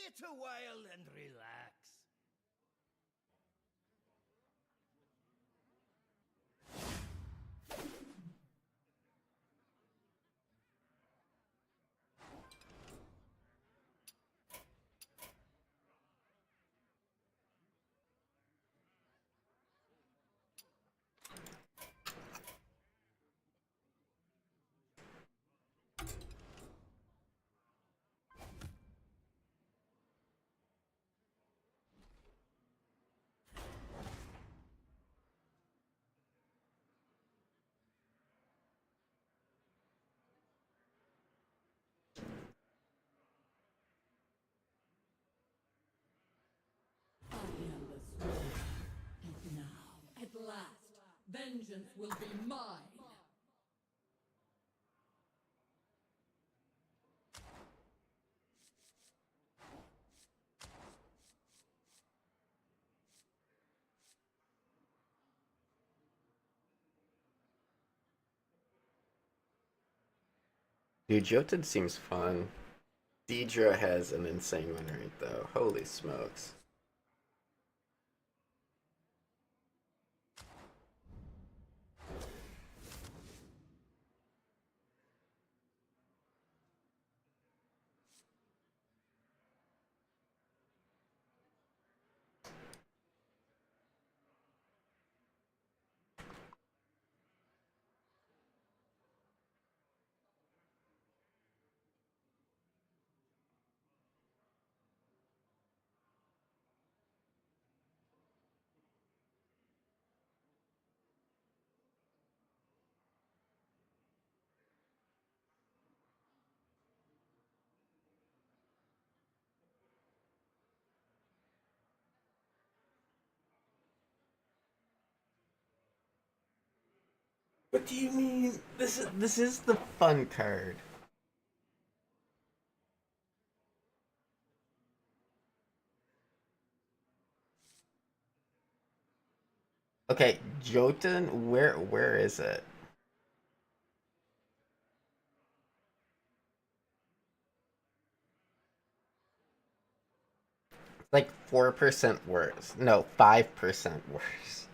little while and relax. I am the sword. And now, at last, vengeance will be mine. Dude, Jotun seems fun. Deidre has an insane win rate though. Holy smokes. What do you mean? This is the fun card. Okay, Jotun, where is it? It's like 4% worse. No, 5% worse.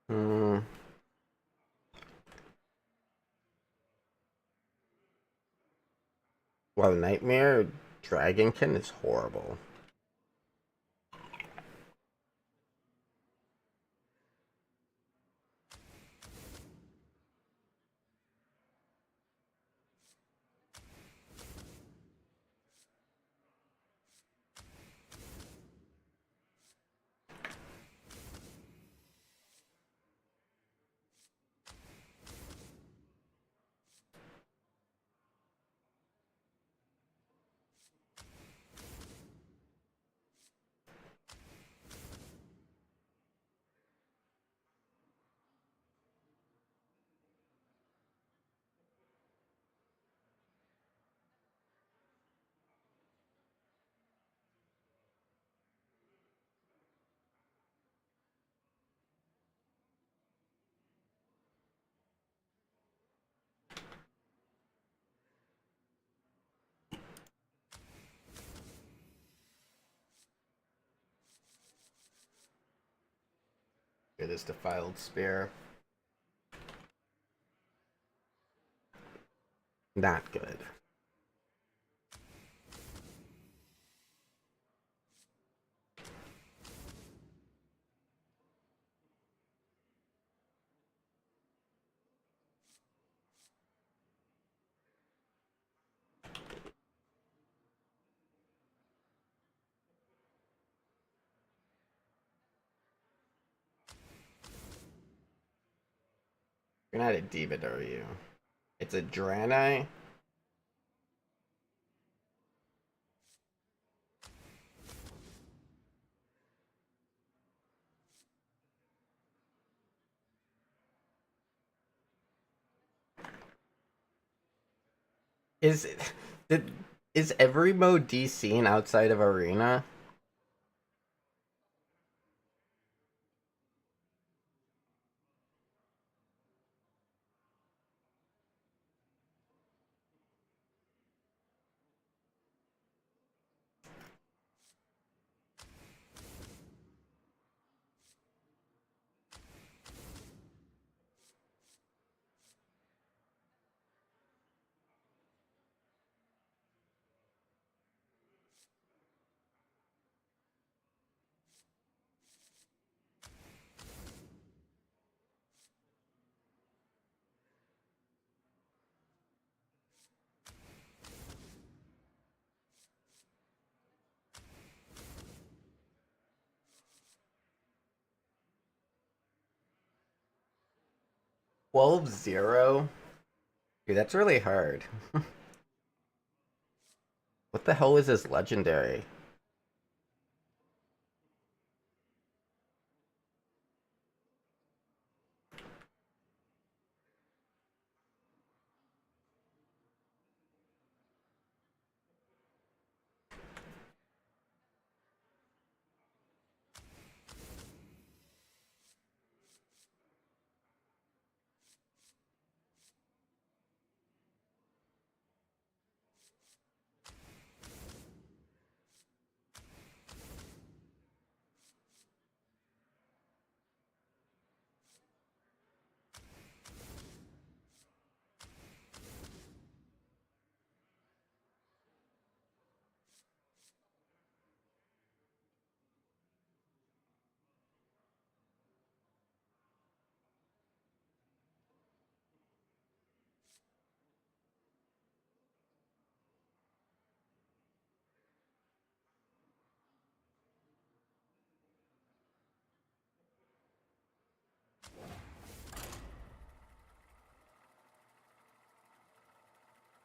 Hmm. Well, Nightmare Dragonkin is horrible. It is Defiled Spear. Not good. You're not a diva, are you? It's a Draenei? Is it... Is every mode DC outside of Arena? $12-0? Dude, that's really hard. What the hell is this legendary?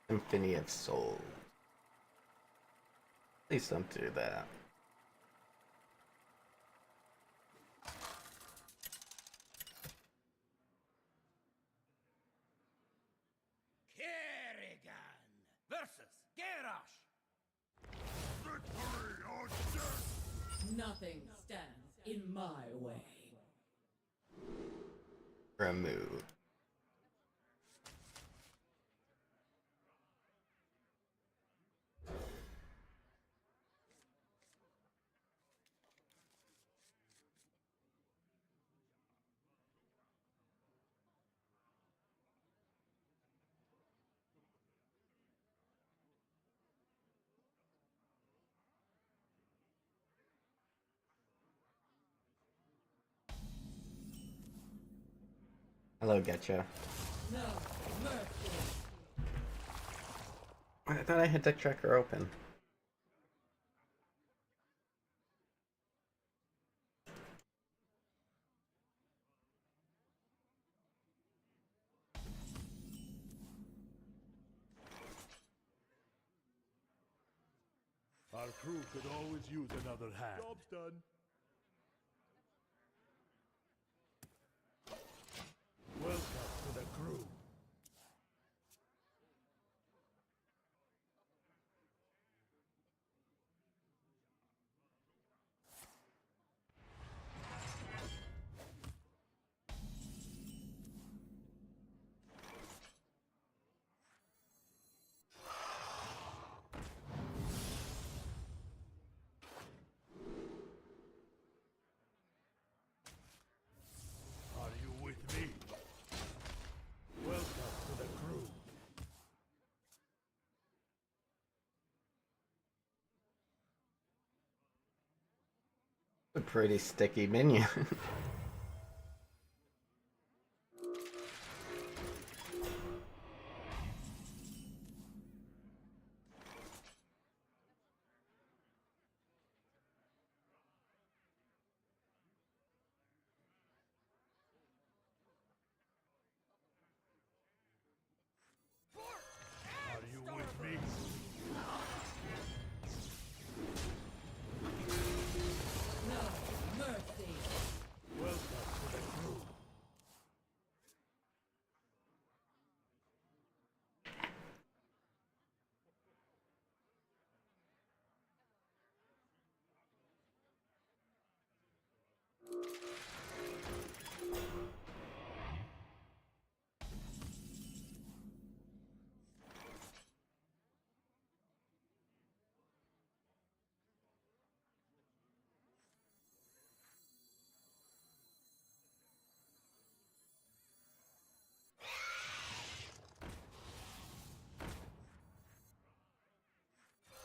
Symphony of Souls. Please don't do that. Kerrigan versus Garrosh. Nothing stands in my way. Remove. Hello, Getcha. No mercy. I thought I had Deck Tracker open. Our crew could always use another hand. Job's done. Welcome to the crew. A pretty sticky minion. Are you with me? No mercy. Welcome to the crew.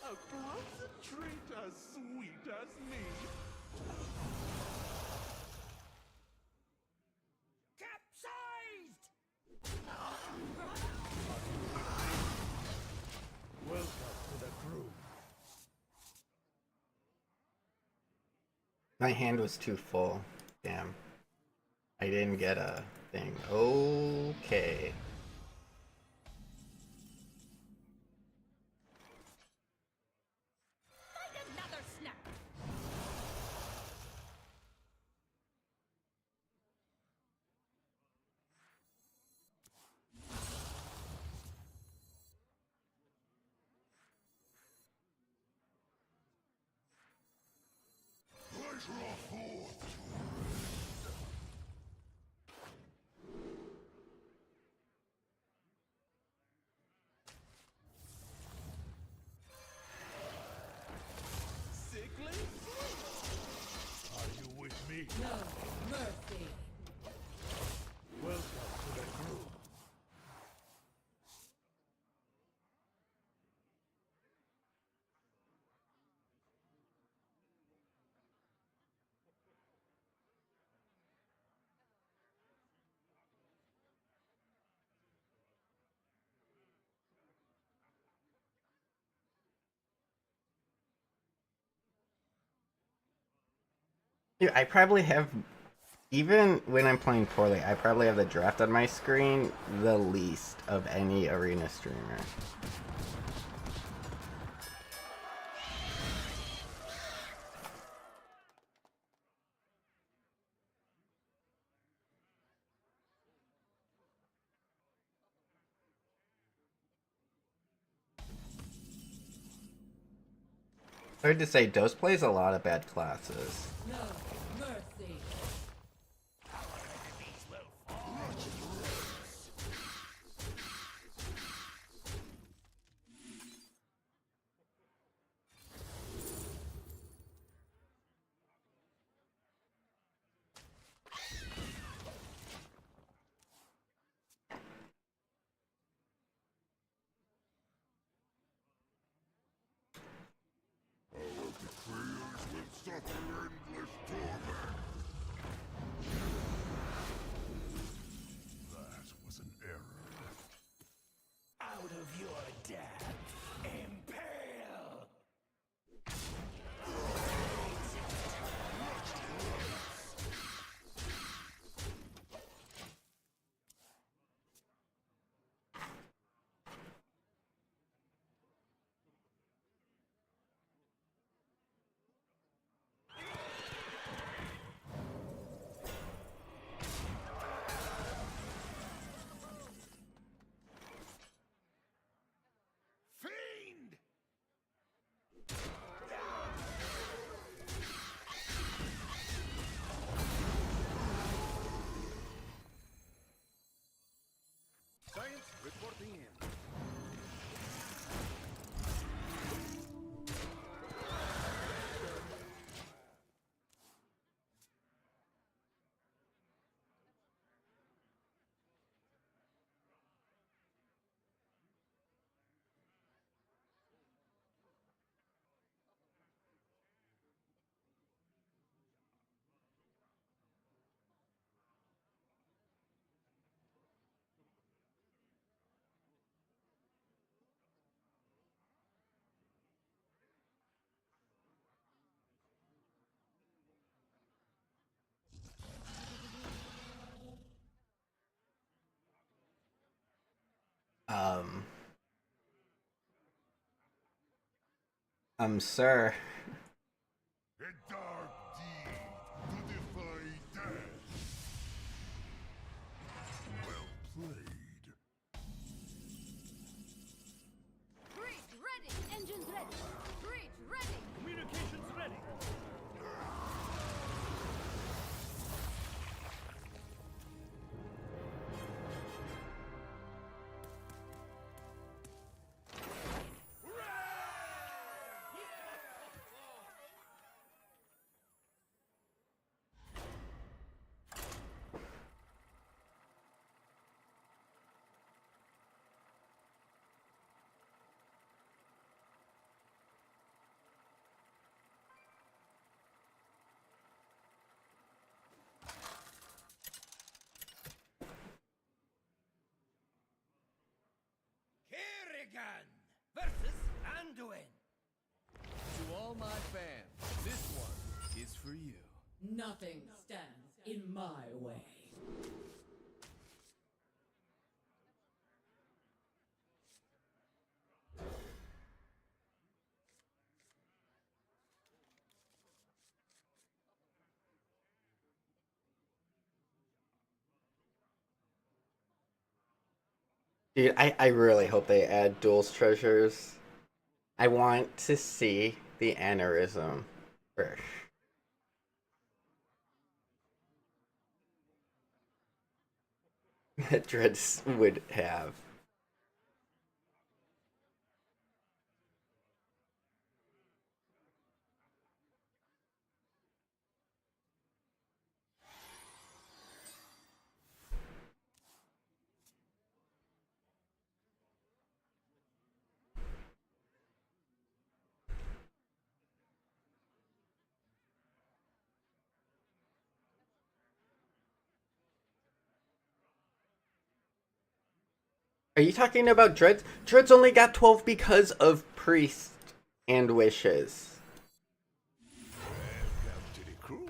A blessed treat as sweet as me. Capsized! Welcome to the crew. My hand was too full. Damn. I didn't get a thing. Okay. Another snap. Sickly sweet. Are you with me? No mercy. Welcome to the crew. Dude, I probably have, even when I'm playing poorly, I probably have the draft on my screen the least of any arena streamer. Hard to say, Dose plays a lot of bad classes. No mercy. That was an error. Out of your death, impale! Sir. A dark deed to defy death. Well played. Bridge ready! Engines ready! Bridge ready! Communications ready. Kerrigan versus Anduin. To all my fans, this one is for you. Nothing stands in my way. Dude, I really hope they add duels treasures. I want to see the aneurysm first. That Dreads would have. Are you talking about Dreads? Dreads only got 12 because of Priest and Wishes. Welcome to the crew.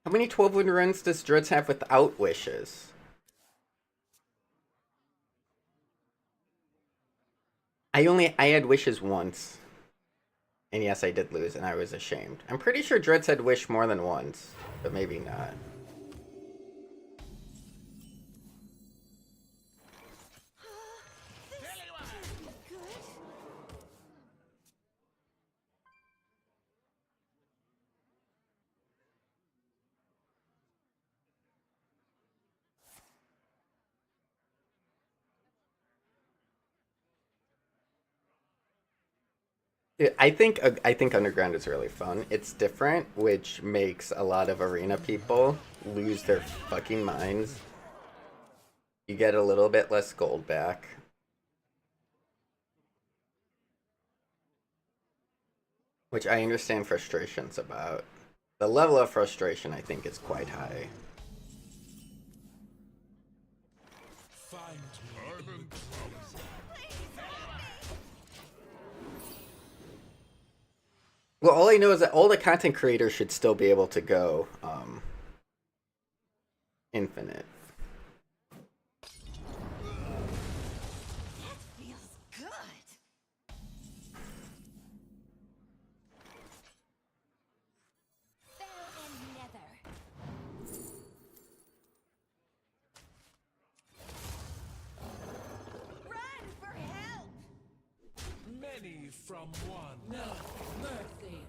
How many 12-win runs does Dreads have without Wishes? I had Wishes once. And yes, I did lose, and I was ashamed. I'm pretty sure Dreads had Wish more than once, but maybe not. I think Underground is really fun. It's different, which makes a lot of arena people lose their fucking minds. You get a little bit less gold back. Which I understand frustrations about. The level of frustration, I think, is quite high. Find me. I'm in trouble. Well, all I know is that all the content creators should still be able to go infinite. That feels good! Fell and nether. Run for help! Many from one. No mercy.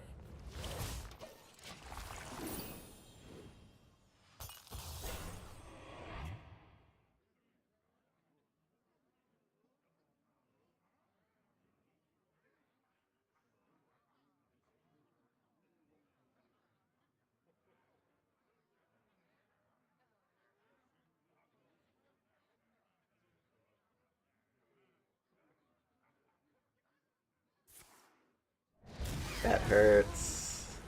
That hurts.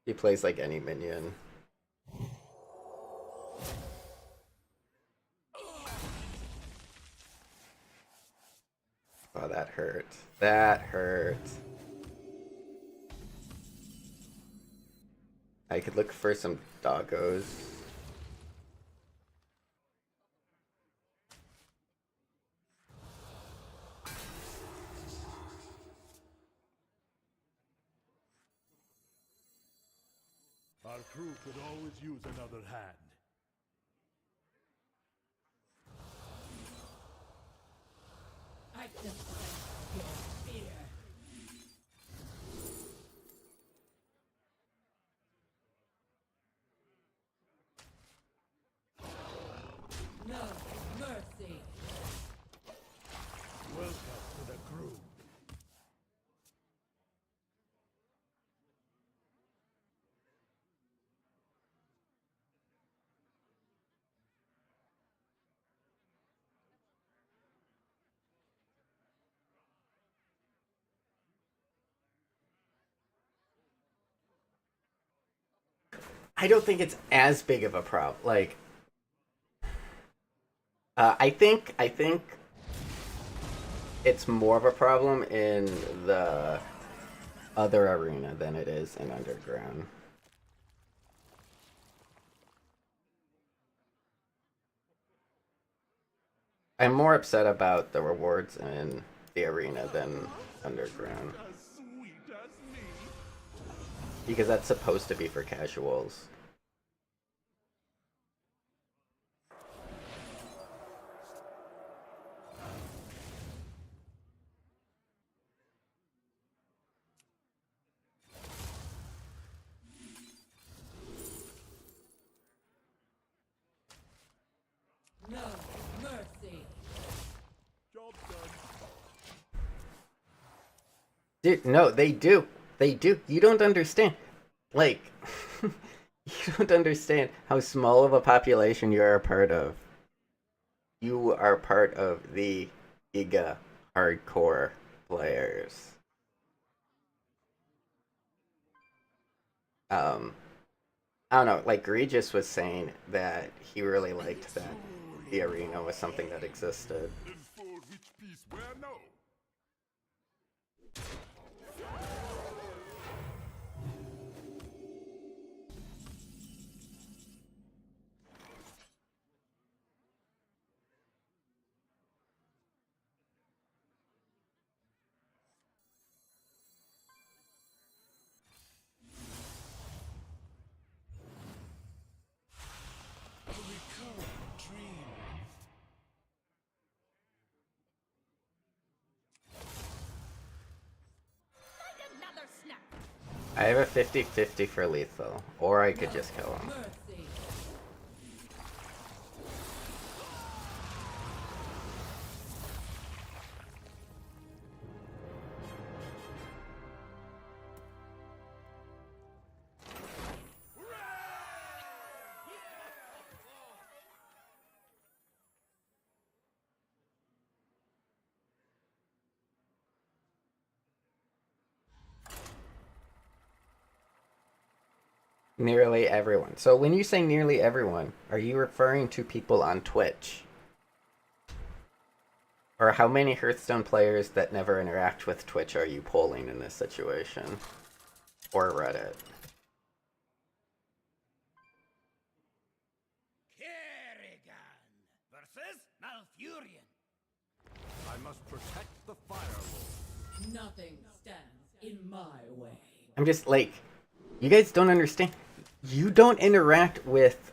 He plays like any minion. Oh, that hurt. That hurt. I could look for some doggos. crew could always use another hand. I can sense your fear. No mercy. Welcome to the crew. I don't think it's as big of a problem. Like, I think it's more of a problem in the other arena than it is in underground. I'm more upset about the rewards in the arena than underground. As sweet as me. Because that's supposed to be for casuals. No mercy. Job done. Dude, no, they do. They do. You don't understand. Like, you don't understand how small of a population you are a part of. You are part of the giga hardcore players. I don't know, like Regis was saying that he really liked that the arena was something that existed. And for which piece where now? A recurring dream. Find another snap. I have a 50-50 for lethal, or I could just kill him. Mercy. Nearly everyone. So when you say nearly everyone, are you referring to people on Twitch? Or how many Hearthstone players that never interact with Twitch are you polling in this situation? Or Reddit? Kerrigan versus Malfurion. I must protect the Fire Lord. Nothing stands in my way. I'm just like, you guys don't understand. You don't interact with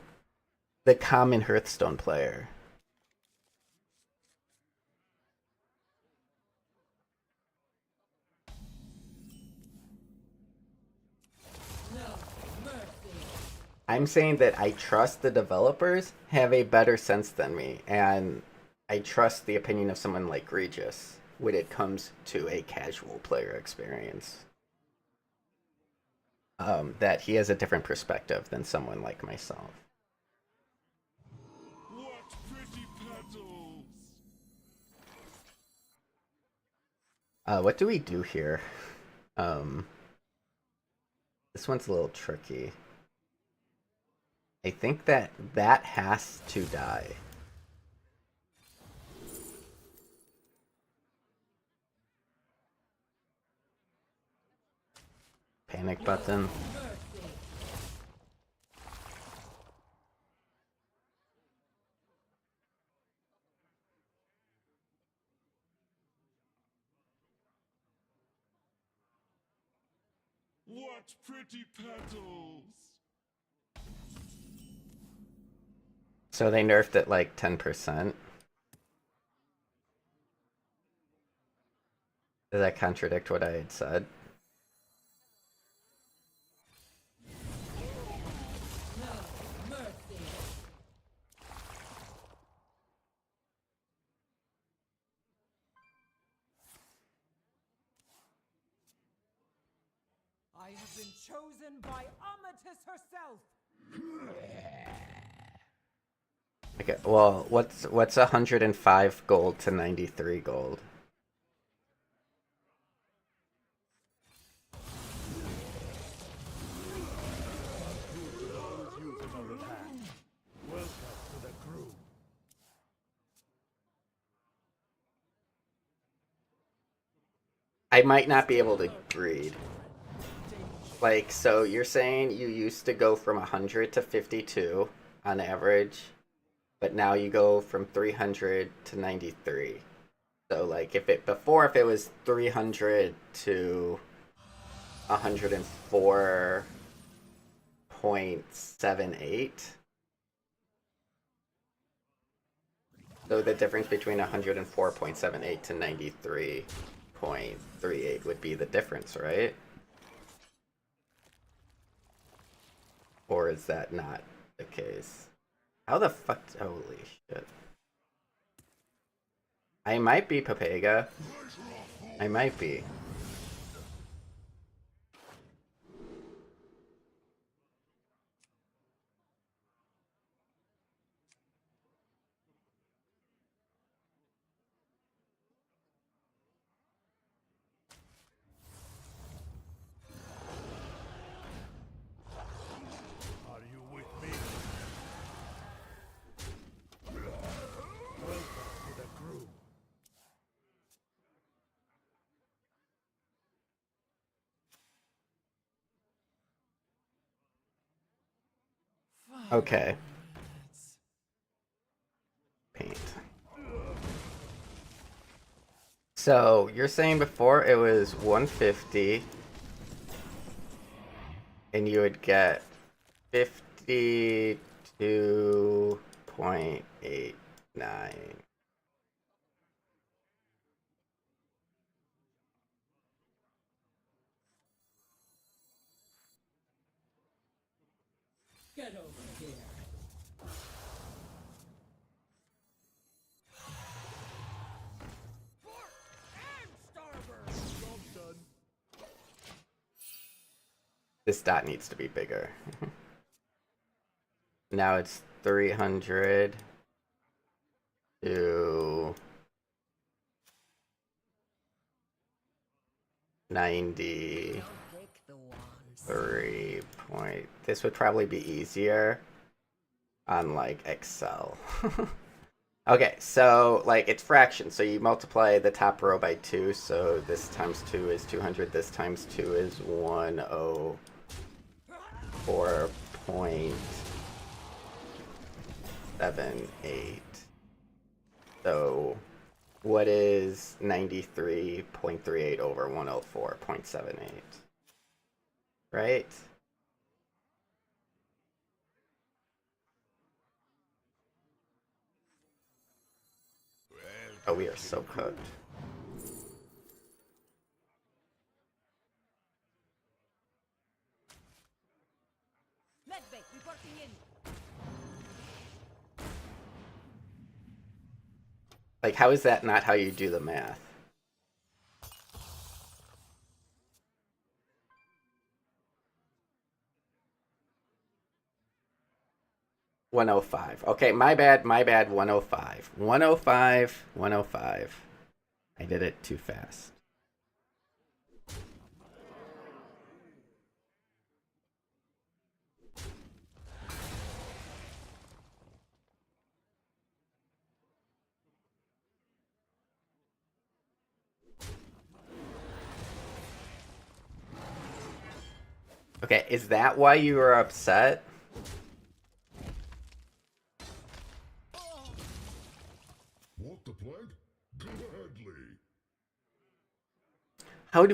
the common Hearthstone player. No mercy. I'm saying that I trust the developers have a better sense than me, and I trust the opinion of someone like Regis when it comes to a casual player experience. That he has a different perspective than someone like myself. What pretty petals! What do we do here? This one's a little tricky. I think that has to die. Panic button. Mercy. What pretty petals! So they nerfed it like 10%. Does that contradict what I had said? No mercy. I have been chosen by Amatis herself. Okay, well, what's 105 gold to 93 gold? Use another hand. Welcome to the crew. I might not be able to breed. Like, so you're saying you used to go from 100 to 52 on average, but now you go from 300 to 93. So like if it was 300 to 104.78. So the difference between 104.78 to 93.38 would be the difference, right? Or is that not the case? How the fuck? Holy shit. I might be Papega. I might be. Are you with me? Welcome to the crew. Okay. Paint. So you're saying before it was 150 and you would get 52.89. Get over here. Job done. This dot needs to be bigger. Now it's 300 to 93 point. This would probably be easier on like Excel. Okay, so like it's fractions. So you multiply the top row by 2. So this times 2 is 200. This times 2 is 104.78. So what is 93.38 over 104.78? Right? Oh, we are so cooked. Medbay reporting in. Like, how is that not how you do the math? $105. Okay, my bad, 105. 105, 105. I did it too fast. Okay, is that why you were upset? Want the plague? Gladly.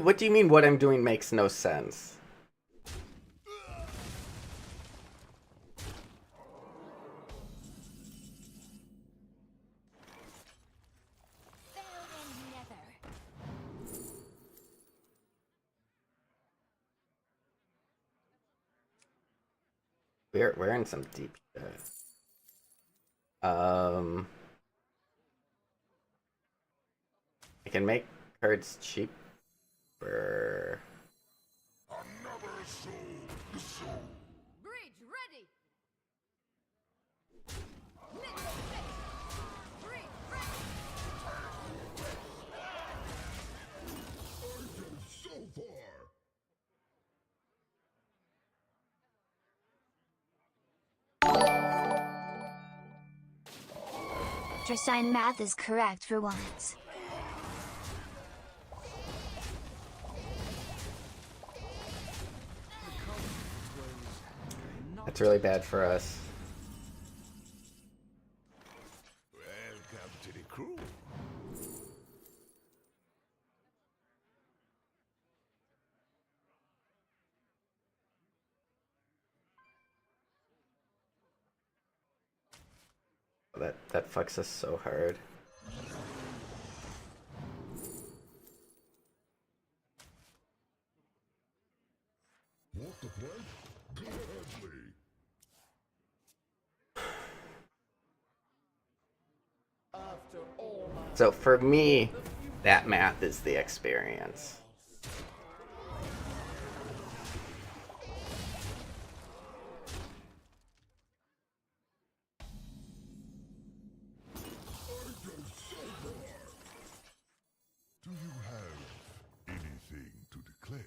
What do you mean what I'm doing makes no sense? We're in some deep shit. I can make cards cheaper. Another soul. Bridge ready. Mid fix. Bridge ready. I go so far. Dressine math is correct for once. That's really bad for us. Welcome to the crew. That fucks us so hard. Want the play? Gladly. So for me, that math is the experience. Do you have anything to declare?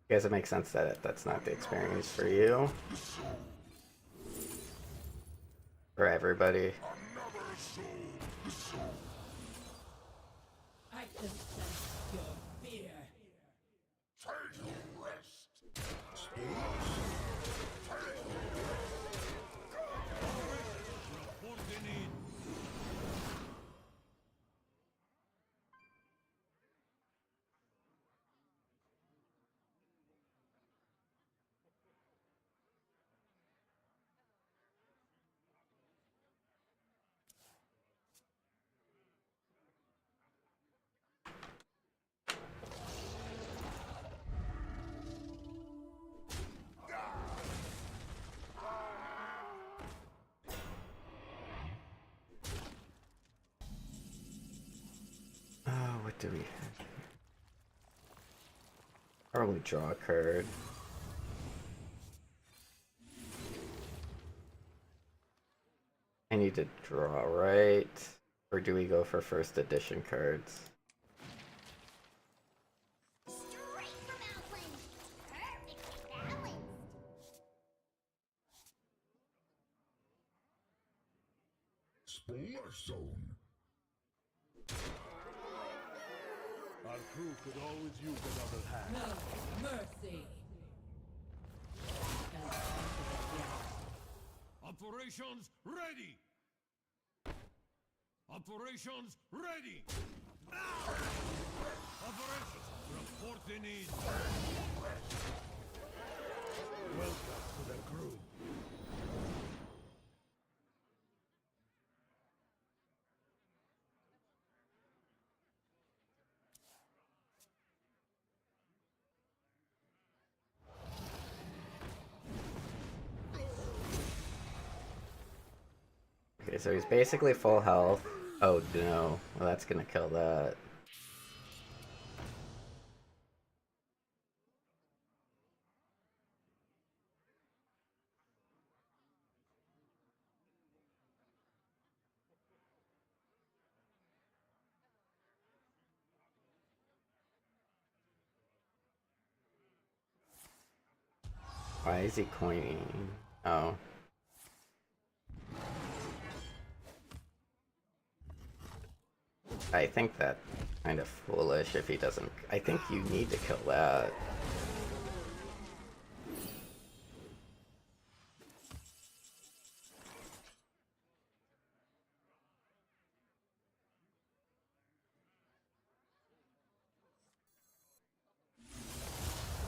I guess it makes sense that that's not the experience for you. For everybody. I can sense your fear. Reporting in. Oh, what do we have? Probably draw a card. I need to draw, right? Or do we go for first edition cards? Straight from Outland. Perfectly balanced. Splash zone. Our crew could always use another hand. No mercy. And Operations ready. Operations ready. Operations reporting in. Welcome to the crew. Okay, so he's basically full health. Oh no, well that's gonna kill that. Why is he coining? Oh. I think that kind of foolish if he doesn't. I think you need to kill that.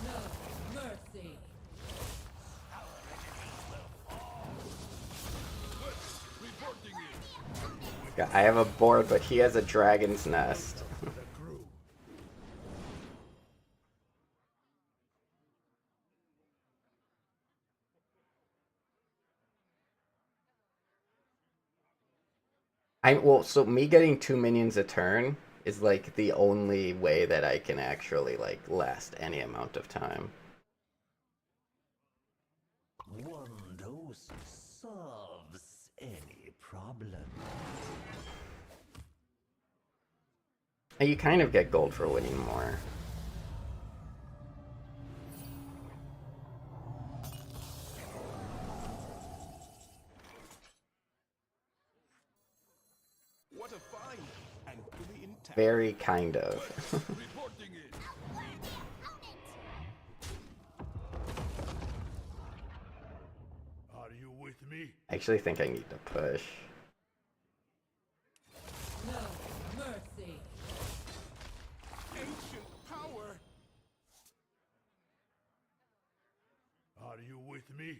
no mercy. Reporting in. Yeah, I have a board, but he has a dragon's nest. The crew. Well, so me getting 2 minions a turn is like the only way that I can actually like last any amount of time. One dose solves any problem. And you kind of get gold for winning more. What a find! And fully intact. Very kind of. Reporting it. Are you with me? I actually think I need to push. No mercy. Ancient power. Are you with me?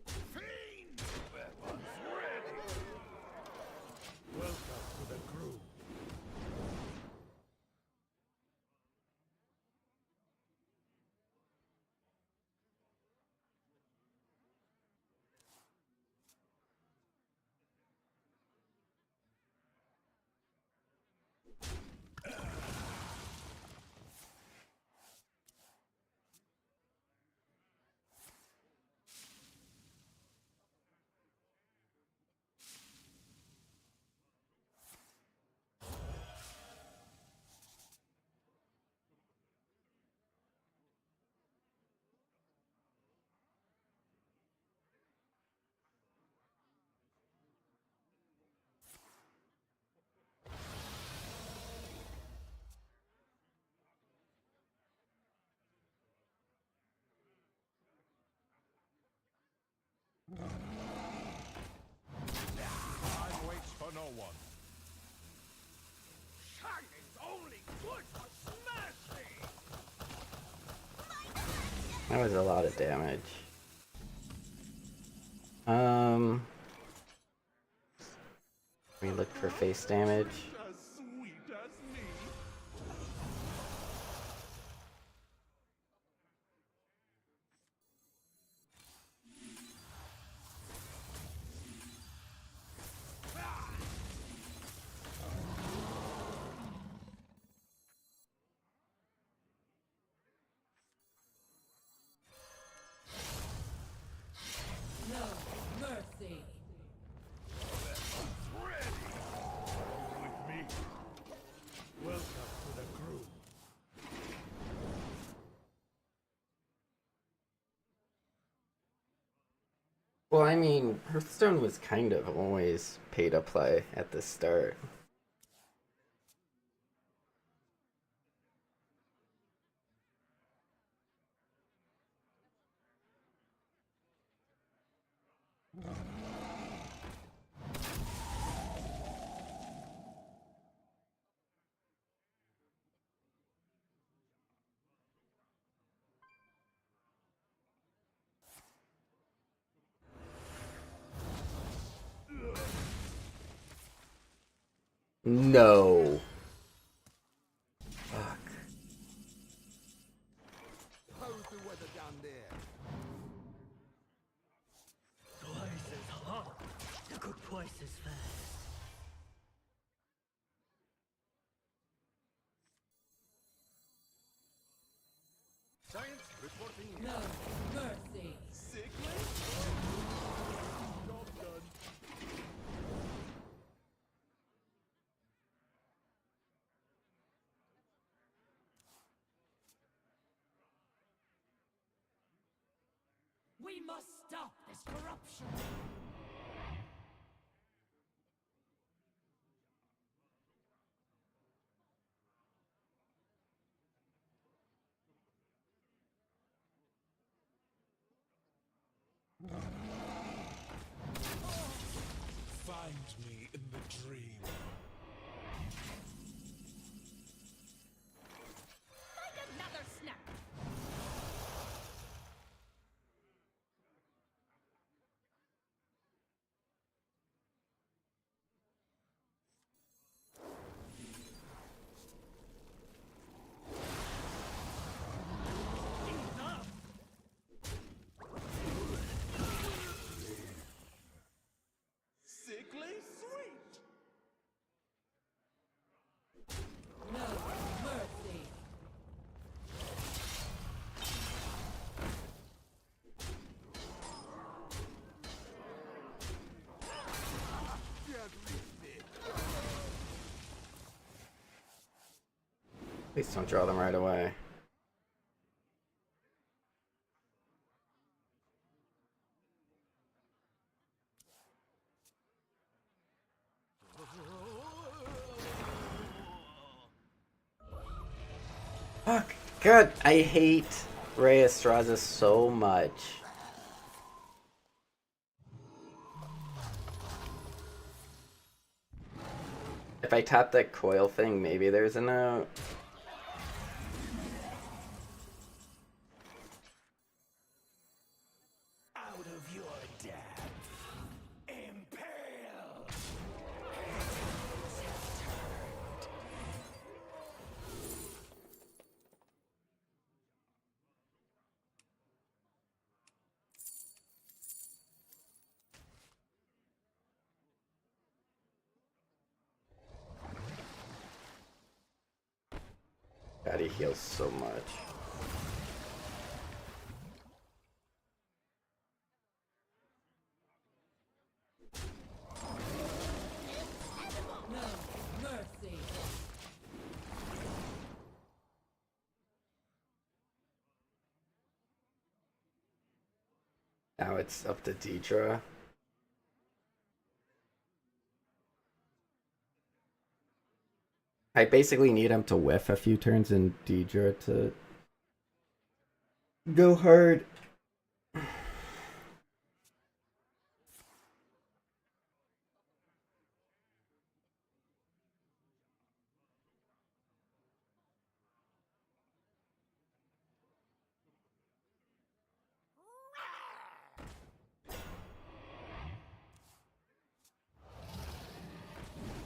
Fiend! Weapons ready! Welcome to the crew. Time waits for no one. Shining's only good for smashing! That was a lot of damage. We look for face damage. As sweet as me. No mercy. With me? Welcome to the crew. Well, I mean, Hearthstone was kind of always pay to play at the start. No. Fuck. How's the weather down there? Twice as hot to cook twice as fast. Science reporting in. No mercy. Sickly? Job done. We must stop this corruption. Find me in the dream. Find another snack. Sickly sweet. Please don't draw them right away. Fuck. God, I hate Rey Estraza so much. If I tap that coil thing, maybe there's a note. Out of your depth. Impale. God, he heals so much. No mercy. Now it's up to Deidre. I basically need him to whiff a few turns and Deidre to go hard.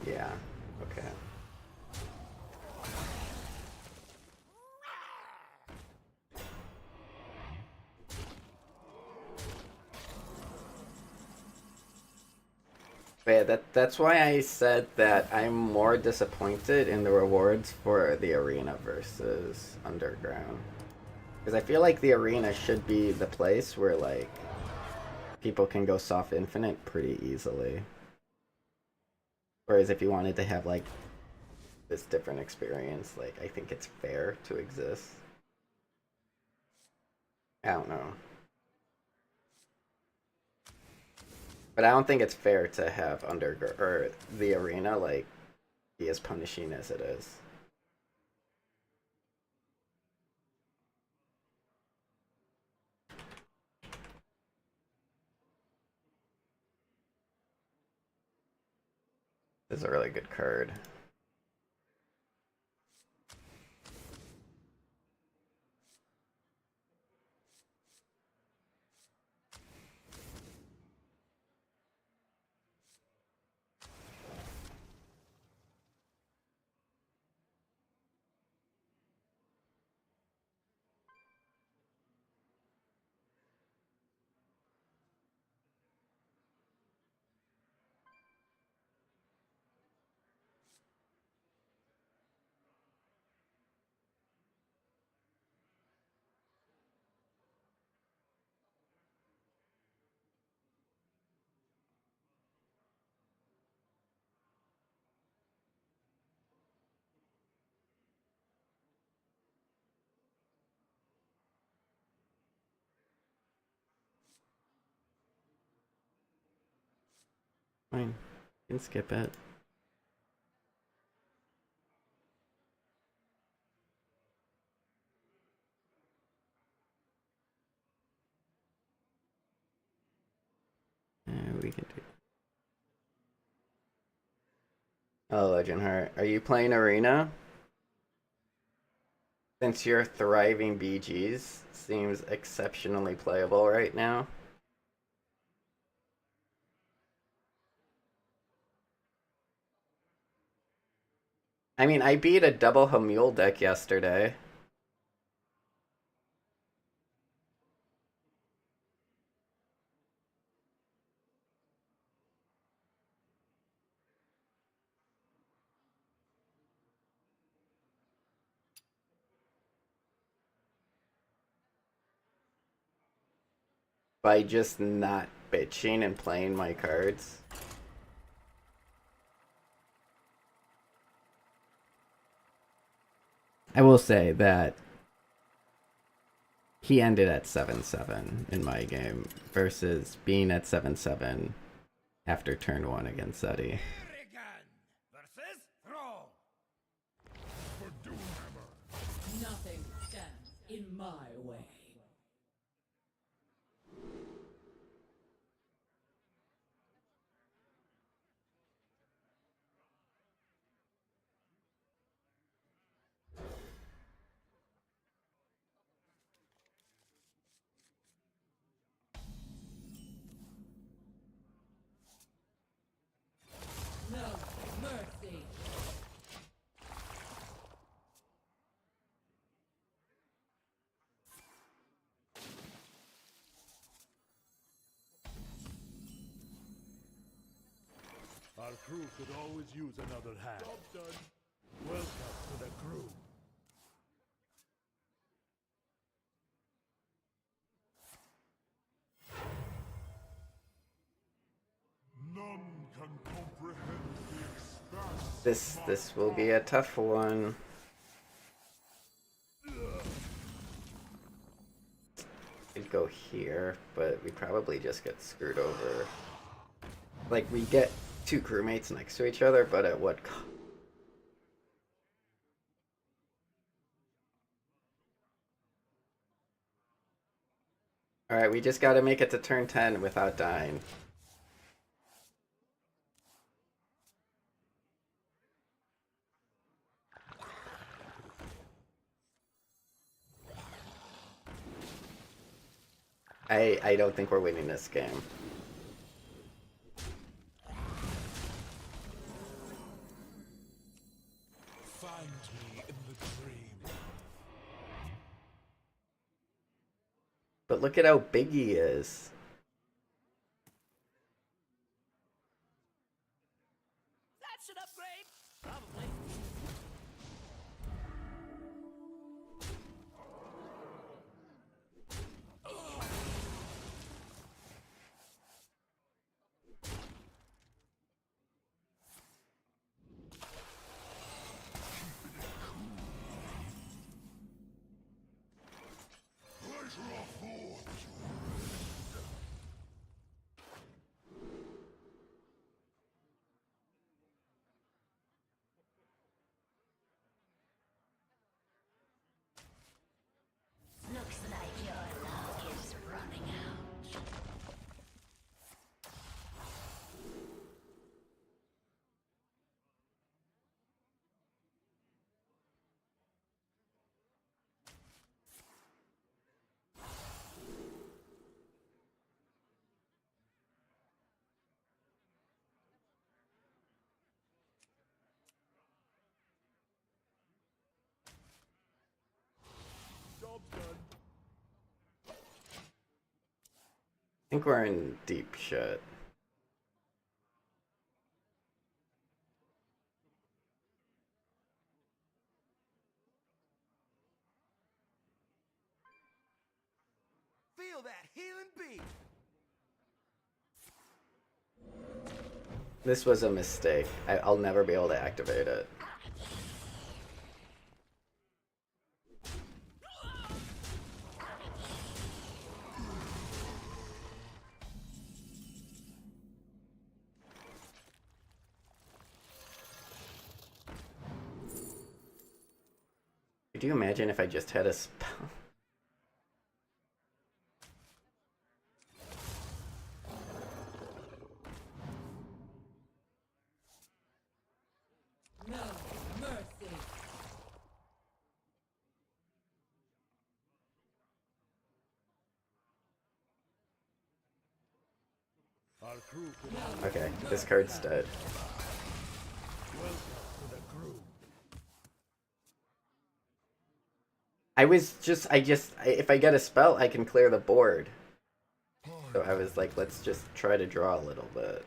Yeah, okay. But yeah, that's why I said that I'm more disappointed in the rewards for the arena versus underground. Because I feel like the arena should be the place where like people can go soft infinite pretty easily. Whereas if you wanted to have like this different experience, like I think it's fair to exist. I don't know. But I don't think it's fair to have or the arena like be as punishing as it is. This is a really good card. Fine. You can skip it. We can do. Oh, Legend Heart. Are you playing Arena? Since your thriving BGs seems exceptionally playable right now. I mean, I beat a double Hamule deck yesterday. By just not bitching and playing my cards. I will say that he ended at 7-7 in my game versus being at 7-7 after turn 1 against Seti. Versus throw. For Doomhammer. Nothing stands in my way. No mercy. Our crew could always use another hand. Job done. Welcome to the crew. None can comprehend the expanse. This will be a tough one. Could go here, but we probably just get screwed over. Like, we get 2 crewmates next to each other, but at what cost? Alright, we just gotta make it to turn 10 without dying. I don't think we're winning this game. Find me in the dream. But look at how big he is. That's an upgrade. Probably. Pleasure of forth. Looks like your luck is running out. Job done. I think we're in deep shit. Feel that healing beat. This was a mistake. I'll never be able to activate it. Could you imagine if I just had a spell? No mercy. Our crew could always Okay, this card's dead. welcome to the crew. If I get a spell, I can clear the board. So I was like, let's just try to draw a little bit.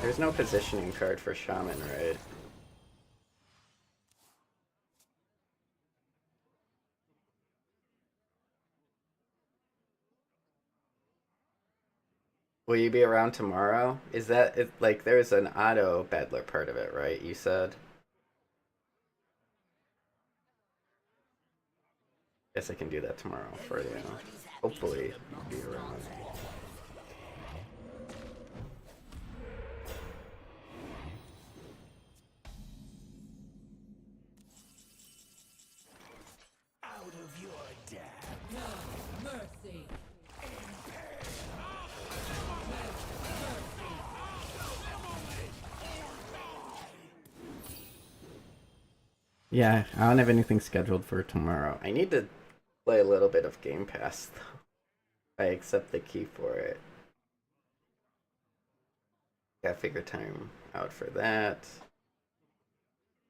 There's no positioning card for Shaman, right? Will you be around tomorrow? Is that it, like there's an auto battler part of it, right? You said. Guess I can do that tomorrow for you. Hopefully, be around. Out of your depth. No mercy. Yeah, I don't have anything scheduled for tomorrow. I need to play a little bit of Game Pass, though. I accept the key for it. Gotta figure time out for that.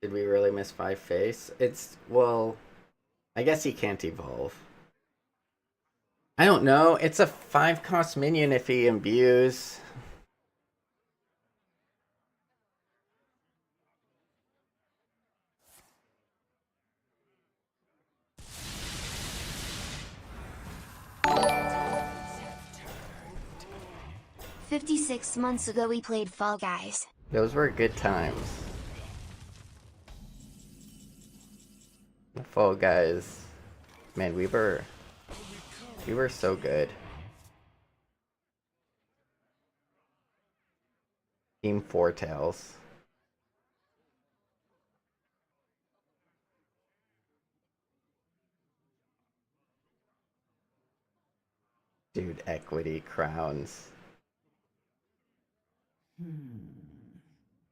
Did we really miss 5 face? It's, well, I guess he can't evolve. I don't know. It's a 5 cost minion if he imbues. "56 months ago we played Fall Guys. Those were good times. The Fall Guys. Man, we were so good. Team Four Tails. Dude, equity crowns.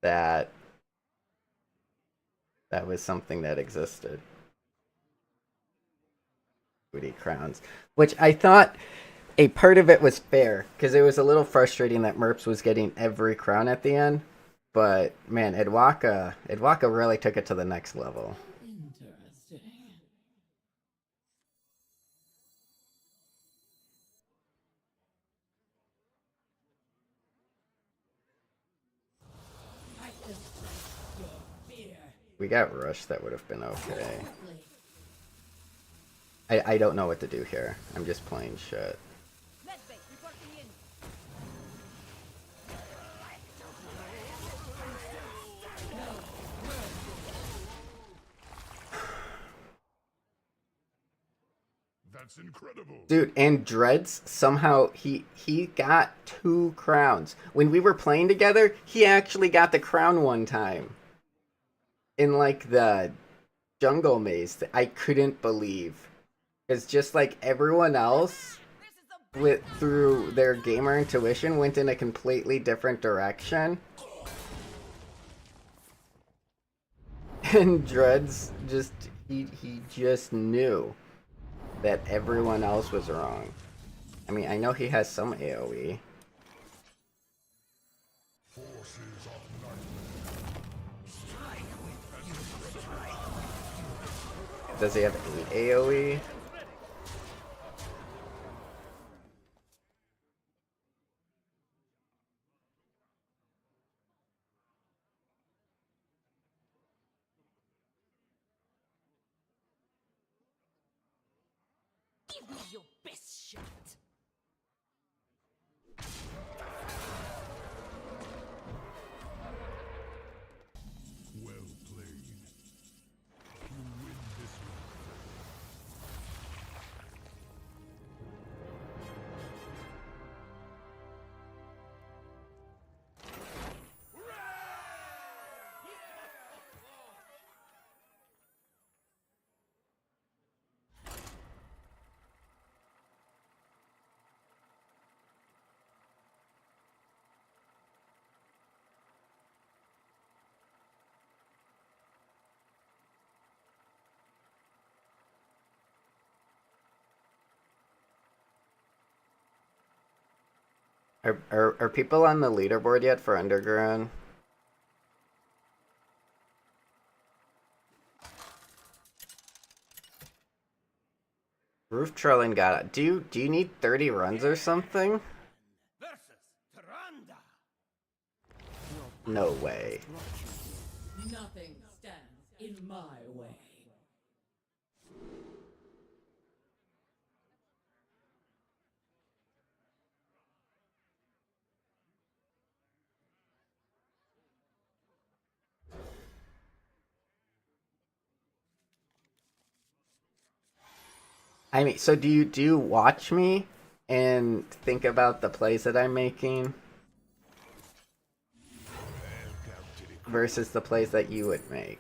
That was something that existed. Equity crowns. Which I thought a part of it was fair, because it was a little frustrating that Merps was getting every crown at the end. But man, Edwaka really took it to the next level. Interesting. I can sense your fear. We got rushed, that would have been okay. Quickly. I don't know what to do here. I'm just playing shit. Medbay reporting in. That's incredible. Dude, and Dreads, somehow he got 2 crowns. When we were playing together, he actually got the crown one time. In like the jungle maze. I couldn't believe. Because just like everyone else, through their gamer intuition, went in a completely different direction. And Dreads just, he just knew that everyone else was wrong. I mean, I know he has some AoE. Forces of nightmare. Strike with strike. Does he have 8 AoE? Give me your best shot. Well played. You win this one. Are people on the leaderboard yet for Underground? Roof trolling got it. Do you need 30 runs or something? Versus Tyrande. No way. Nothing stands in my way. I mean, so do you watch me and think about the plays that I'm making Welcome to the versus the plays that you would make?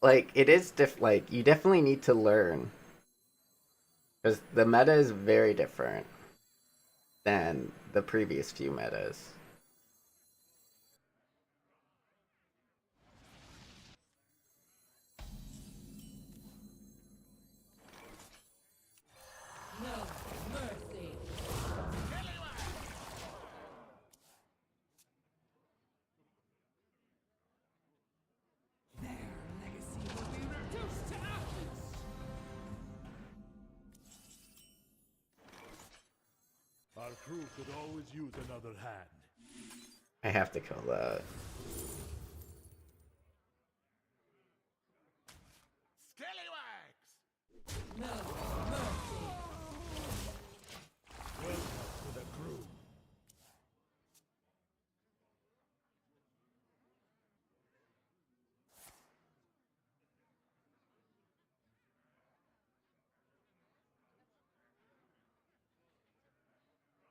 Like, it is like, you definitely need to learn. Because the meta is very different than the previous few metas. No mercy. Their legacy will be reduced to ashes. Our crew could always use another hand. I have to kill that. Scallywags! No mercy. Welcome to the crew.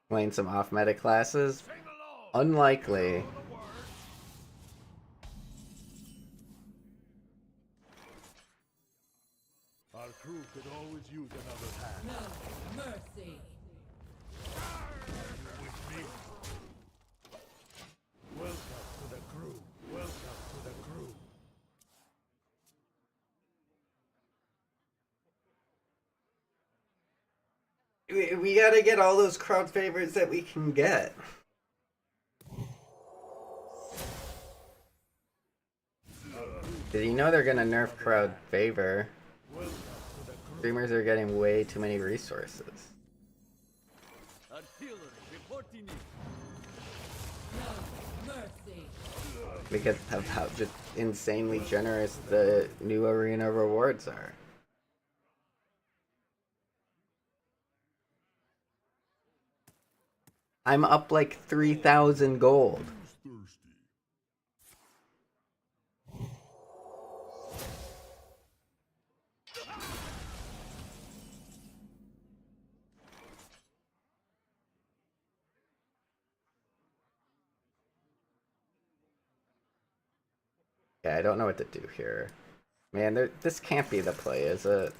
Playing some off-meta classes? sing along. Unlikely. Know the words. Our crew could always use another hand. No mercy. With me. Welcome to the crew. Welcome to the crew. We gotta get all those crowd favorites that we can get. Did you know they're gonna nerf crowd favor? Streamers are getting way too many resources. Artillery reporting in. No mercy. Because of how just insanely generous the new arena rewards are. I'm up like 3,000 gold. Who's thirsty? Yeah, I don't know what to do here. Man, this can't be the play, is it?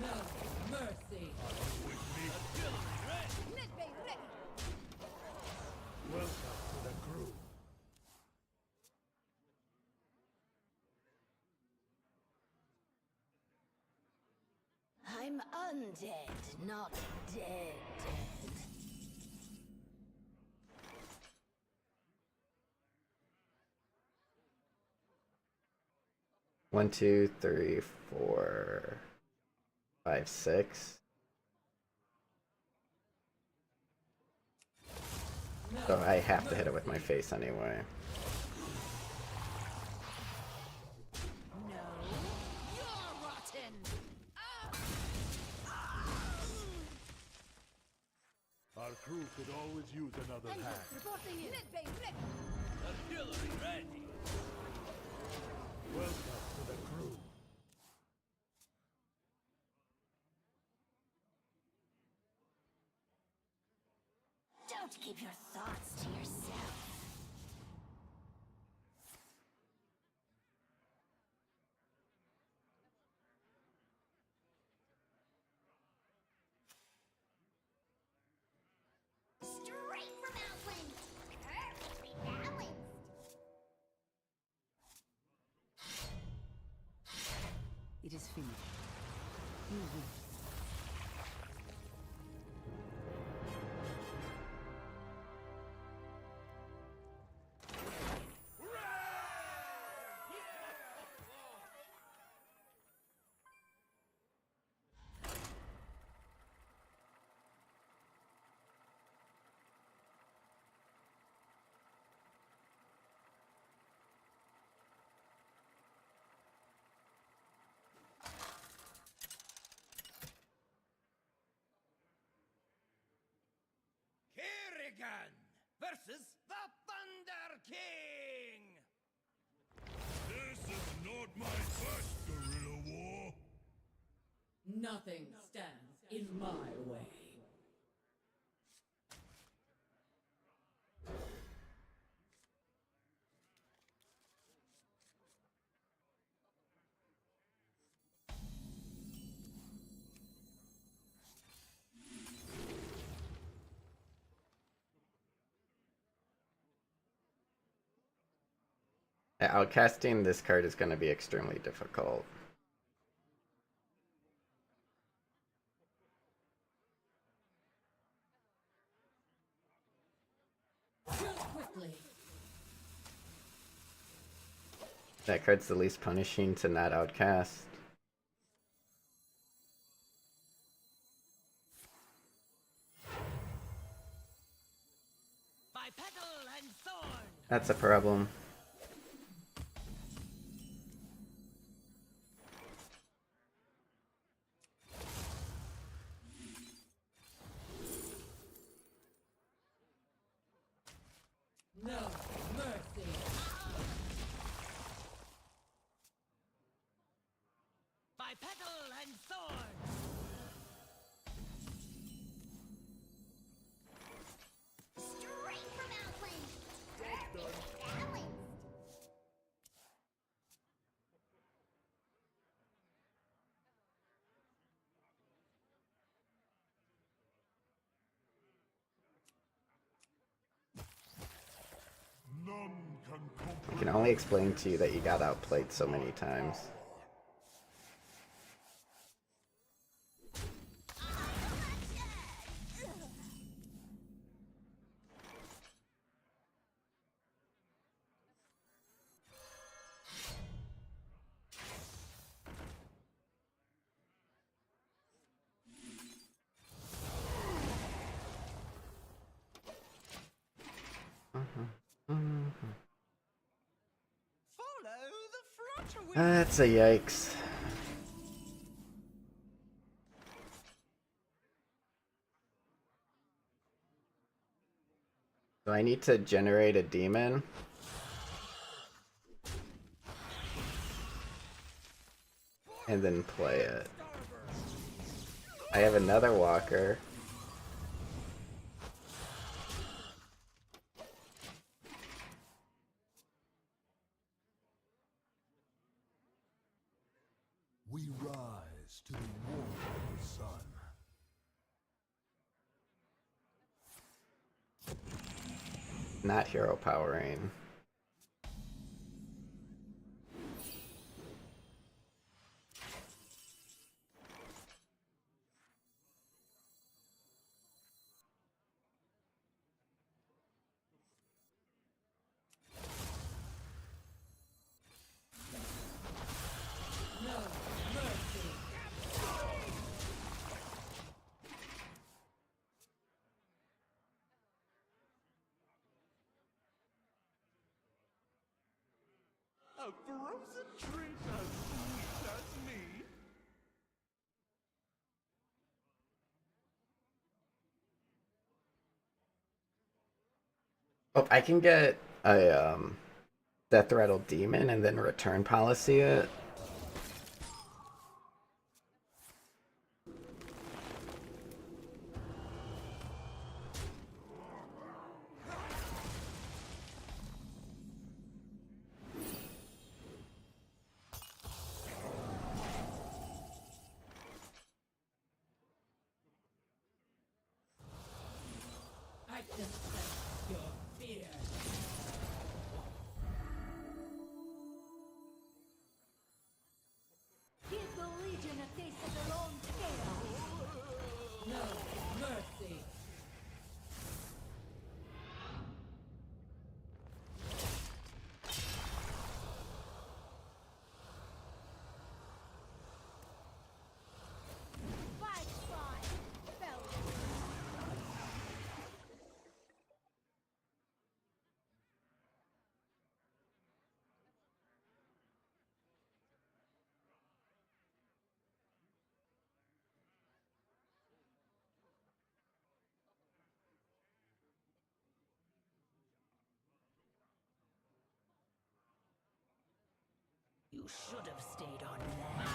No mercy. Medbay ready. Welcome to the crew. I'm undead, not dead. 1, 2, 3, 4, 5, 6. So I have to hit it with my face anyway. No. You're rotten. Our crew could always use another hand. Vengeance reporting in. Medbay ready. Artillery ready. Welcome to the crew. Don't keep your thoughts to yourself. Straight from Outland. Perfectly balanced. Dragon versus the Thunder King. This is not my first guerrilla war. Nothing stands in my way. Outcasting this card is going to be extremely difficult. Choose quickly. That card's the least punishing to not outcast. By petal and thorn. That's a problem. No mercy. By petal and thorn. Straight from Outland. Perfect balance. None can I comprehend. can only explain to you that you got outplayed so many times. Follow the flutter. That's a yikes. So I need to generate a demon. And then play it. I have another walker. We rise to the warmth of the sun. Not hero powering. No mercy. A frozen treat as sweet as me. Oh, I can get a Death Rattle Demon and then return policy it. I can sense your fear. Give the Legion a taste of their own chaos. No mercy. Fight spot. Fell. You should have stayed on land.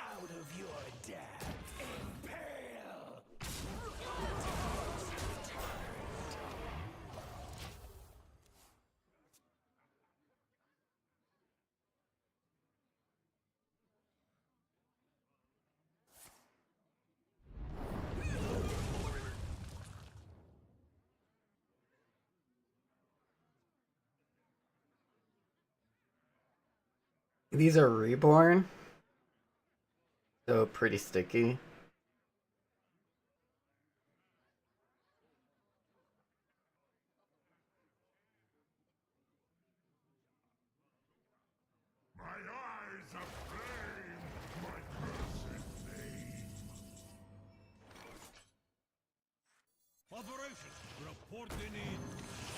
Out of your depth, impale! These are reborn, so pretty sticky. My eyes of flame, my cursed name. Operation, reporting in.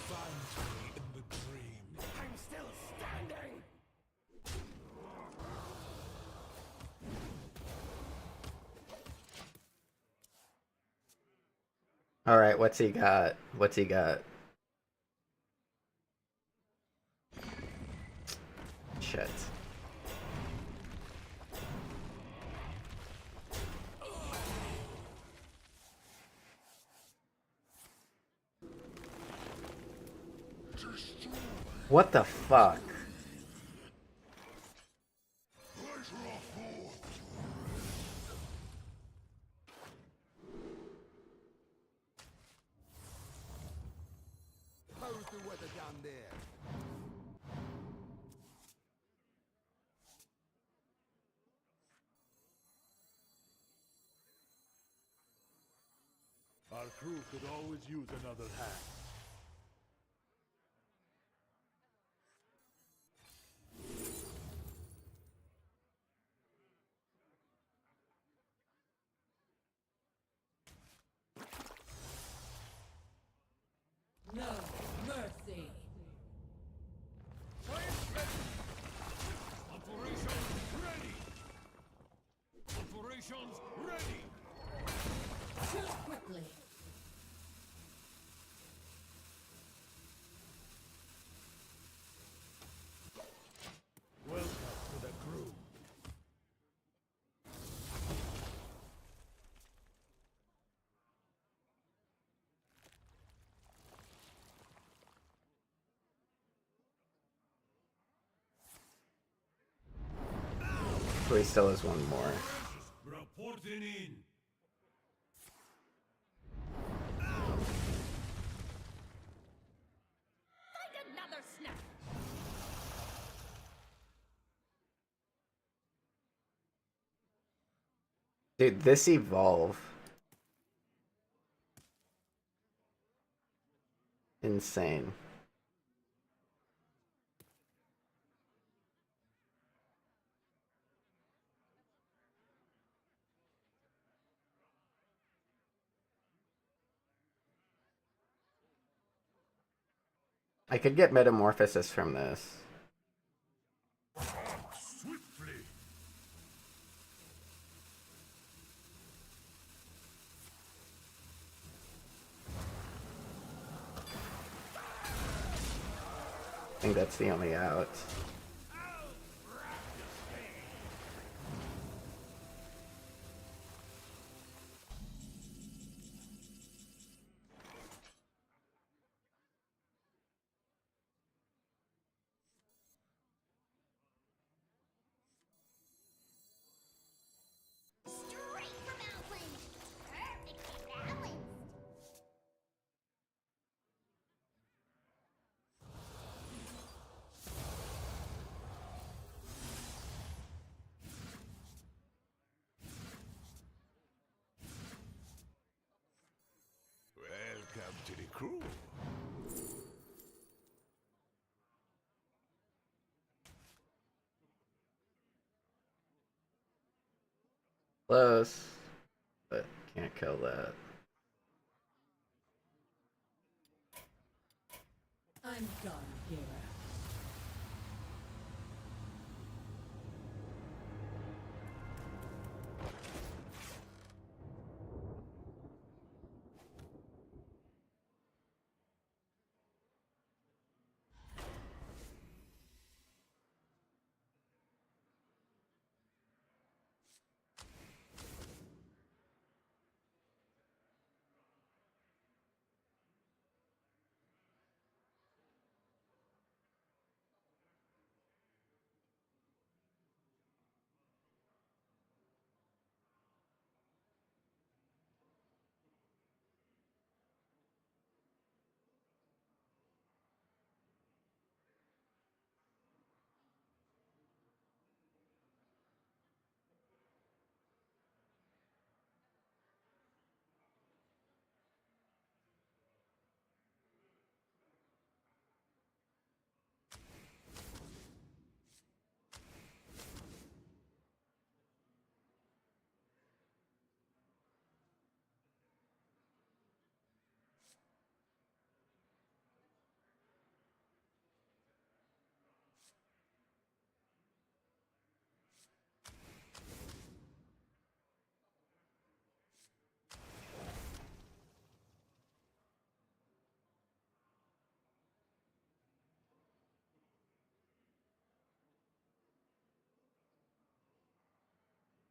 Find me in the dream. I'm still standing! All right, what's he got? What's he got? Shit. What the fuck? How's the weather down there? Our crew could always use another hand. No mercy. Operations ready! Operations ready! Choose quickly. Welcome to the crew. So he still has one more. Reporting in. Find another snack. Dude, this evolve. Insane. I could get metamorphosis from this. Swiftly. I think that's the only out. Straight from Outland. Perfectly balanced. Welcome to the crew. Close. But can't kill that. I'm done here.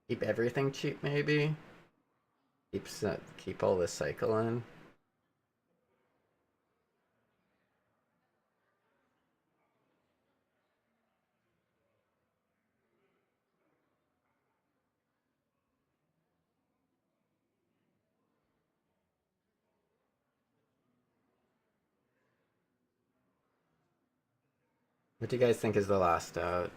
Keep everything cheap, maybe. Keep all this cycle in. What do you guys think is the last out?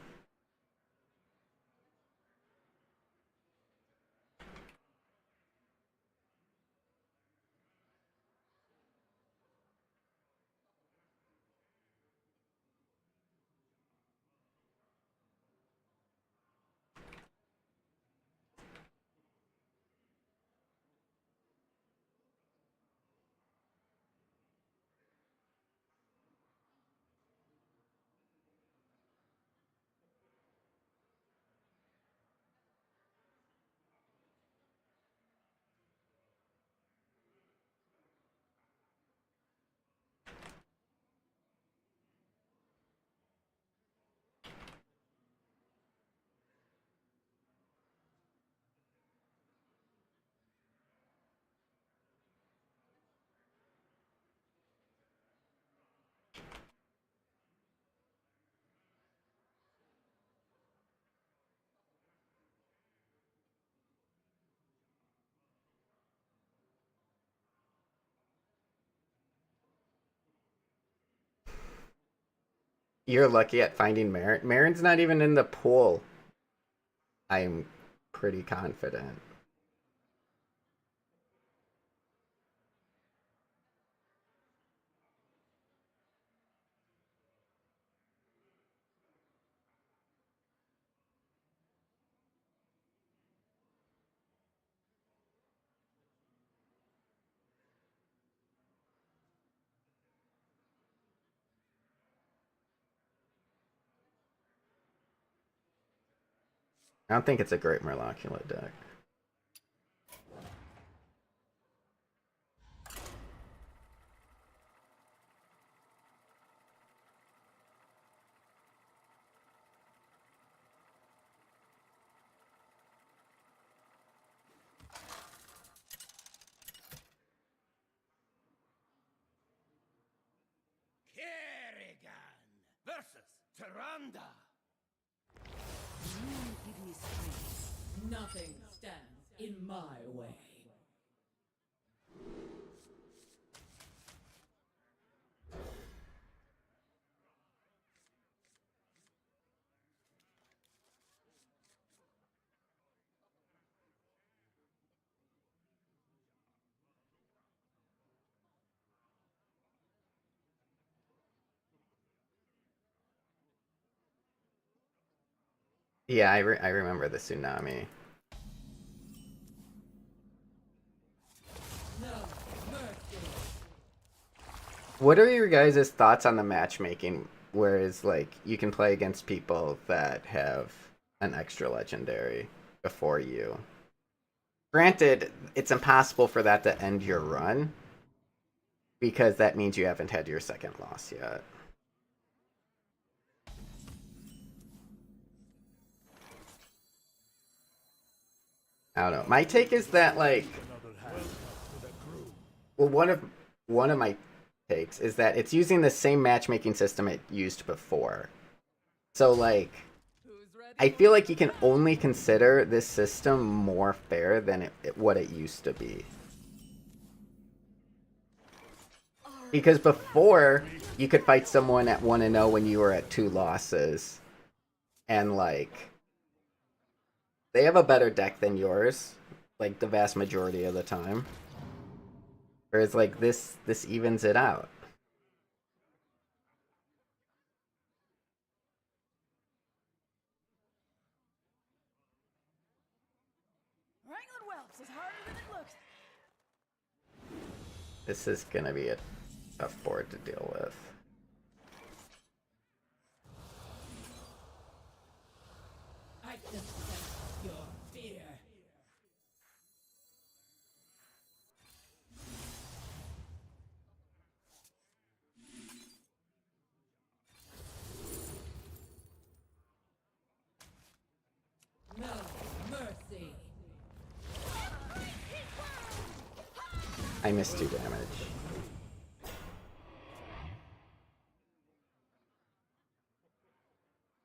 You're lucky at finding Marin. Marin's not even in the pool. I'm pretty confident. I don't think it's a great Murloculate deck. Kerrigan versus Tyrande. You give me strength. Nothing stands in my way. Yeah, I remember the tsunami. No mercy. What are your guys' thoughts on the matchmaking? Whereas, like, you can play against people that have an extra legendary before you. Granted, it's impossible for that to end your run, because that means you haven't had your second loss yet. I don't know. My take is that, like, well, one of my takes is that it's using the same matchmaking system it used before. So, like, I feel like you can only consider this system more fair than what it used to be. Because before, you could fight someone at 1-0 when you were at 2 losses. And, like, they have a better deck than yours, like, the vast majority of the time. Whereas, like, this evens it out. Wrangling whelps is harder than it looks. This is gonna be a tough board to deal with. I can sense your fear. No mercy. I missed 2 damage.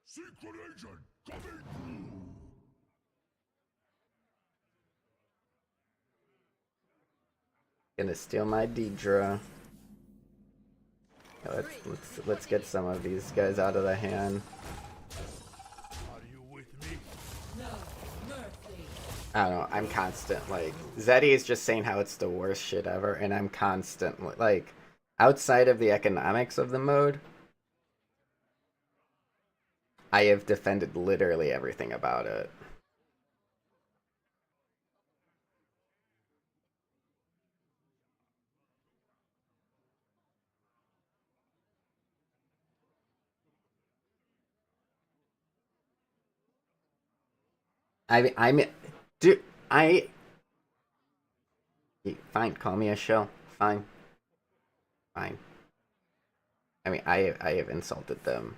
Secret agent coming through. Gonna steal my Deidre. Yeah, let's get some of these guys out of the hand. Are you with me? No mercy. I don't know, I'm constant, like, Zeddy is just saying how it's the worst shit ever, and I'm constantly, like, outside of the economics of the mode, I have defended literally everything about it. I'm, dude, fine, call me a show, fine, fine. I mean, I have insulted them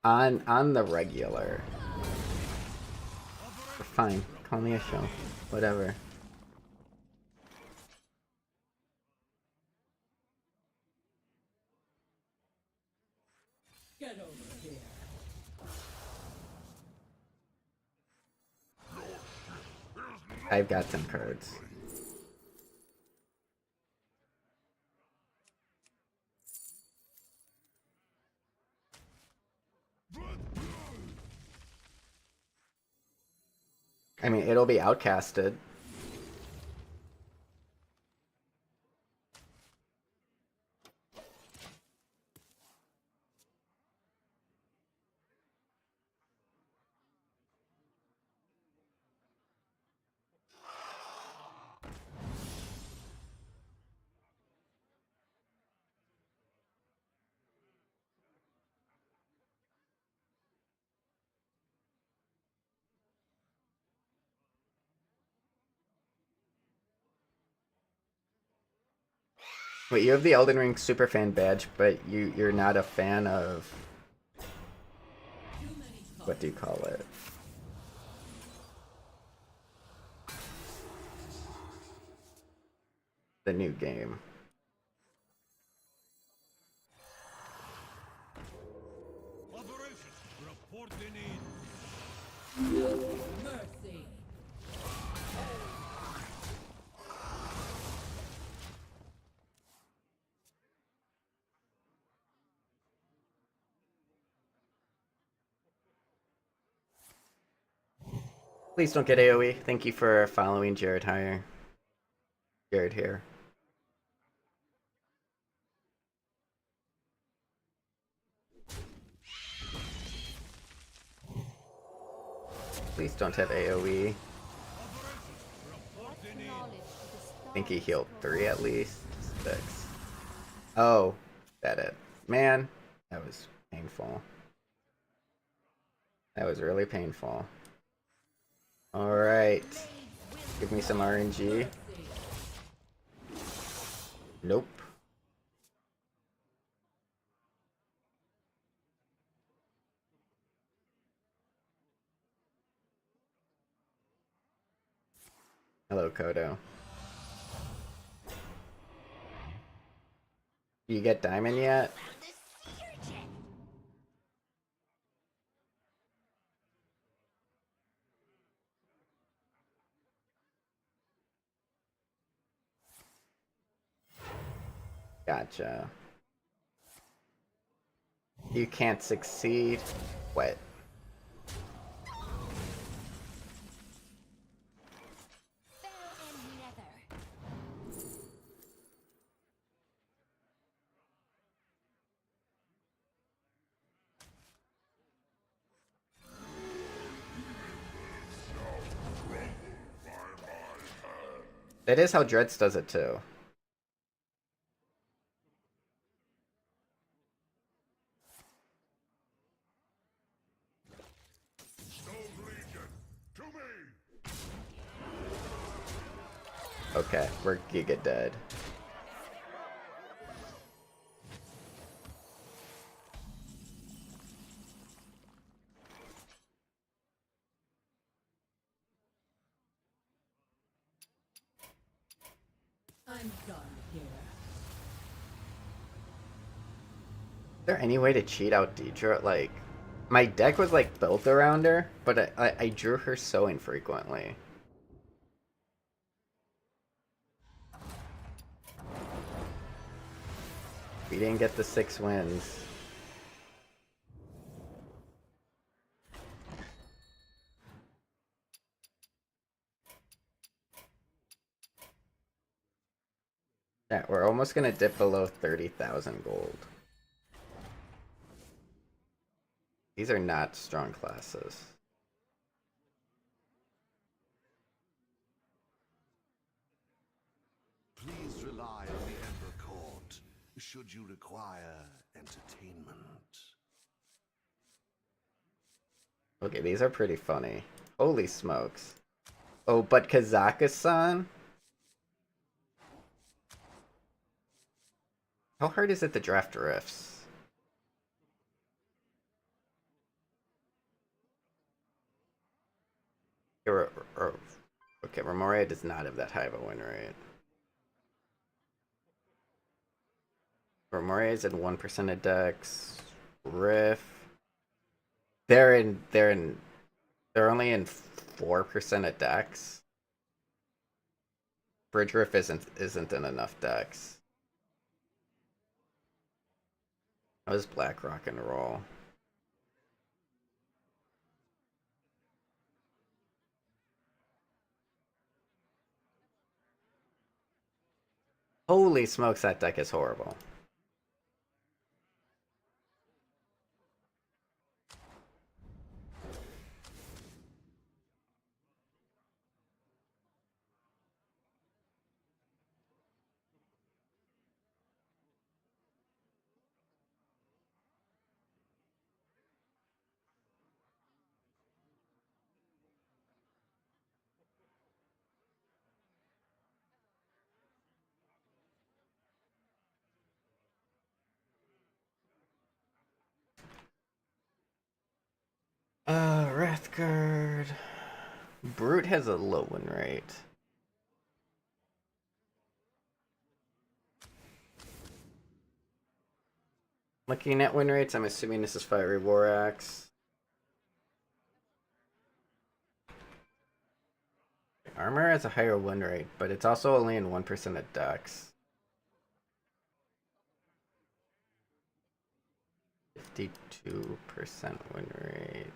on the regular. Fine, call me a show, whatever. Get over here. I've got some cards. I mean, it'll be outcasted. Wait, you have the Elden Ring Superfan badge, but you're not a fan of... What do you call it? The new game. Operation reporting in. No mercy. Please don't get AoE. Thank you for following Jared higher. Jared here. Please don't have AoE. I think he healed 3 at least. 6. Oh, that it. Man, that was painful. That was really painful. Alright. Give me some RNG. Nope. Hello, Kodo. You get diamond yet? Gotcha. You can't succeed. What? That is how Dreads does it too. Okay, we're giga dead. I'm done. there any way to cheat out Deidre? Like, my deck was like built around her, but I drew her so infrequently. We didn't get the 6 wins. Yeah, we're almost gonna dip below 30,000 gold. These are not strong classes. Please rely on the Ember Court, should you require entertainment. Okay, these are pretty funny. Holy smokes. Oh, but Kazakhstan? How hard is it to draft riffs? Okay, Remoria does not have that high of a win rate. Remoria is at 1% of decks. Riff. They're only in 4% of decks. Bridge Riff isn't in enough decks. That was Black Rock and Roll. Holy smokes, that deck is horrible. Wrathguard. Brute has a low win rate. Looking at win rates, I'm assuming this is Fiery War Axe. Armor has a higher win rate, but it's also only in 1% of decks. 52% win rate.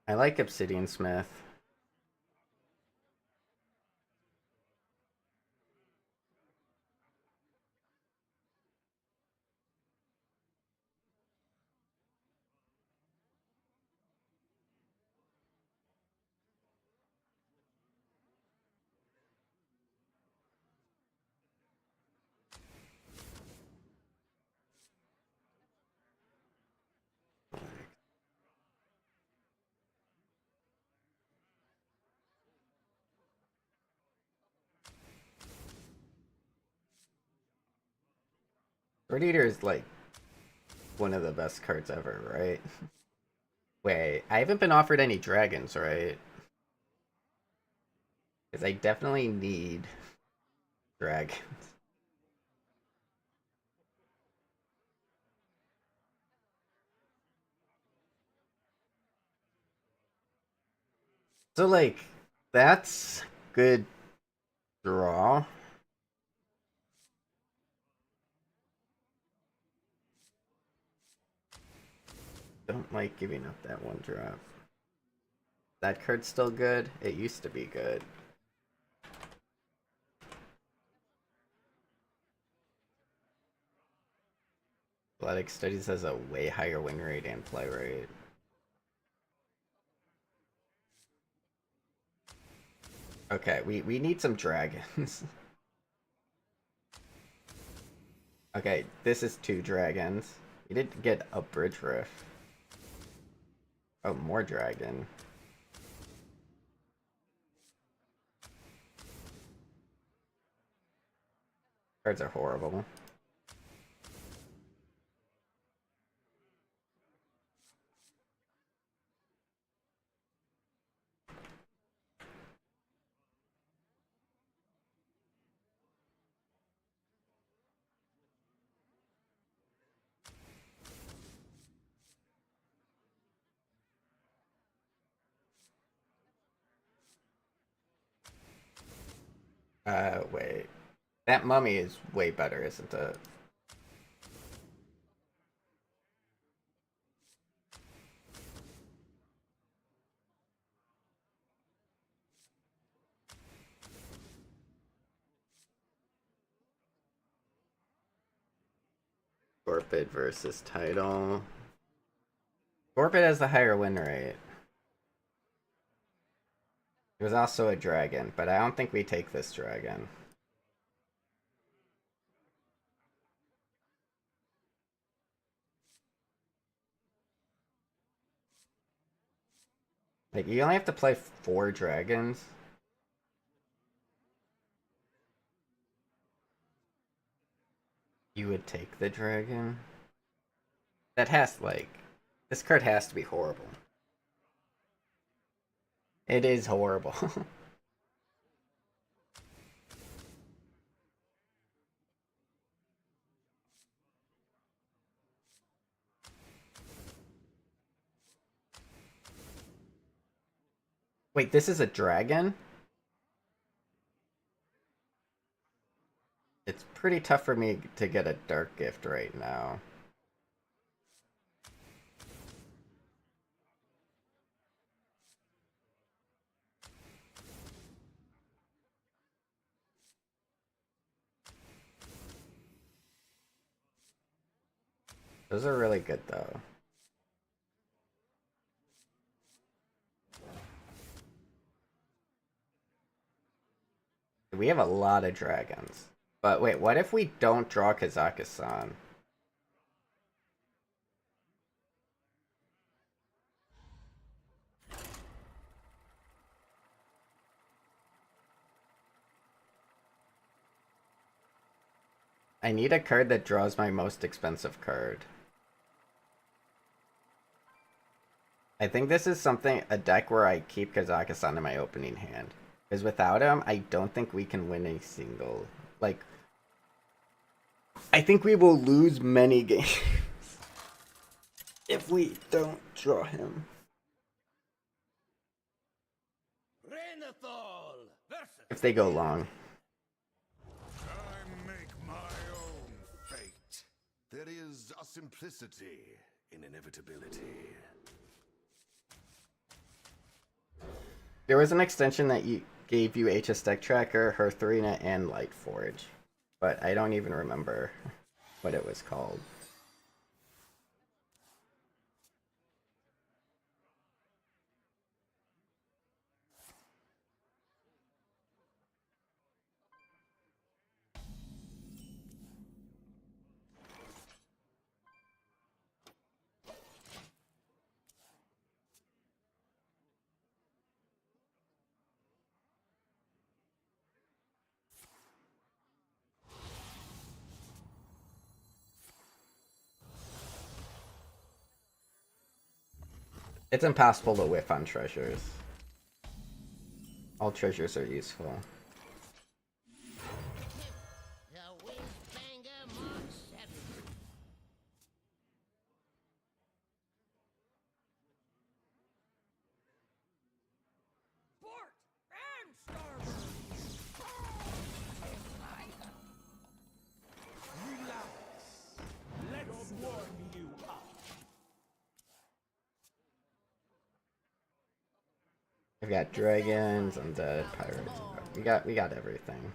I like Obsidian Smith. Sword Eater is like one of the best cards ever, right? Wait, I haven't been offered any dragons, right? Because I definitely need dragons. So like, that's good draw. Don't like giving up that one drop. That card's still good? It used to be good. Athletic Studies has a way higher win rate and play rate. Okay, we need some dragons. Okay, this is 2 dragons. We did get a bridge riff. Oh, more dragon. Cards are horrible. Wait. That mummy is way better, isn't it? Scorpid versus title. Scorpid has the higher win rate. It was also a dragon, but I don't think we take this dragon. Like, you only have to play 4 dragons. You would take the dragon? That has, like... This card has to be horrible. It is horrible. Wait, this is a dragon? It's pretty tough for me to get a dark gift right now. Those are really good though. We have a lot of dragons. But wait, what if we don't draw Kazakhstan? I need a card that draws my most expensive card. I think this is a deck where I keep Kazakhstan in my opening hand. Because without him, I don't think we can win a single... Like... I think we will lose many games if we don't draw him. If they go long. I make my own fate. There is a simplicity in inevitability. There was an extension that gave you HS Deck Tracker, Hearthrina, and Lightforge. But I don't even remember what it was called. It's impossible to whiff on treasures. All treasures are useful. I've got dragons, undead, pirates. We got everything.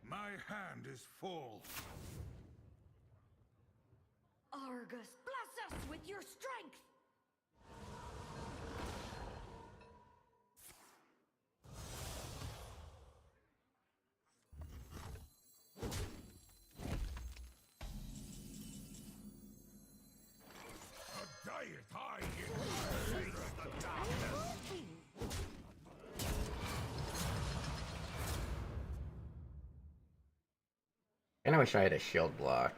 My hand is full. Argus, bless us with your strength! Kinda wish I had a shield block.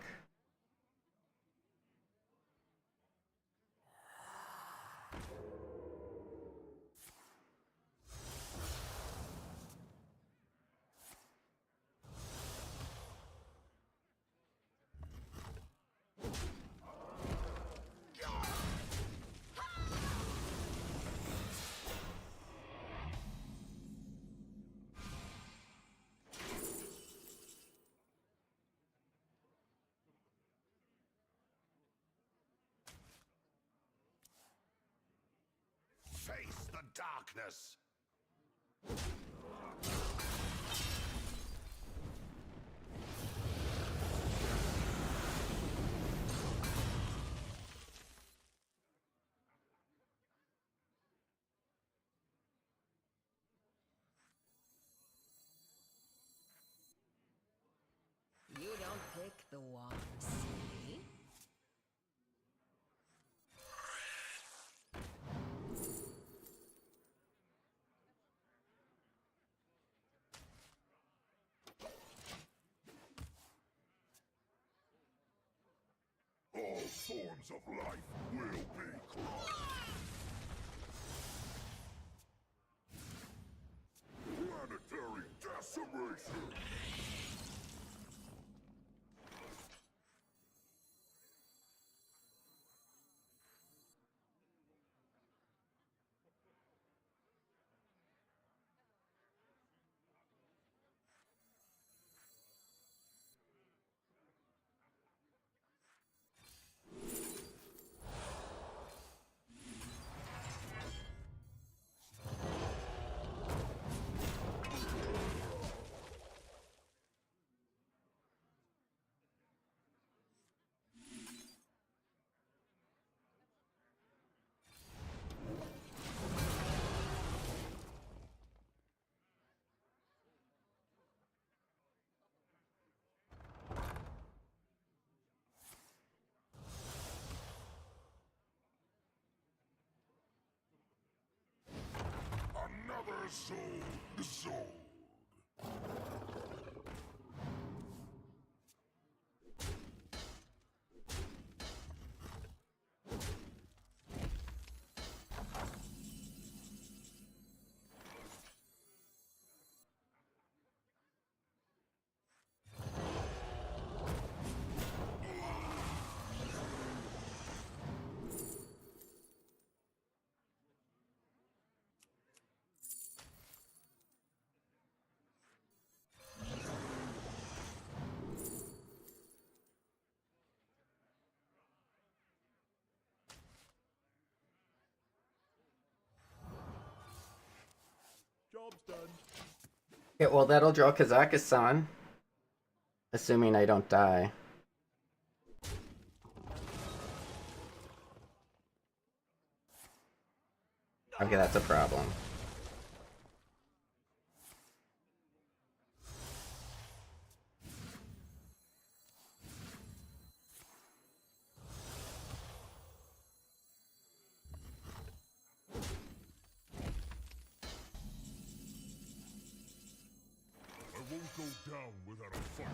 Face the darkness. You don't pick the one, see? All forms of life will be crushed. Planetary decimation! Another soul dissolved. Job's done. Okay, well that'll draw Kazakhstan. Assuming I don't die. Okay, that's a problem. I won't go down without a fight.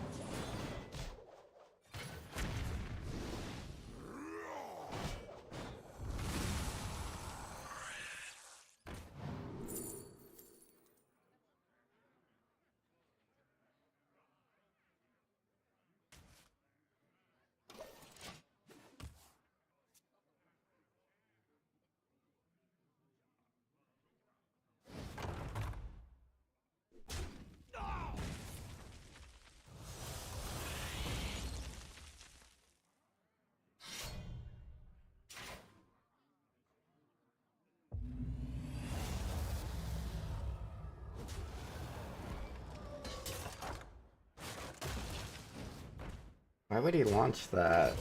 Why would he launch that?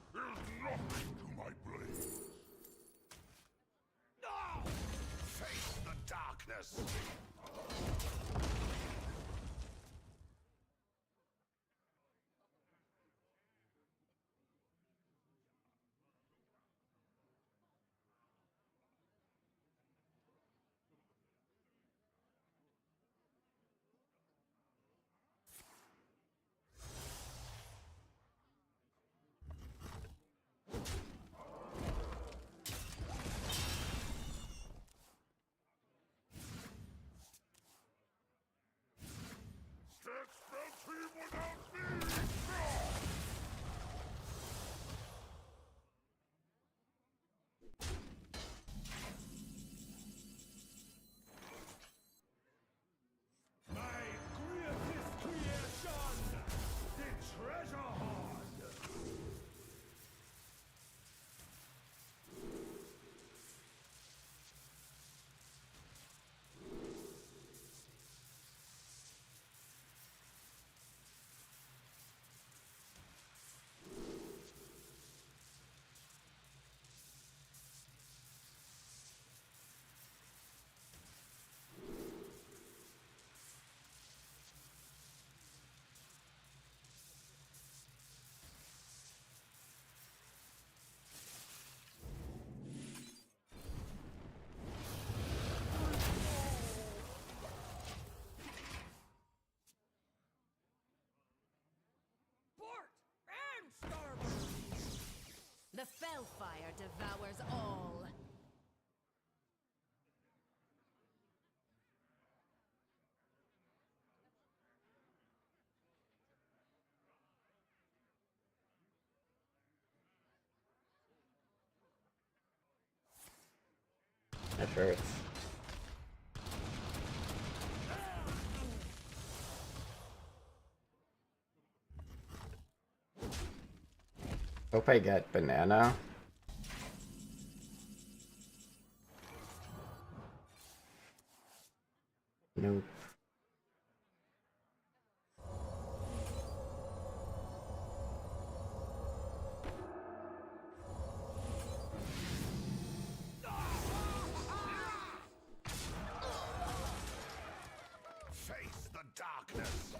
Nothing to my blade. Face the darkness. Hellfire devours all. That hurts. Hope I get banana. Nope. Face the darkness.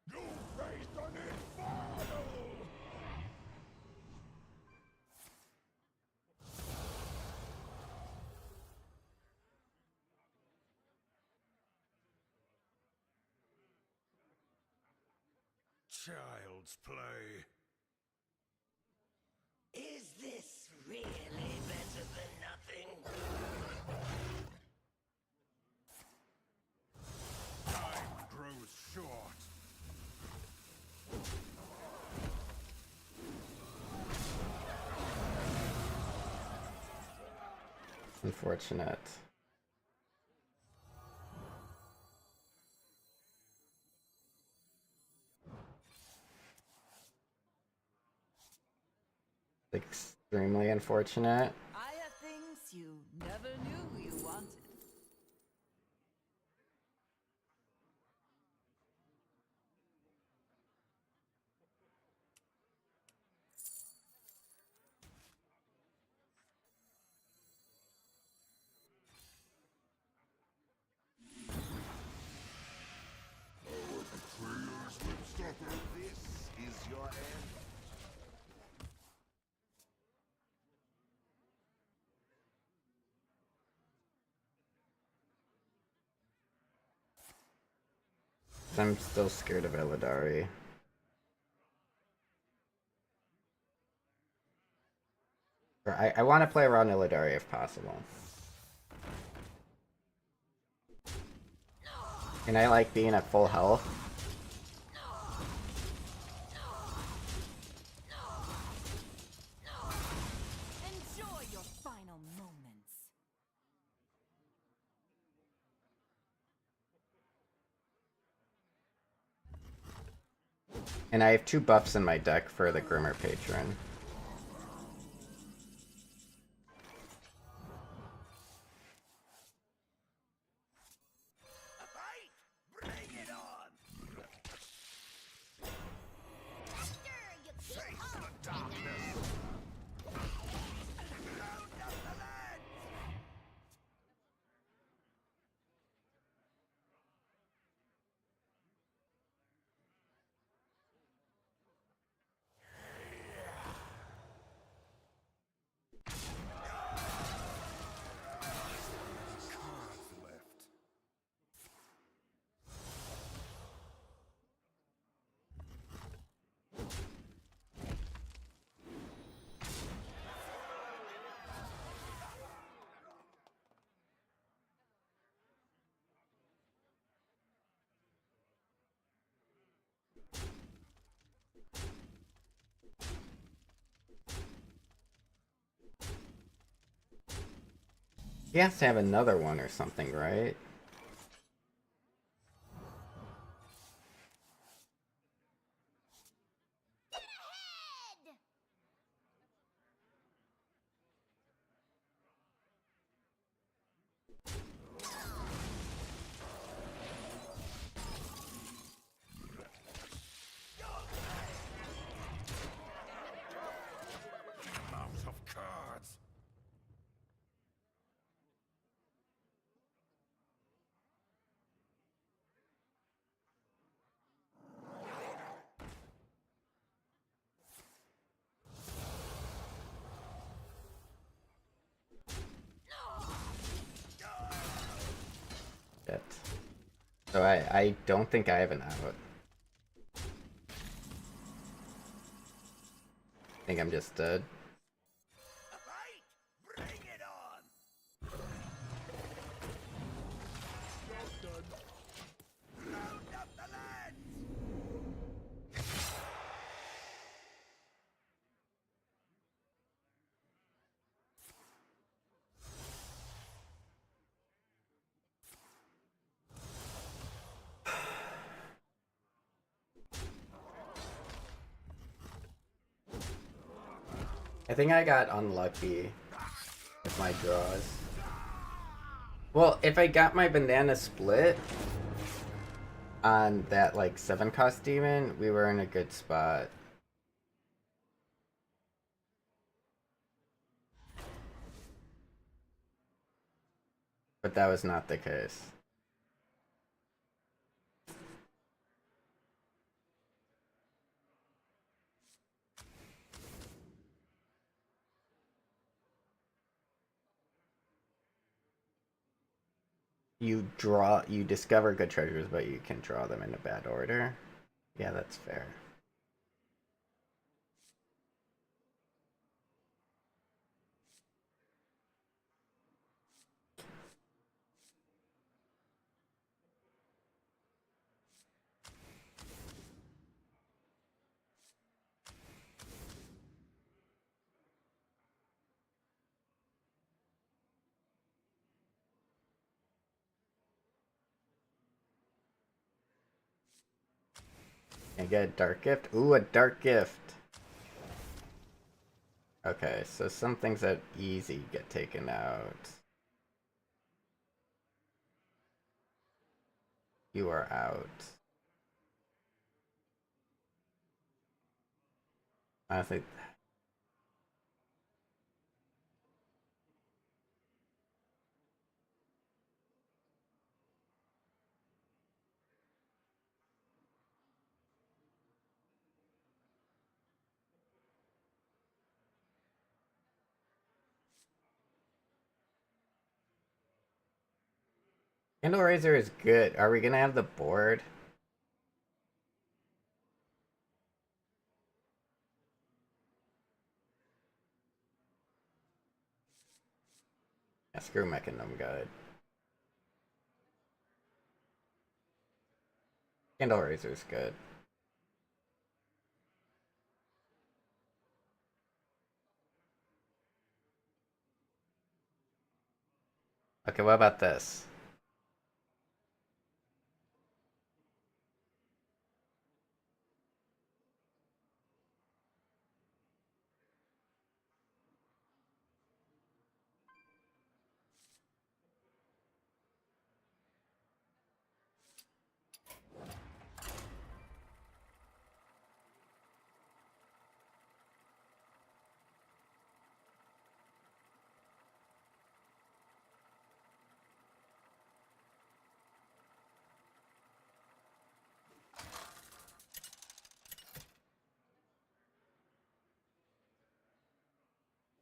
You face an inferno! Child's play. Is this really better than nothing? Time grows short. Unfortunate. Extremely unfortunate. I have things you never knew you wanted. Our betrayers will suffer. This is your end. I'm still scared of Illidari. I want to play around Illidari if possible. And I like being at full health. Enjoy your final moments. And I have 2 buffs in my deck for the Grimmer Patron. Bring it on! Face the darkness! Out of the land! Cards left. He has to have another one or something, right? yet. So I don't think I have an out. I think I'm just dead. Bring it on! Round up the lads! I think I got unlucky with my draws. Well, if I got my banana split on that like 7-cost demon, we were in a good spot. But that was not the case. You discover good treasures, but you can draw them in a bad order. Yeah, that's fair. Can I get a dark gift? Ooh, a dark gift. Okay, so some things that easy get taken out. You are out. Honestly, Candle Razor is good. Are we gonna have the board? Yeah, screw Mechanism Guide. Candle Razor is good. Okay, what about this?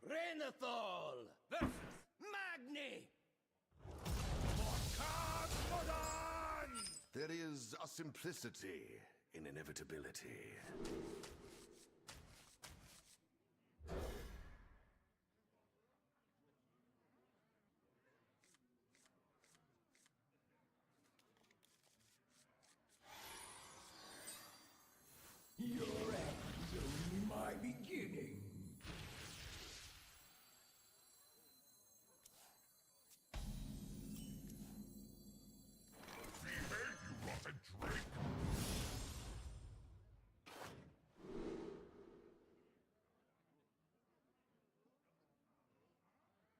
Renathal versus Magni! For Cosmodon! There is a simplicity in inevitability. Your end is only my beginning. Behave, you rotten drake!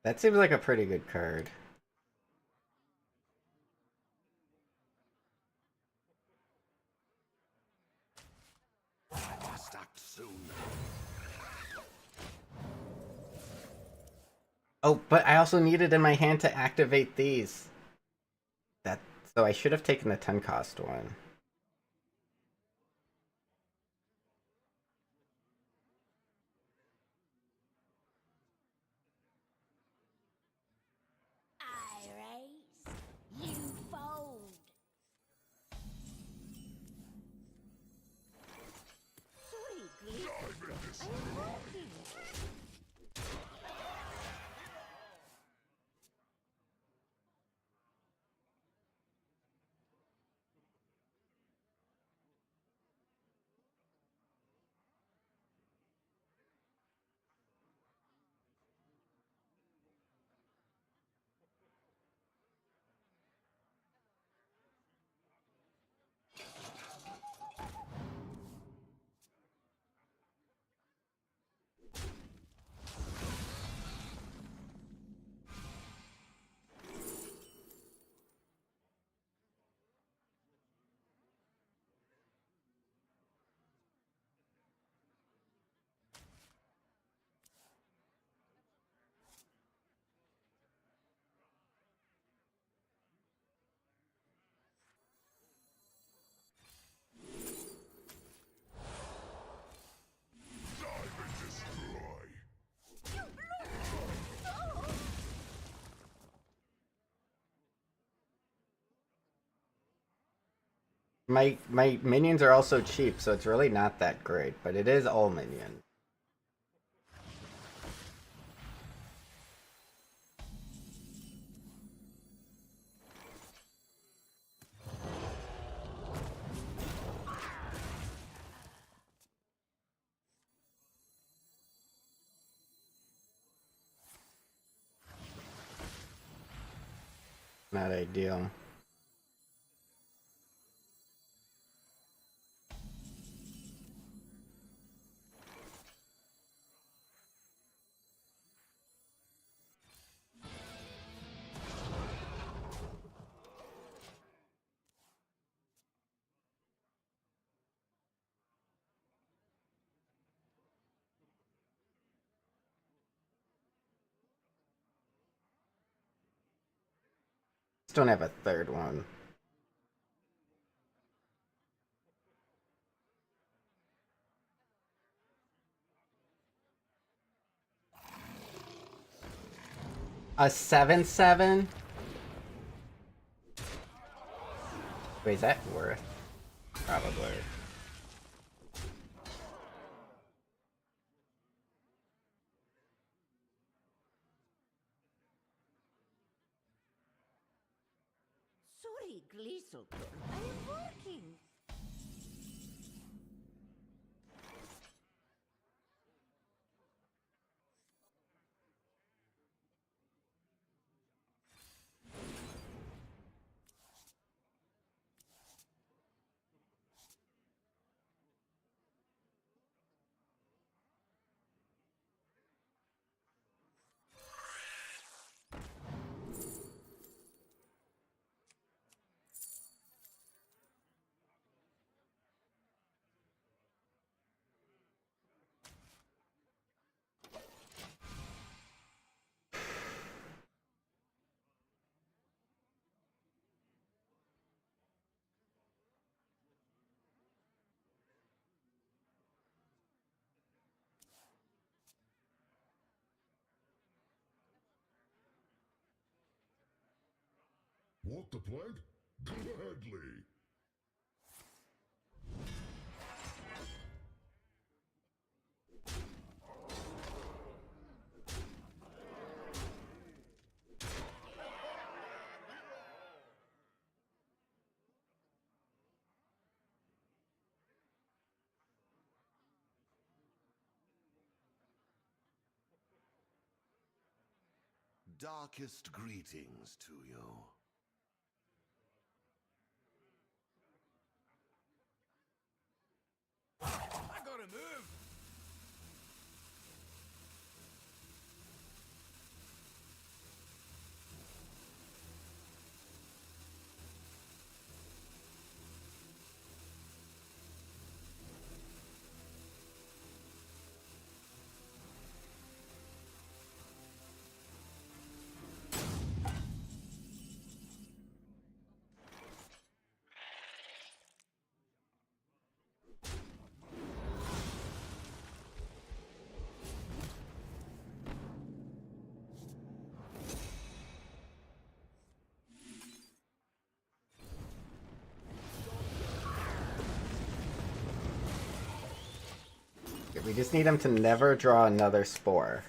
That seems like a pretty good card. Must act soon. Oh, but I also need it in my hand to activate these. That so I should have taken the 10-cost one. I race, you fold. My minions are also cheap, so it's really not that great, but it is all minions. Not ideal. Just don't have a third one. A 7/7? Wait, is that worth? Probably. Sorry, Gleeselton. I am working. Want the plant? Gladly. Darkest greetings to you. I gotta move. We just need him to never draw another spore.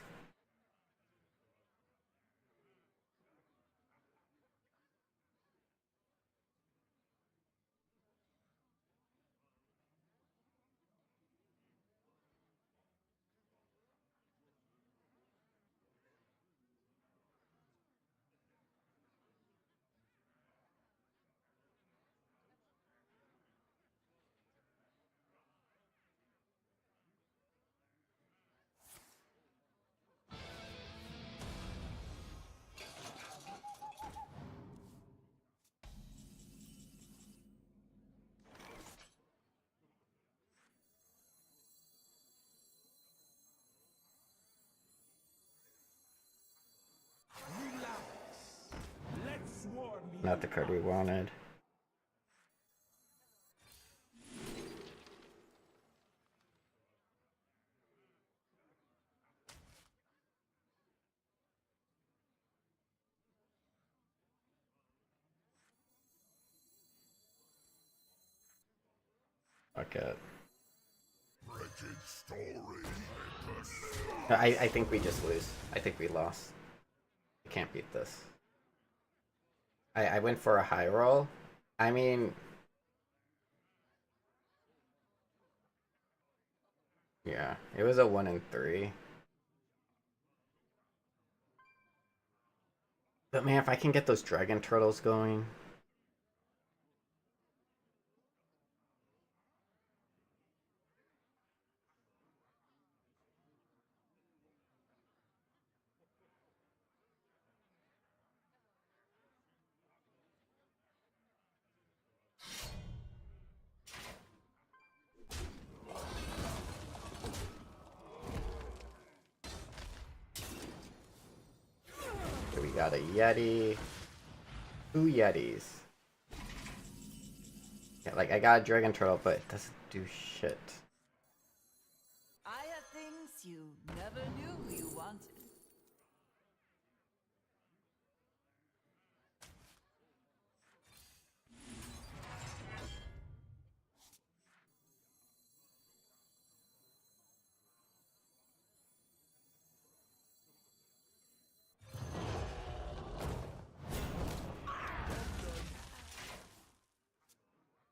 Not the card we wanted. Fuck it. Wretched story. No, I think we just lose. I think we lost. We can't beat this. I went for a high roll. I mean... Yeah, it was a 1 in 3. But man, if I can get those dragon turtles going... We got a Yeti. 2 Yetis. Yeah, like, I got a dragon turtle, but it doesn't do shit. I have things you never knew you wanted.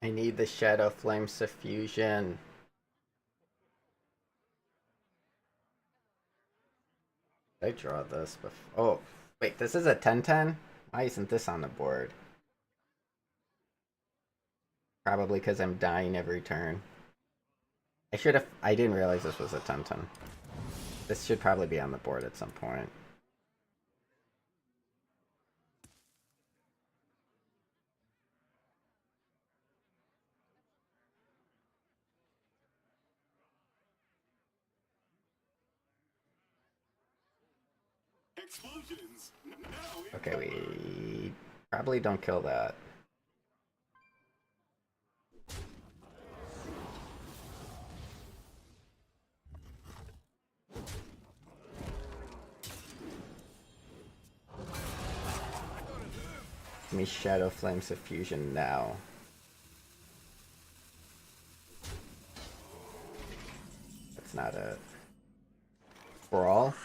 I need the Shadow Flame Suffusion. Did I draw this before? Oh, wait, this is a 10-10? Why isn't this on the board? Probably because I'm dying every turn. I didn't realize this was a 10-10. This should probably be on the board at some point. Explosions! Okay, we probably don't kill that. Give me Shadow Flame Suffusion now. That's not it. Brawl?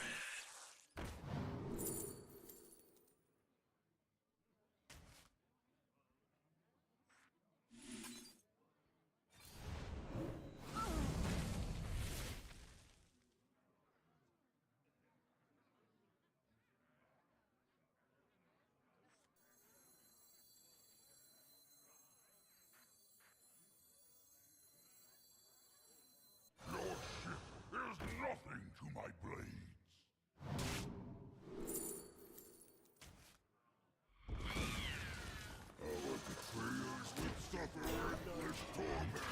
There's nothing to my blades. Our betrayers would suffer endless torment.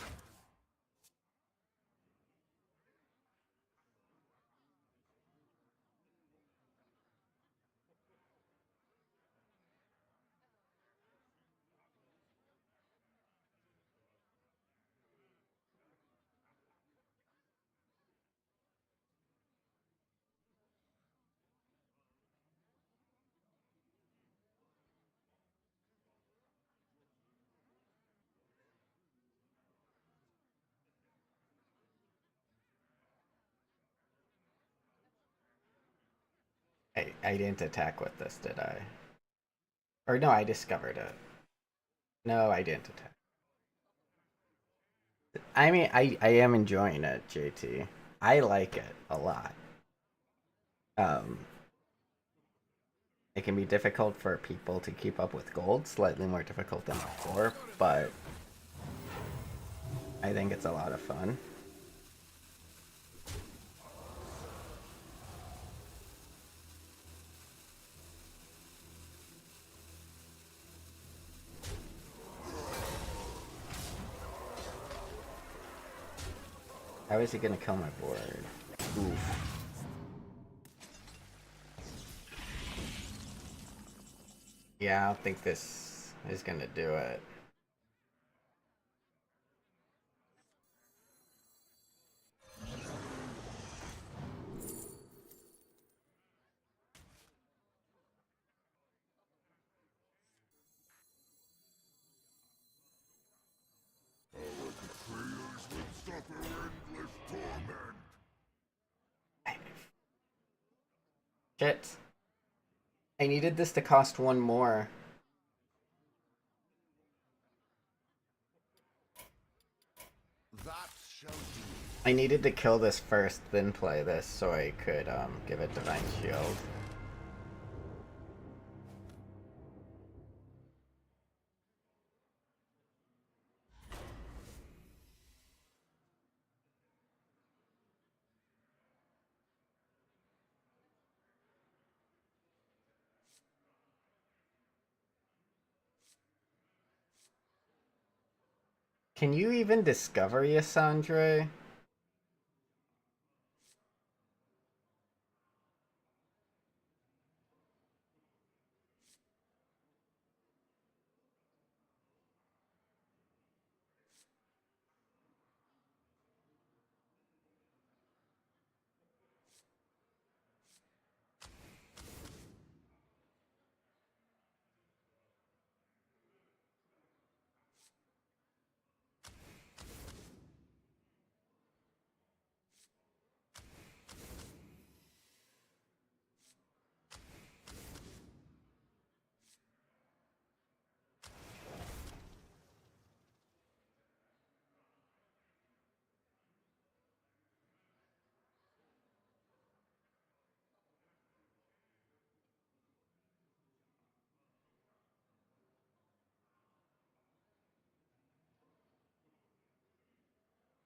I didn't attack with this, did I? Or no, I discovered it. No, I didn't attack. I mean, I am enjoying it, JT. I like it a lot. It can be difficult for people to keep up with gold, slightly more difficult than before, but I think it's a lot of fun. How is he gonna kill my board? Oof. Yeah, I don't think this is gonna do it. Our betrayers Shit. I needed this to cost one more. That shall do. I needed to kill this first, then play this, so I could give it Divine Shield. Can you even discover Yasandre?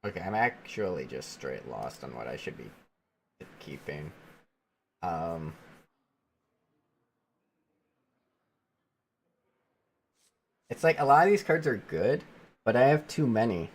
Okay, I'm actually just straight lost on what I should be keeping. It's like a lot of these cards are good, but I have too many.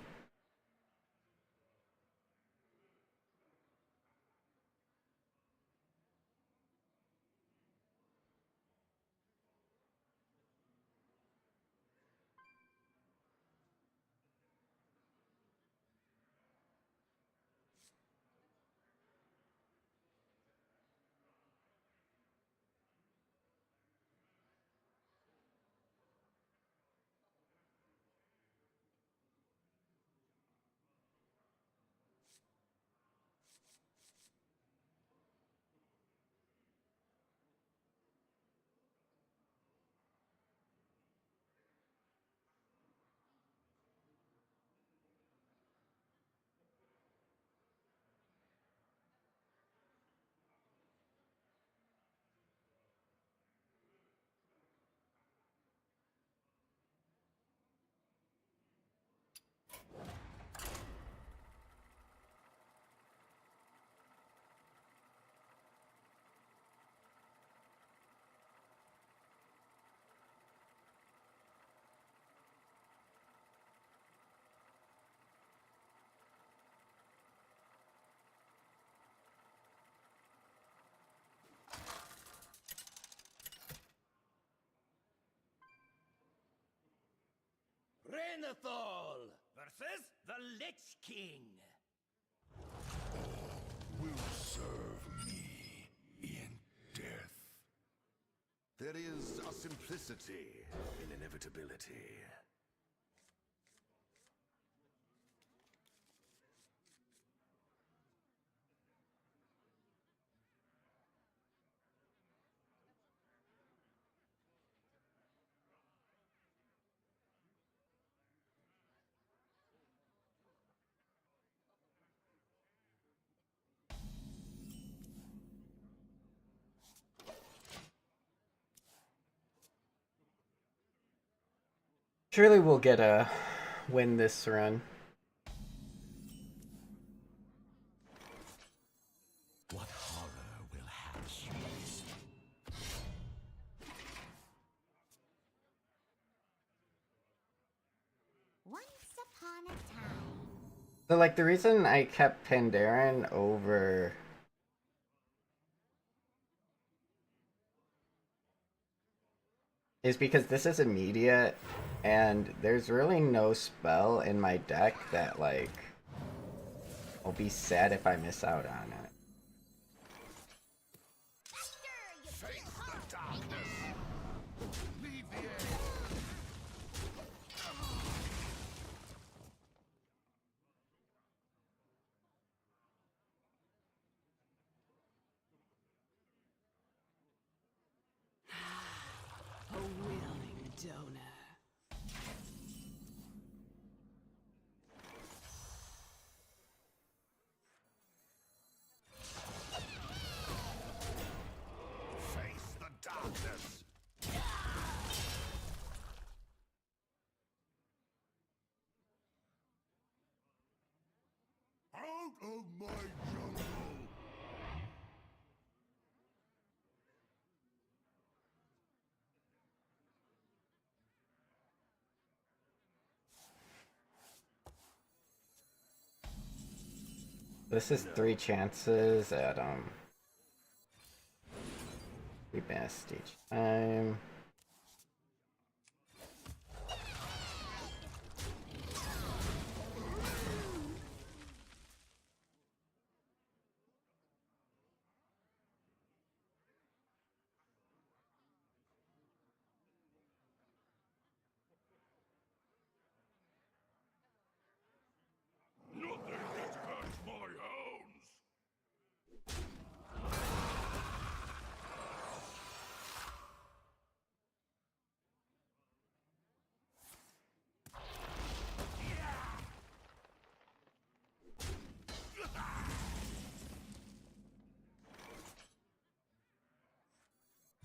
Renathal versus the Lich King. Will serve me in death. There is a simplicity in inevitability. Surely we'll get a win this run. What horror will have you? Once upon a time. So like the reason I kept Pandaren over is because this is immediate and there's really no spell in my deck that like I'll be sad if I miss out on it. Face the darkness. Leave the air. donor. Face the darkness. Out of my jungle. This is 3 chances at we best each time. Nothing that hurts my hounds.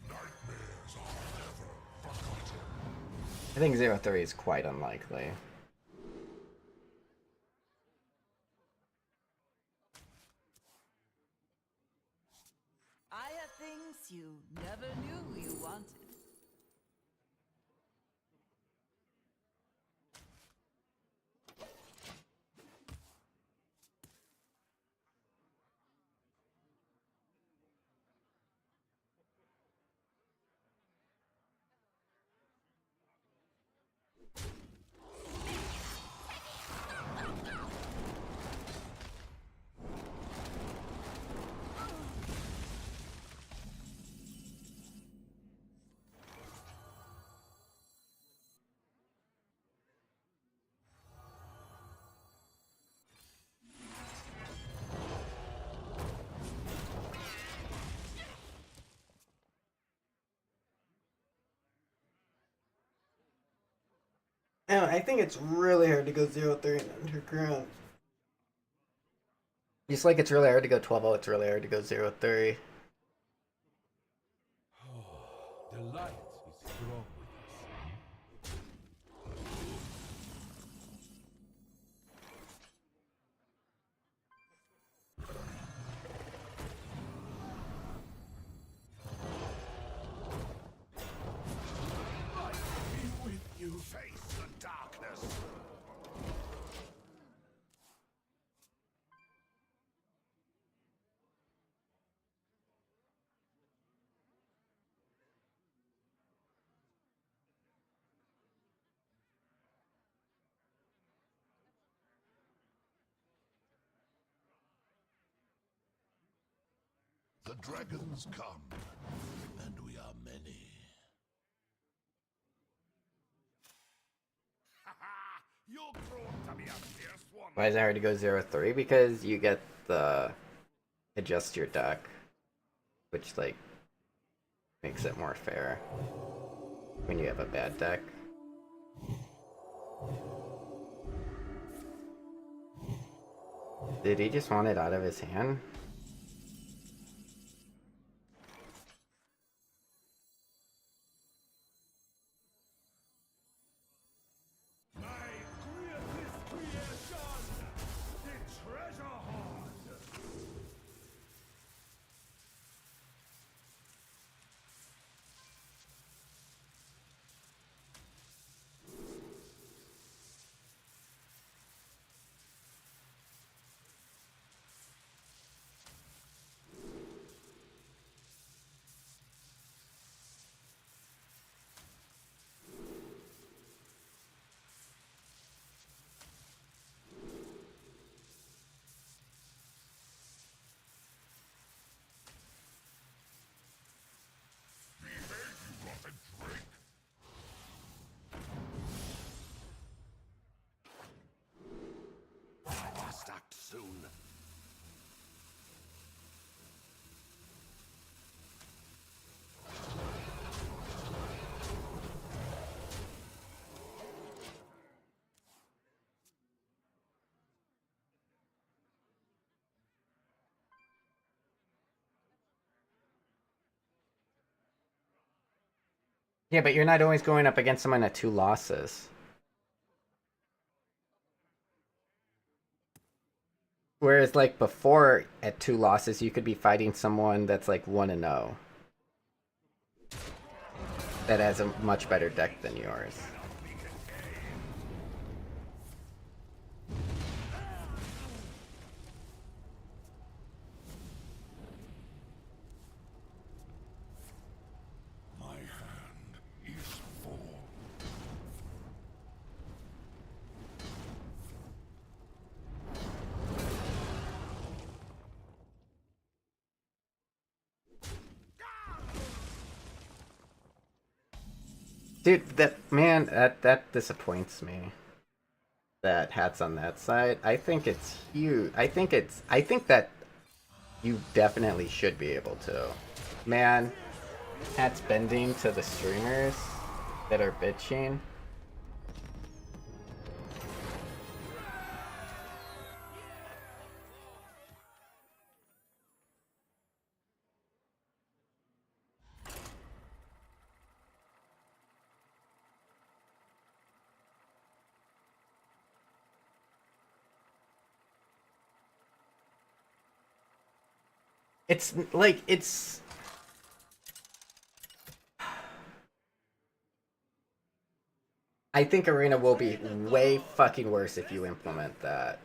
Nightmares are never forgotten. I think 0-3 is quite unlikely. I have things you never knew you wanted. I think it's really hard to go 0-3 in Underground. Just like it's really hard to go 12-0, it's really hard to go 0-3. The light is strong with us. Be with you. Face the darkness. The dragons come, and we are many. You're grown to be a fierce one. Why is it hard to go 0-3? Because you get the adjust your deck, which like makes it more fair when you have a bad deck. Did he just want it out of his hand? My greatest creation, the treasure hoard. Yeah, but you're not always going up against someone at 2 losses. Whereas, like, before, at 2 losses, you could be fighting someone that's, like, 1-0. That has a much better deck than yours. My hand is full. Dude, that disappoints me. That hat's on that side. I think it's huge. I think that you definitely should be able to. Man, hat's bending to the streamers that are bitching. It's like, it's... I think Arena will be way fucking worse if you implement that.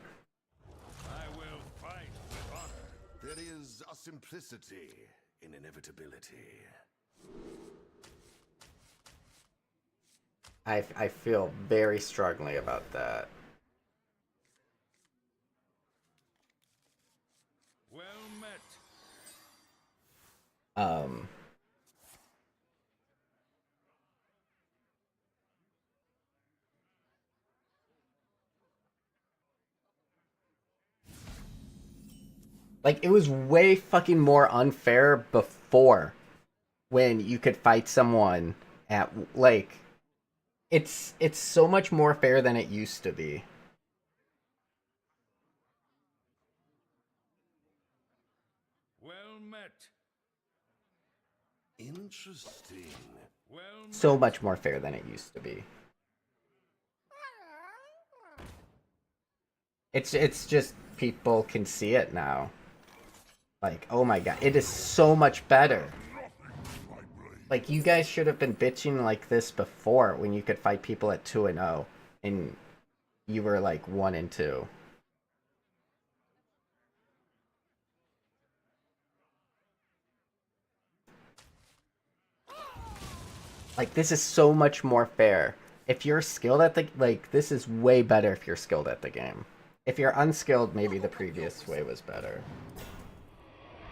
I will fight with honor. There is a simplicity in inevitability. I feel very strongly about that. Well met. Like, it was way fucking more unfair before, when you could fight someone at, like, it's so much more fair than it used to be. Well met. Interesting. Well met. So much more fair than it used to be. It's just people can see it now. Like, oh my god, it is so much better. Like, you guys should have been bitching like this before, when you could fight people at 2-0 and you were like 1-2. Like, this is so much more fair. If you're skilled at the, like, this is way better if you're skilled at the game. If you're unskilled, maybe the previous way was better.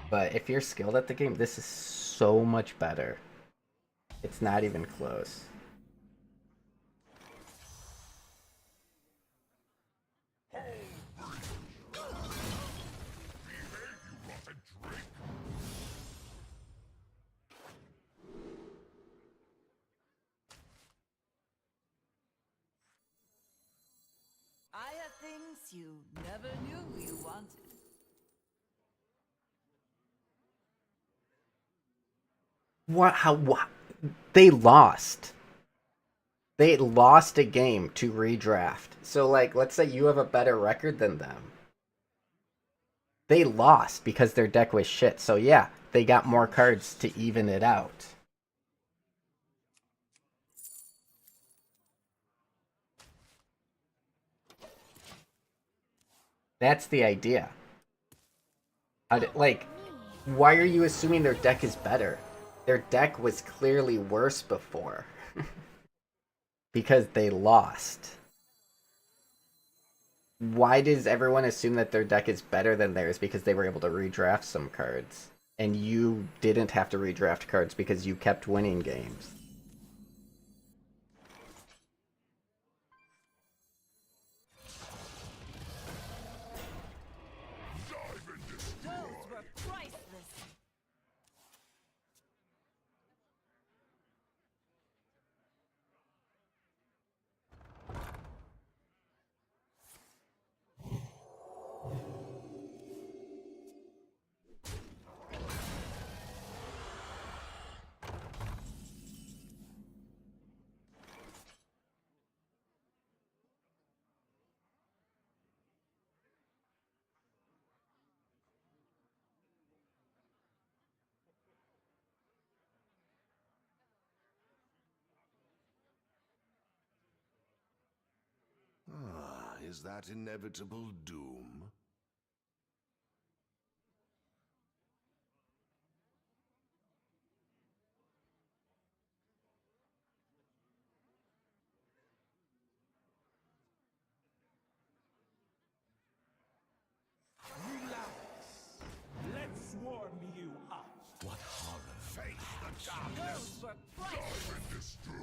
But if you're skilled at the game, this is so much better. It's not even close. I have things you never knew you wanted. What? How? What? They lost. They lost a game to redraft. So, like, let's say you have a better record than them. They lost because their deck was shit. So, yeah, they got more cards to even it out. That's the idea. Like, why are you assuming their deck is better? Their deck was clearly worse before. Because they lost. Why does everyone assume that their deck is better than theirs? Because they were able to redraft some cards. And you didn't have to redraft cards because you kept winning games. Those were priceless. is that inevitable doom? Let's warm you up. What horror? Face the darkness! For Christ. Destroy!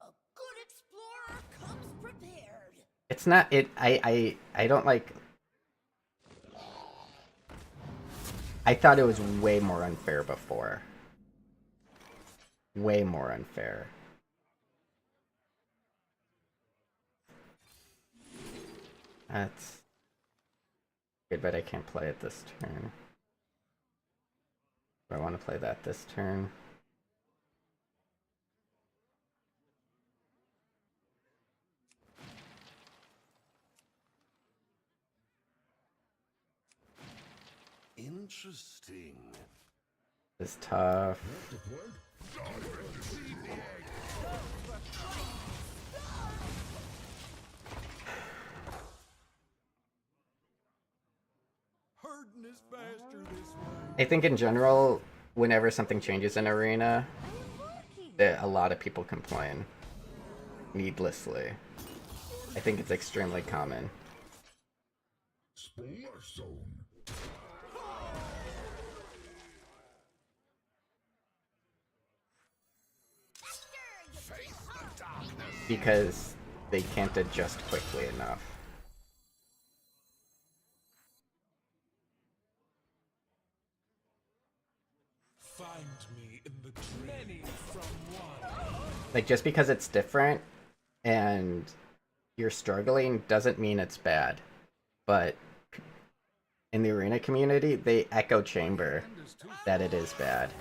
A good explorer comes prepared. It's not it. I don't like. I thought it was way more unfair before. Way more unfair. That's good, but I can't play it this turn. Do I want to play that this turn? Interesting. It's tough. Herding is faster this way. I think in general, whenever something changes in Arena, that a lot of people complain needlessly. I think it's extremely common. Because they can't adjust quickly enough. Find me in the many from one. Like, just because it's different and you're struggling doesn't mean it's bad. But in the Arena community, they echo chamber that it is bad.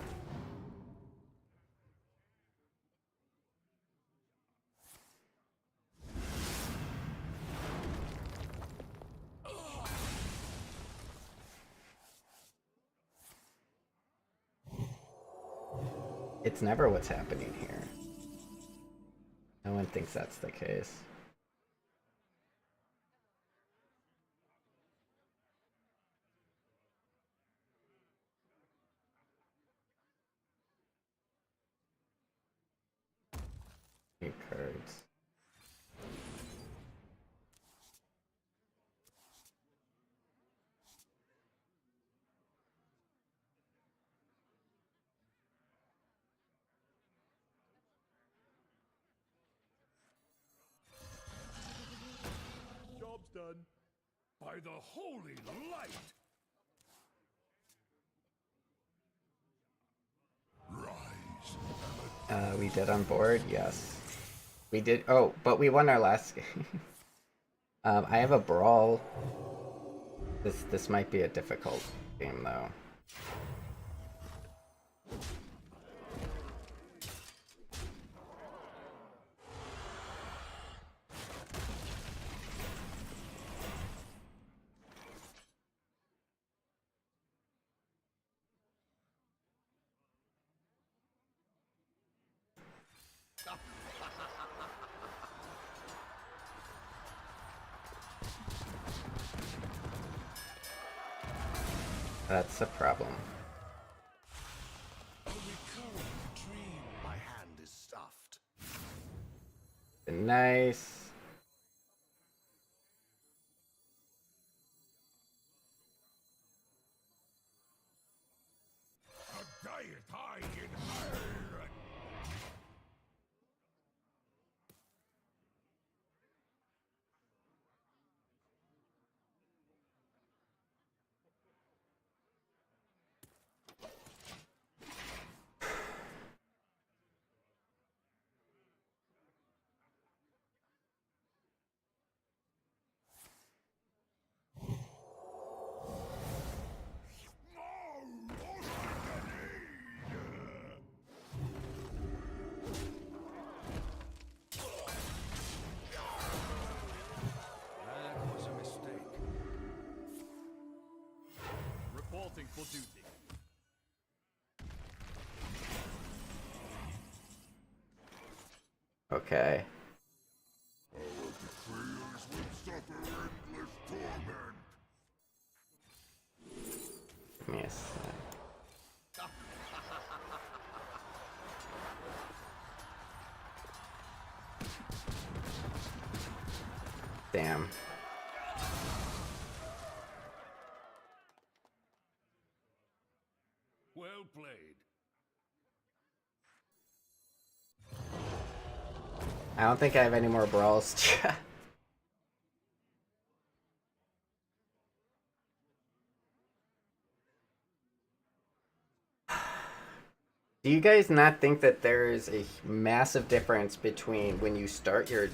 It's never what's happening here. No one thinks that's the case. New cards. Job's done. By the holy light. We did on board, yes. We did. Oh, but we won our last game. I have a brawl. This might be a difficult game though. That's a problem. My hand is stuffed. Nice. A diet high in iron. That was a mistake. Reporting for duty. Okay. Our betrayers will suffer endless torment. Give me a sec. Damn. Well played. I don't think I have any more brawls. Do you guys not think that there's a massive difference between when you start your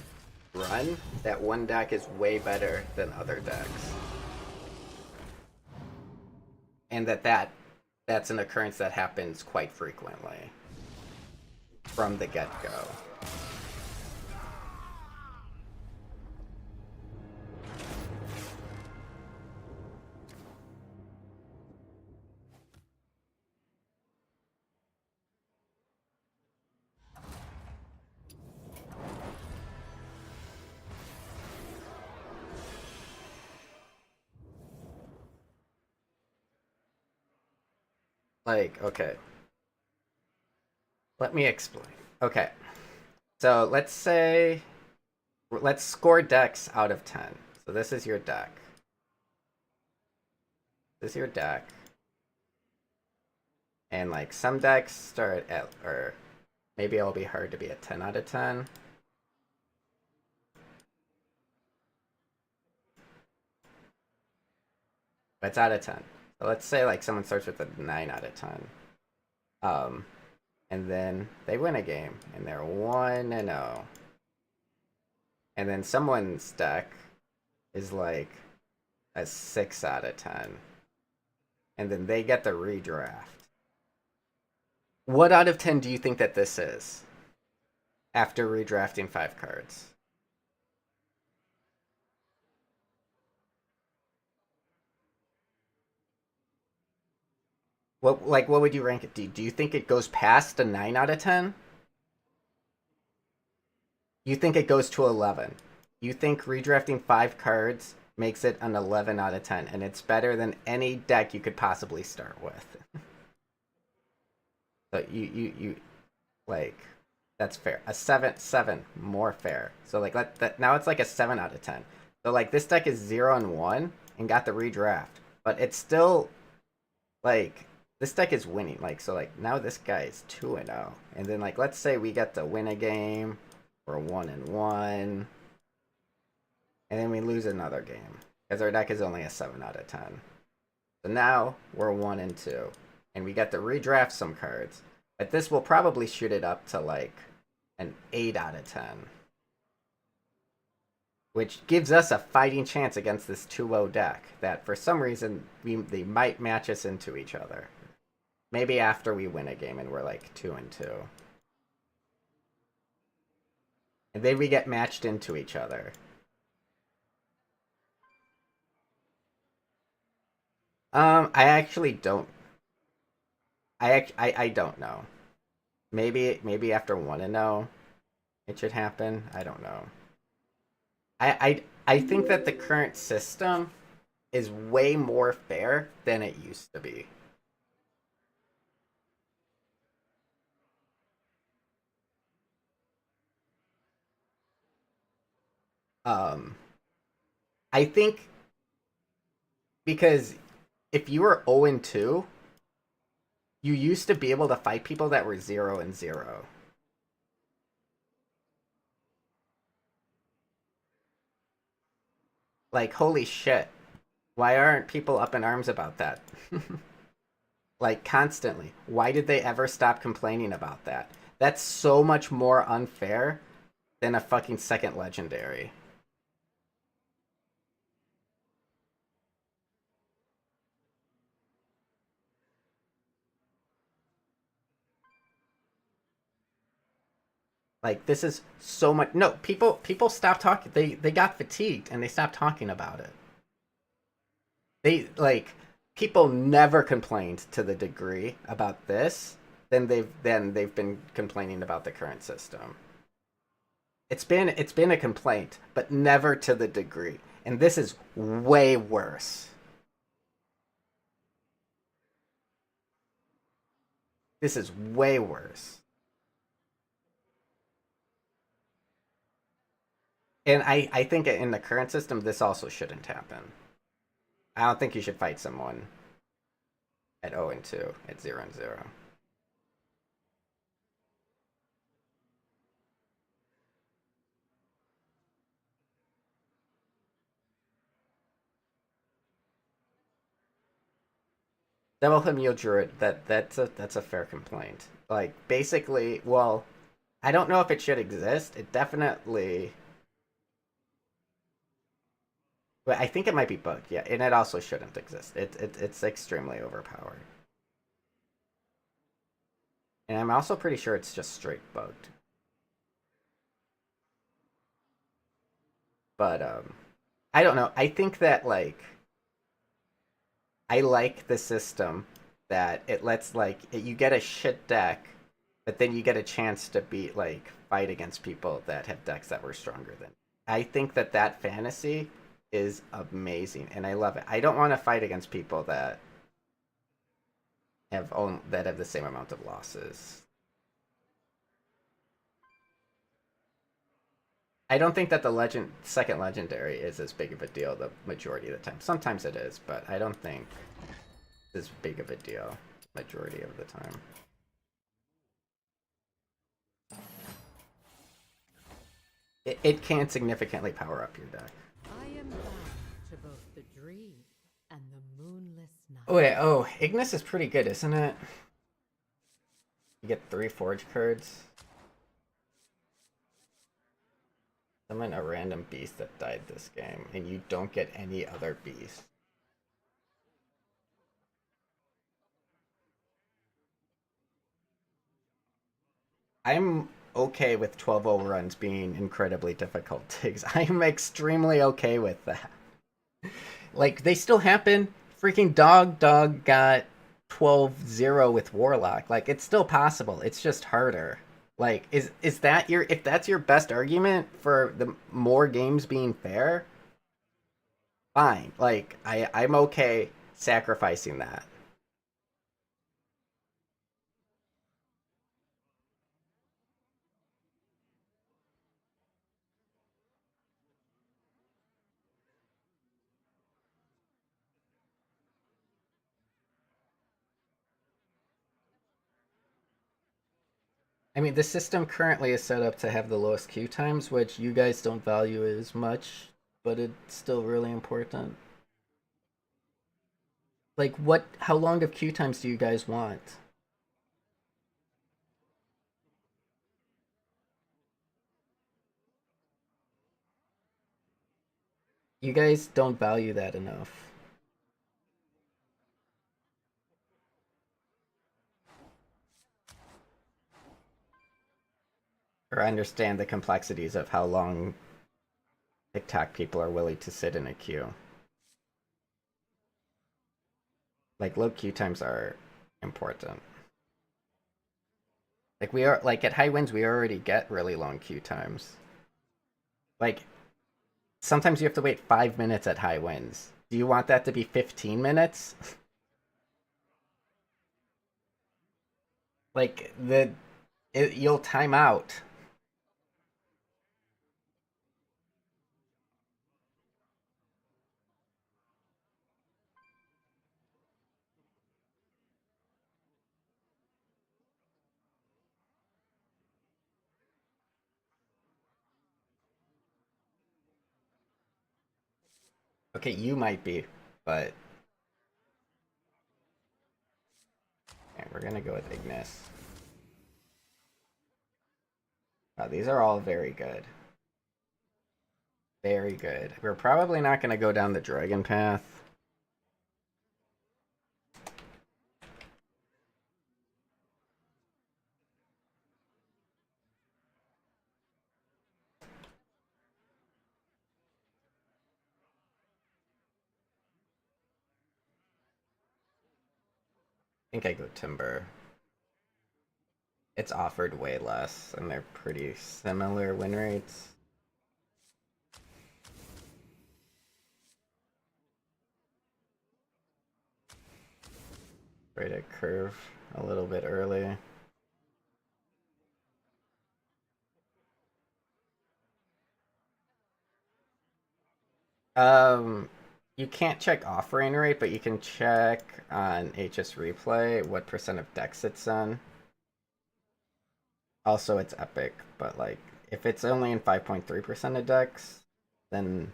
run, that one deck is way better than other decks? And that's an occurrence that happens quite frequently from the get-go. Like, okay. Let me explain. Okay. So let's say, let's score decks out of 10. So this is your deck. This is your deck. And like some decks start at, or maybe it'll be hard to be a 10 out of 10. But it's out of 10. So let's say like someone starts with a 9 out of 10. And then they win a game and they're 1-0. And then someone's deck is like a 6 out of 10. And then they get the redraft. What out of 10 do you think that this is? After redrafting 5 cards. What would you rank it? Do you think it goes past a 9 out of 10? You think it goes to 11. You think redrafting 5 cards makes it an 11 out of 10, and it's better than any deck you could possibly start with. So you like, that's fair. A 7 more fair. So like that now it's like a 7 out of 10. So like this deck is 0-1 and got the redraft, but it's still like, this deck is winning. Like, so like now this guy is 2-0, and then like let's say we get to win a game, we're 1-1, and then we lose another game because our deck is only a 7 out of 10. So now we're 1-2, and we get to redraft some cards, but this will probably shoot it up to like an 8 out of 10, which gives us a fighting chance against this 2-0 deck that for some reason they might match us into each other. Maybe after we win a game and we're like 2-2. And then we get matched into each other. I actually don't. I don't know. Maybe after 1-0 it should happen. I don't know. I think that the current system is way more fair than it used to be. I think because if you were 0-2, you used to be able to fight people that were 0-0. Like, holy shit. Why aren't people up in arms about that? Like, constantly. Why did they ever stop complaining about that? That's so much more unfair than a fucking second legendary. Like, this is so much. No, people stopped talking. They got fatigued and they stopped talking about it. They like, people never complained to the degree about this than they've been complaining about the current system. it's been a complaint, but never to the degree. And this is way worse. This is way worse. And I think in the current system, this also shouldn't happen. I don't think you should fight someone at 0 and 2, at 0 and 0. Devil Hymnal Druid, that's a fair complaint. Like basically, well, I don't know if it should exist. It definitely, but I think it might be bugged. Yeah, and it also shouldn't exist. It's extremely overpowered. And I'm also pretty sure it's just straight bugged. But I don't know. I think that like I like the system that it lets like you get a shit deck, but then you get a chance to beat like fight against people that have decks that were stronger than. I think that that fantasy is amazing and I love it. I don't want to fight against people that have the same amount of losses. I don't think that the second legendary is as big of a deal the majority of the time. Sometimes it is, but I don't think it's as big of a deal majority of the time. It can significantly power up your deck. I am bound to both the dream and the moonless night. Oh wait, oh, Ignis is pretty good, isn't it? You get 3 forge cards. Summon a random beast that died this game, and you don't get any other beast. I'm okay with 12-0 runs being incredibly difficult, Tiggs. I'm extremely okay with that. Like, they still happen. Freaking Dog got 12-0 with Warlock. Like, it's still possible. It's just harder. Like, is that if that's your best argument for the more games being fair, fine. Like, I'm okay sacrificing that. I mean, the system currently is set up to have the lowest queue times, which you guys don't value as much, but it's still really important. Like, how long of queue times do you guys want? You guys don't value that enough. Or understand the complexities of how long TikTok people are willing to sit in a queue. Like, low queue times are important. Like, we are, like, at high winds, we already get really long queue times. Like, sometimes you have to wait 5 minutes at high winds. Do you want that to be 15 minutes? Like, you'll time out. Okay, you might be, but... Okay, we're gonna go with Ignis. These are all very good. Very good. We're probably not gonna go down the dragon path. I think I go Timber. it's offered way less, and they're pretty similar win rates. Try to curve a little bit early. You can't check offering rate, but you can check on HS Replay what percent of decks it's on. Also, it's epic, but like, if it's only in 5.3% of decks, then,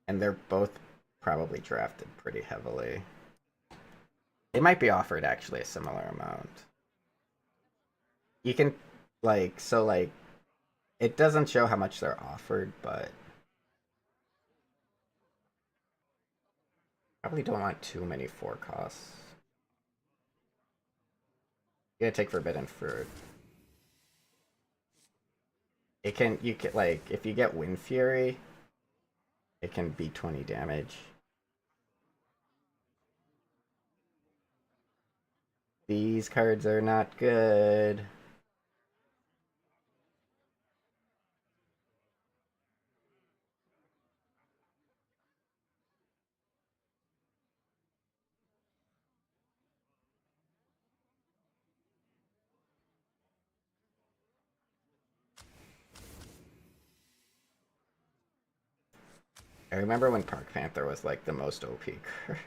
and they're both probably drafted pretty heavily. It might be offered actually a similar amount. You can, like, so like, it doesn't show how much they're offered, but probably don't want too many 4 costs. You gotta take Forbidden Fruit. It can, you can, like, if you get Wind Fury, it can be 20 damage. These cards are not good. I remember when Park Panther was like the most OP card.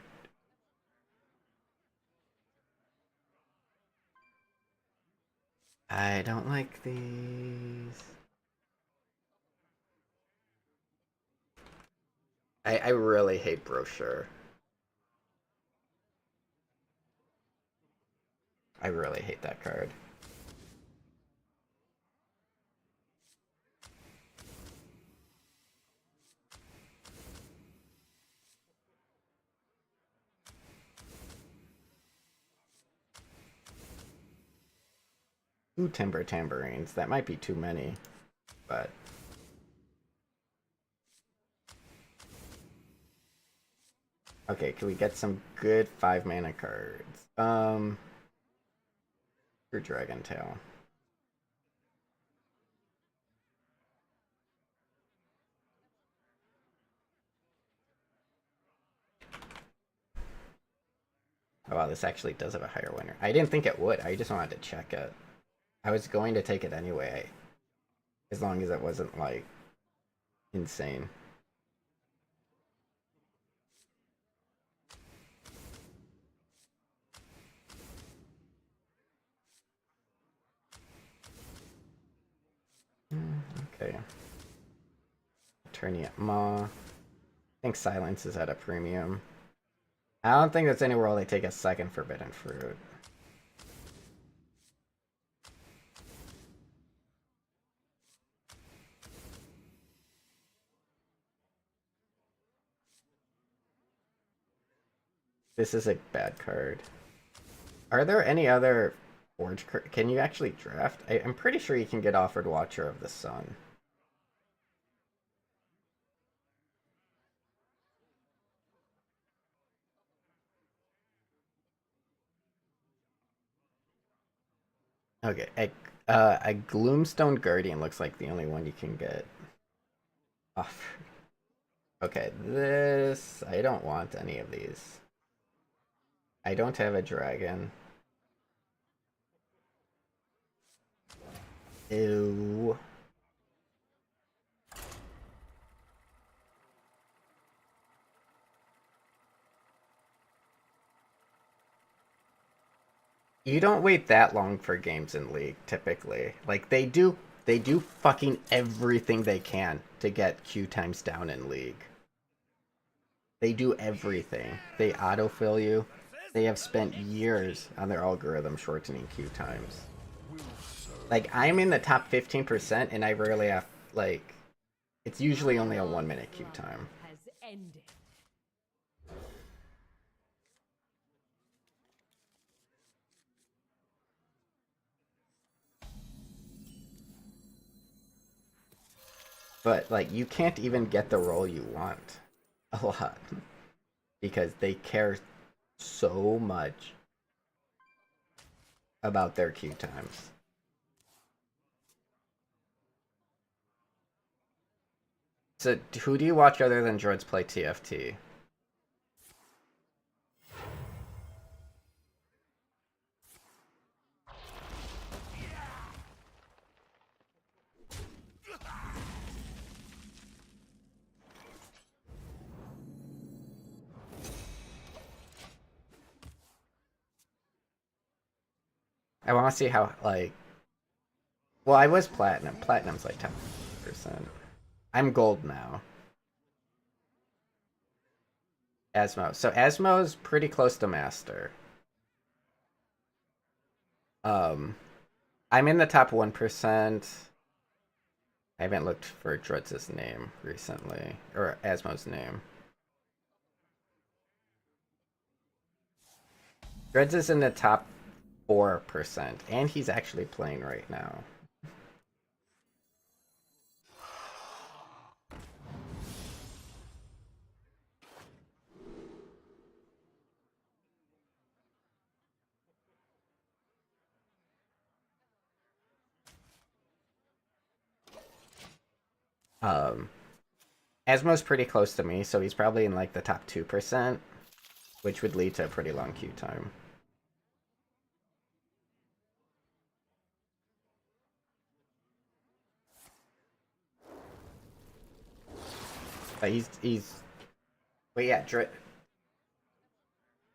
I don't like these. I really hate Brochure. I really hate that card. Ooh, Timber Tambourines. That might be too many, but... Okay, can we get some good 5-mana cards? Your Dragon Tail. Oh wow, this actually does have a higher winner. I didn't think it would. I just wanted to check it. I was going to take it anyway, as long as it wasn't, like, insane. Okay. Attorney at Maw. I think Silence is at a premium. I don't think there's any world they take a second Forbidden Fruit. This is a bad card. Are there any other Forge cards? Can you actually draft? I'm pretty sure you can get offered Watcher of the Sun. Okay, a Gloomstone Guardian looks like the only one you can get offered. Okay, this... I don't want any of these. I don't have a dragon. Ew. You don't wait that long for games in League, typically. Like, they do fucking everything they can to get queue times down in League. They do everything. They autofill you. They have spent years on their algorithm shortening queue times. Like, I'm in the top 15% and I rarely have, like, it's usually only a 1-minute queue time. Has ended. But, like, you can't even get the role you want a lot. Because they care so much about their queue times. So, who do you watch other than Droids play TFT? I want to see how, like... Well, I was Platinum. Platinum's like 10%. I'm Gold now. Asmo. So Asmo's pretty close to Master. I'm in the top 1%. I haven't looked for Droids' name recently. Or Asmo's name. Dreads is in the top 4%, and he's actually playing right now. Asmo's pretty close to me, so he's probably in like the top 2%, which would lead to a pretty long queue time. But he's... Wait, yeah, Did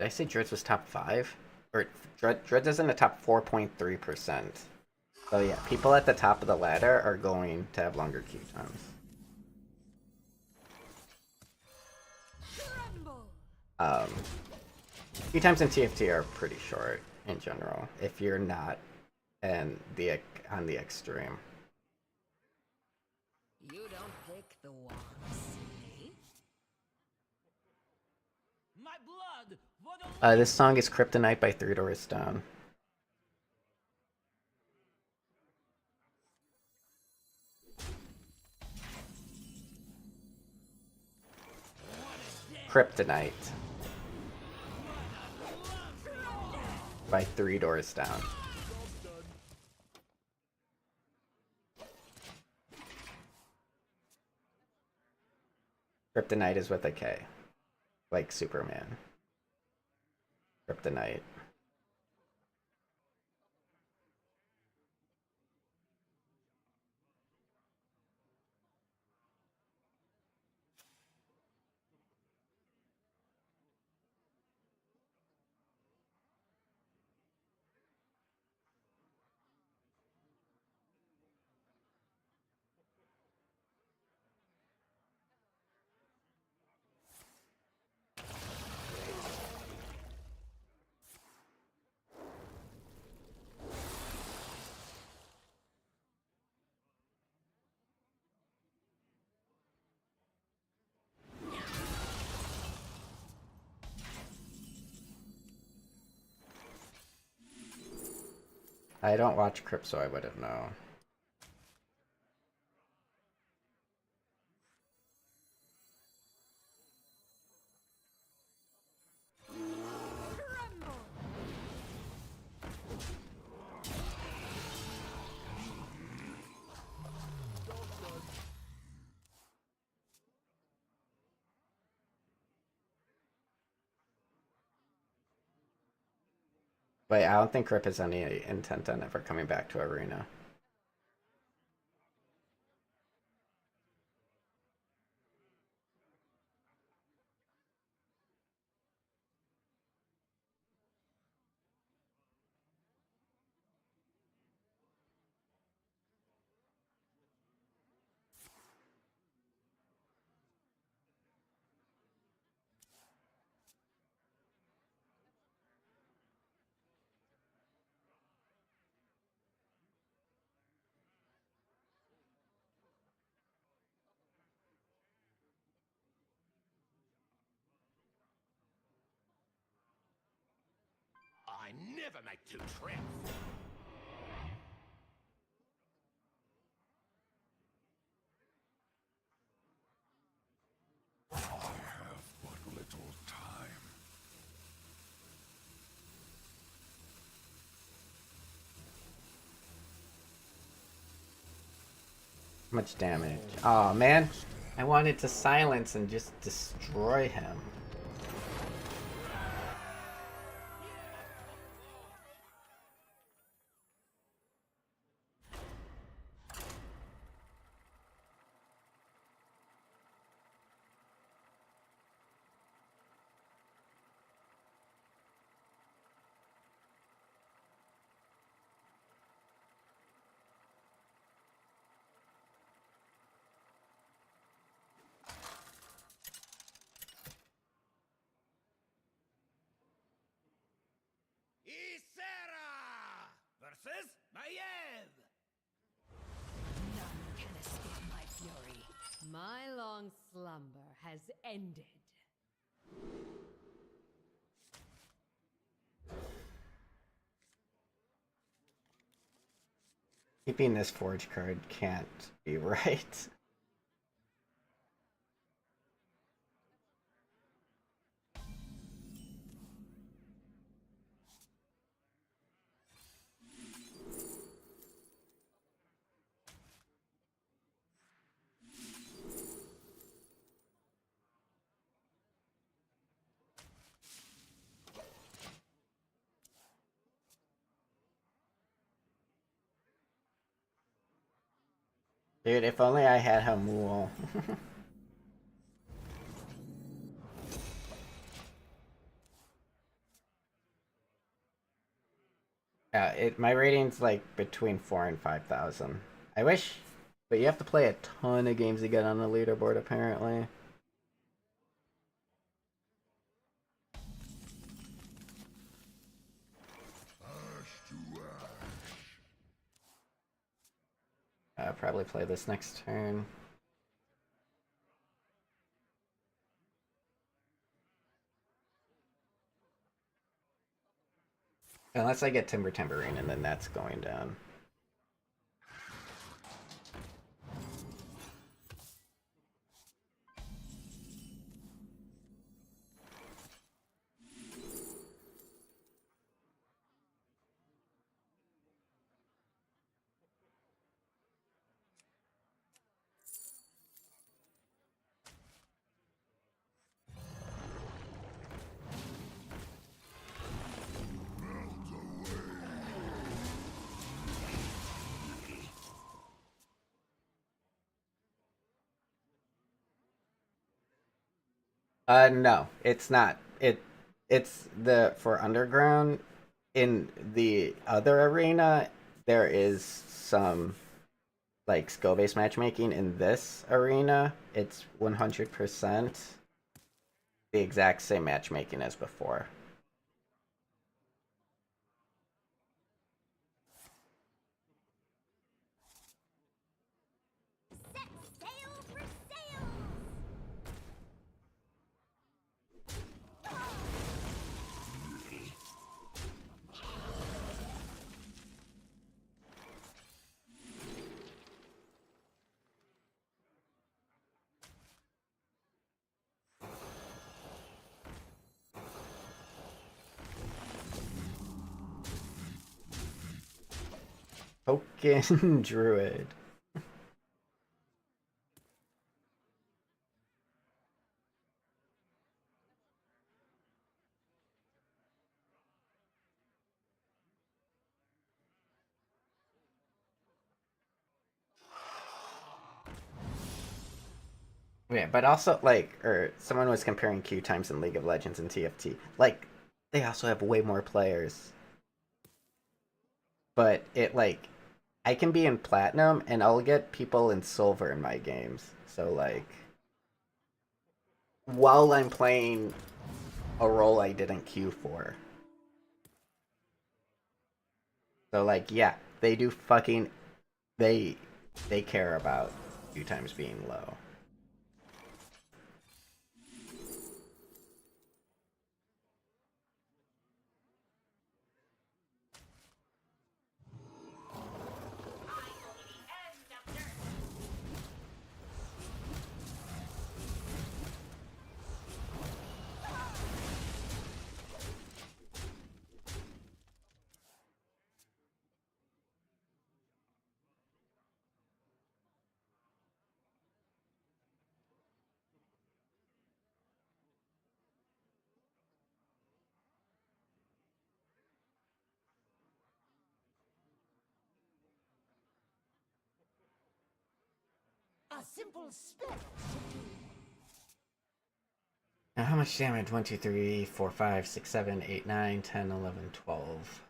I say Dredz was top 5? Or Dredz is in the top 4.3%. So yeah, people at the top of the ladder are going to have longer queue times. Queue times in TFT are pretty short in general, if you're not on the extreme. You don't pick the ones, eh? My blood. This song is Kryptonite by Three Doors Down. Kryptonite by Three Doors Down. Kryptonite is with a K. Like Superman. Kryptonite. I don't watch Crypt, so I wouldn't know. But I don't think Crip has any intent on ever coming back to Arena. I never make two trips. I have but little time. Much damage. Oh man. I wanted to silence and just destroy him. Isera versus Maiev. None can escape my fury. My long slumber has ended. Keeping this forge card can't be right. Dude, if only I had Hamul. Yeah, my rating's like between 4,000 and 5,000. I wish, but you have to play a ton of games to get on the leaderboard apparently. I'll probably play this next turn. Unless I get Timber Tambourine and then that's going down. No, it's not. It's the for underground. In the other arena, there is some like skill-based matchmaking. In this arena, it's 100% the exact same matchmaking as before. Set sail for sails! Token Druid. Yeah, but also like, or someone was comparing queue times in League of Legends and TFT. Like, they also have way more players. But it like, I can be in platinum and I'll get people in silver in my games. So like, while I'm playing a role I didn't queue for. So like, yeah, they do fucking, they care about queue times being low. simple spell should do. Now, how much damage? 1, 2, 3, 4, 5, 6, 7, 8, 9, 10, 11, 12,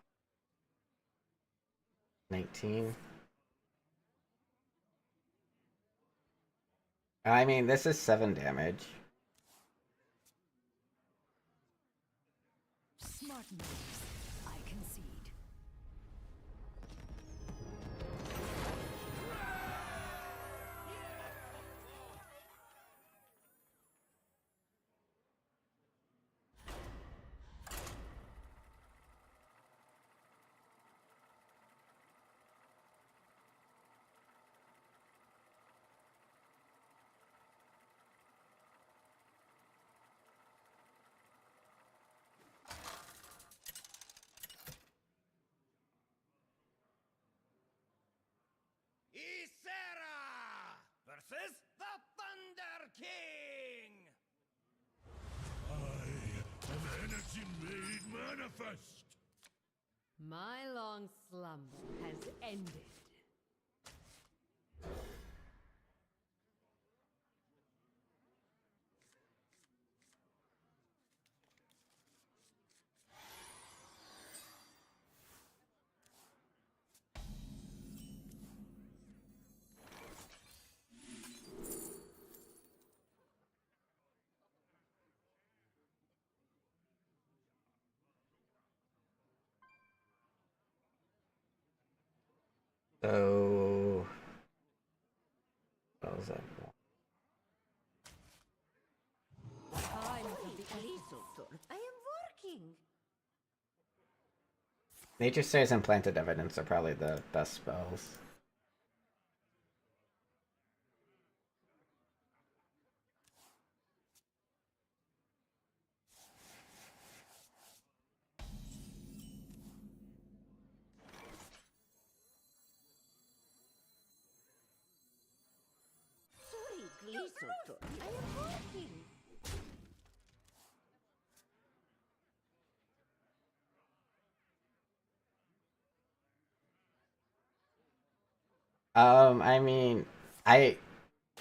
19. I mean, this is 7 damage. Smart moves, I concede. Isera versus the Thunder King. I am energy made manifest. My long slumber has ended. So, what was that? Time for the Aristotle. I am working. Nature Stairs and Planted Evidence are probably the best spells. Sorry, Aristotle. I am working. I mean, I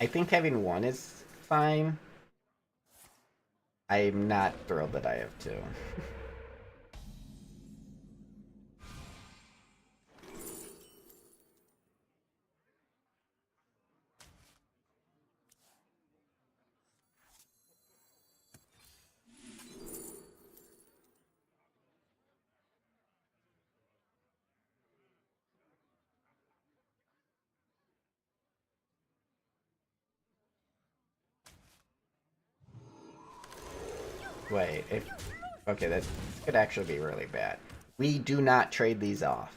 I think having 1 is fine. I'm not thrilled that I have 2. Wait, if... Okay, that could actually be really bad. We do not trade these off.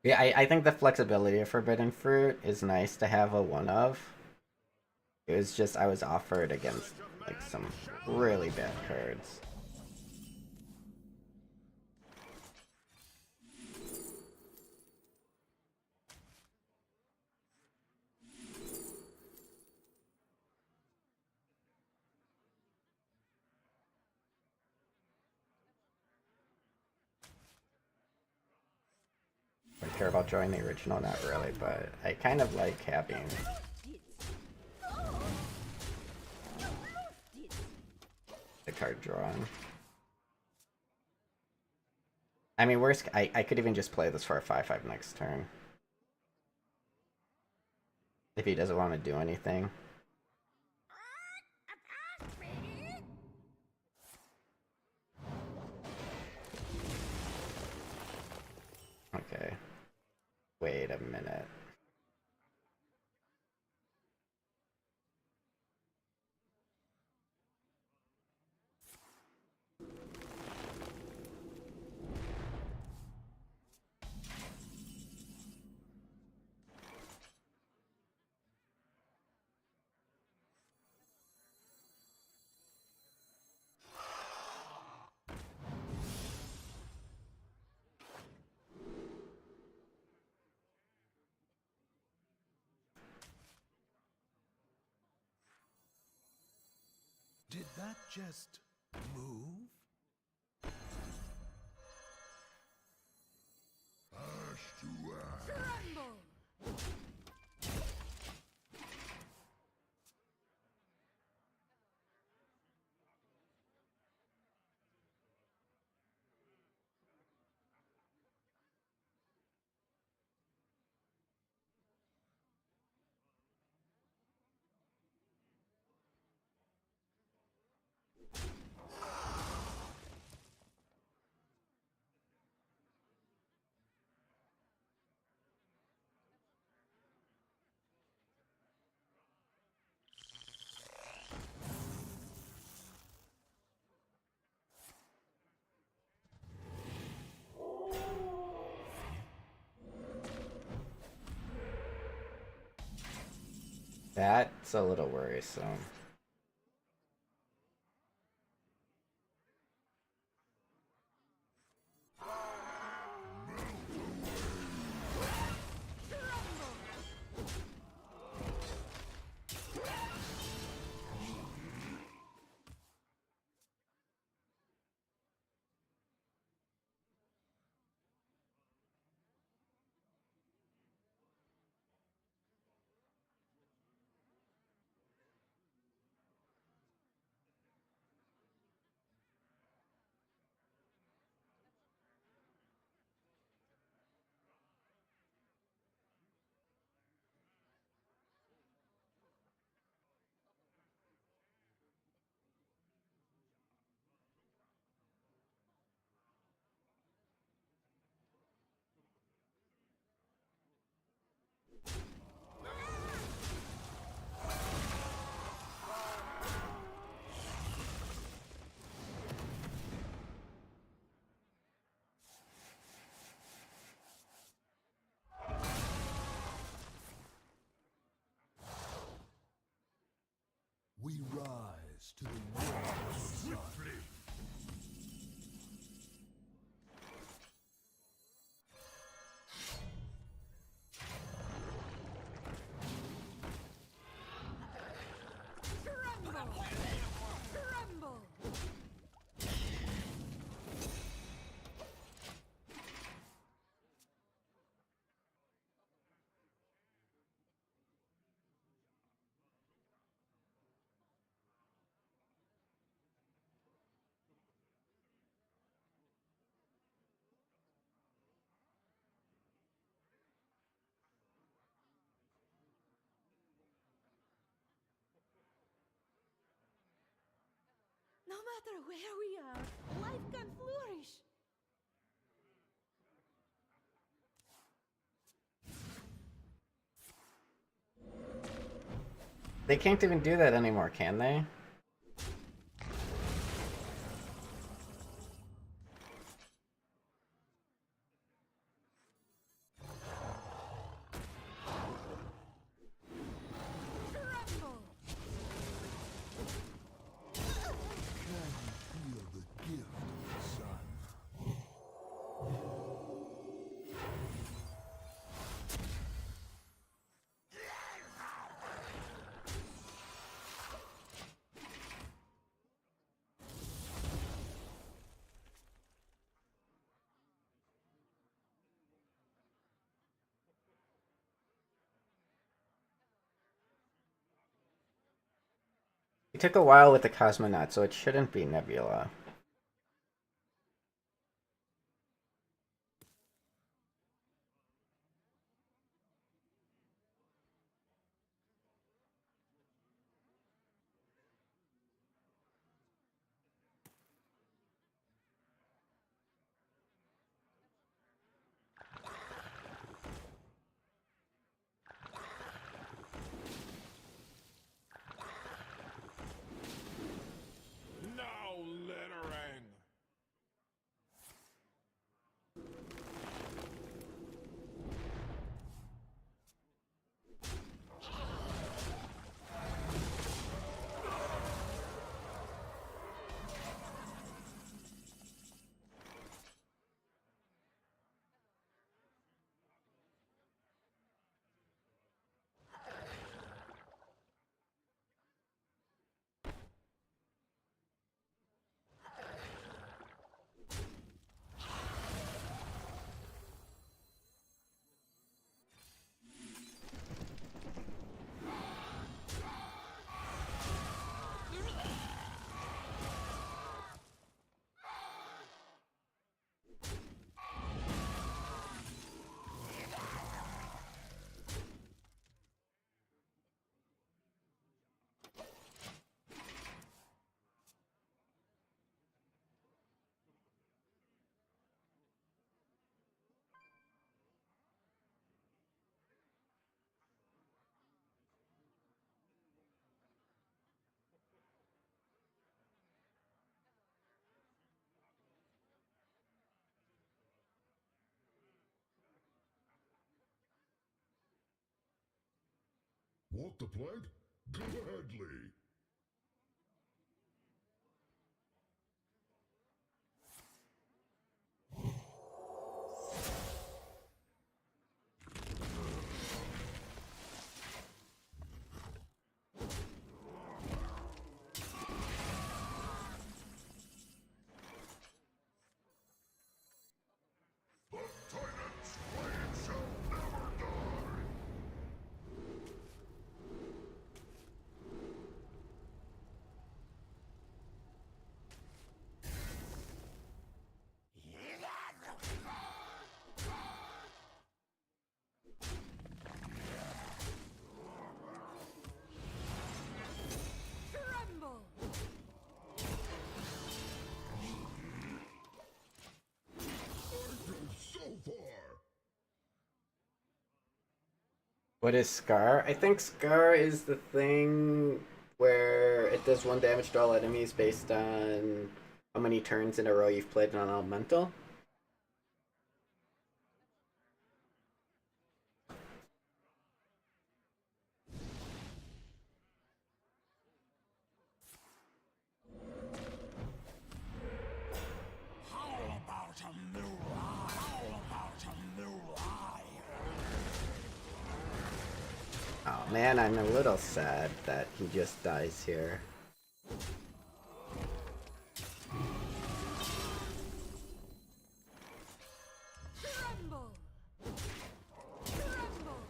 Yeah, I think the flexibility of Forbidden Fruit is nice to have a 1 of. It was just I was offered against like some really bad cards. I care about drawing the original, not really, but I kind of like having the card drawn. I mean, worst, I could even just play this for a 5/5 next turn. If he doesn't want to do anything. Okay. Wait a minute. that just move? Ash to ash. Tremble! That's a little worrisome. We rise to the world swiftly. Tremble! Tremble! No matter where we are, life can flourish. They can't even do that anymore, can they? Tremble! Feel the gift of the sun. It took a while with the Cosmonaut, so it shouldn't be Nebula. Now let her Walk the plank? Gladly. Tremble! So far. What is Scar? I think Scar is the thing where it does 1 damage to all enemies based on how many turns in a row you've played on Elemental. Oh man, I'm a little sad that he just dies here. Tremble! Tremble!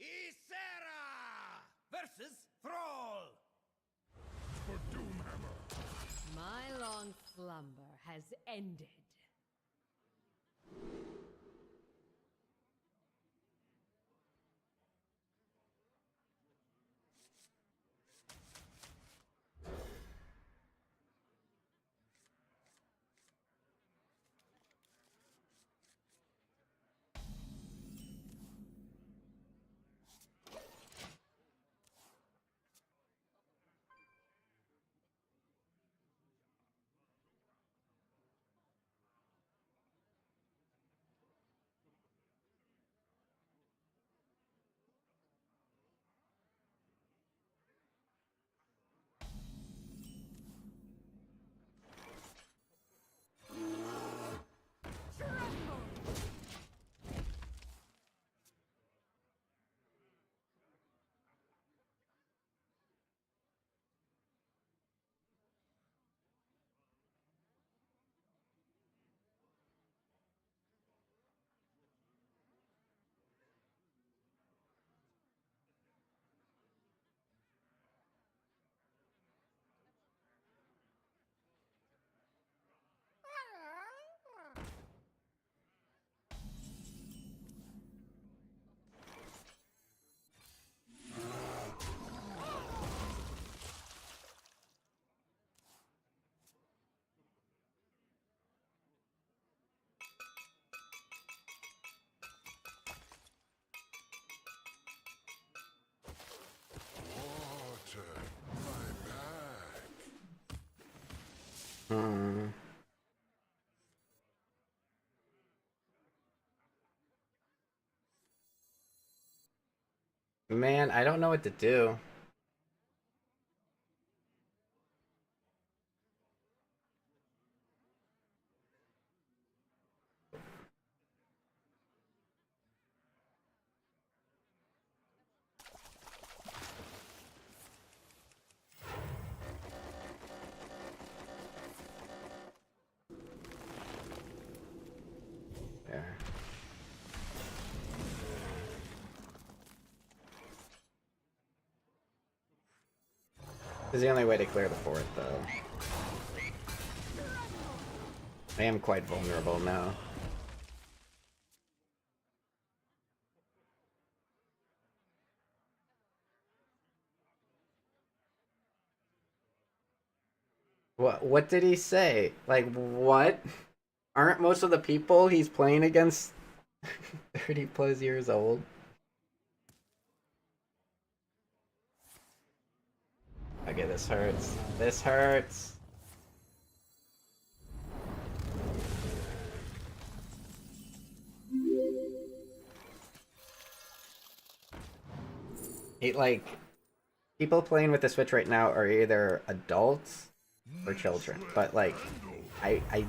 Isera versus Thrall. For Doomhammer. My long slumber has ended. Water. My back. Man, I don't know what to do. There. This is the only way to clear the fourth, though. I am quite vulnerable now. What did he say? Like, what? Aren't most of the people he's playing against 30 plus years old? Okay, this hurts. This hurts. Like, people playing with the Switch right now are either adults or children. But, like, I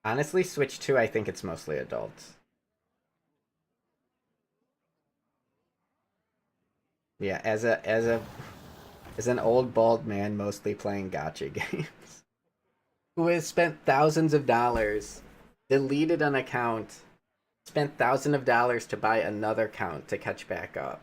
honestly, Switch 2, I think it's mostly adults. Yeah, as an old bald man mostly playing gacha games, who has spent thousands of dollars, deleted an account, spent thousands of dollars to buy another account to catch back up.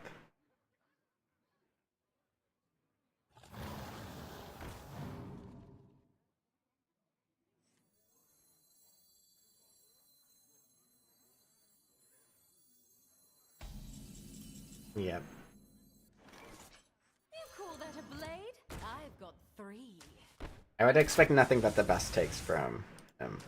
Yep. You call that a blade? I've got 3. I would expect nothing but the best takes from him.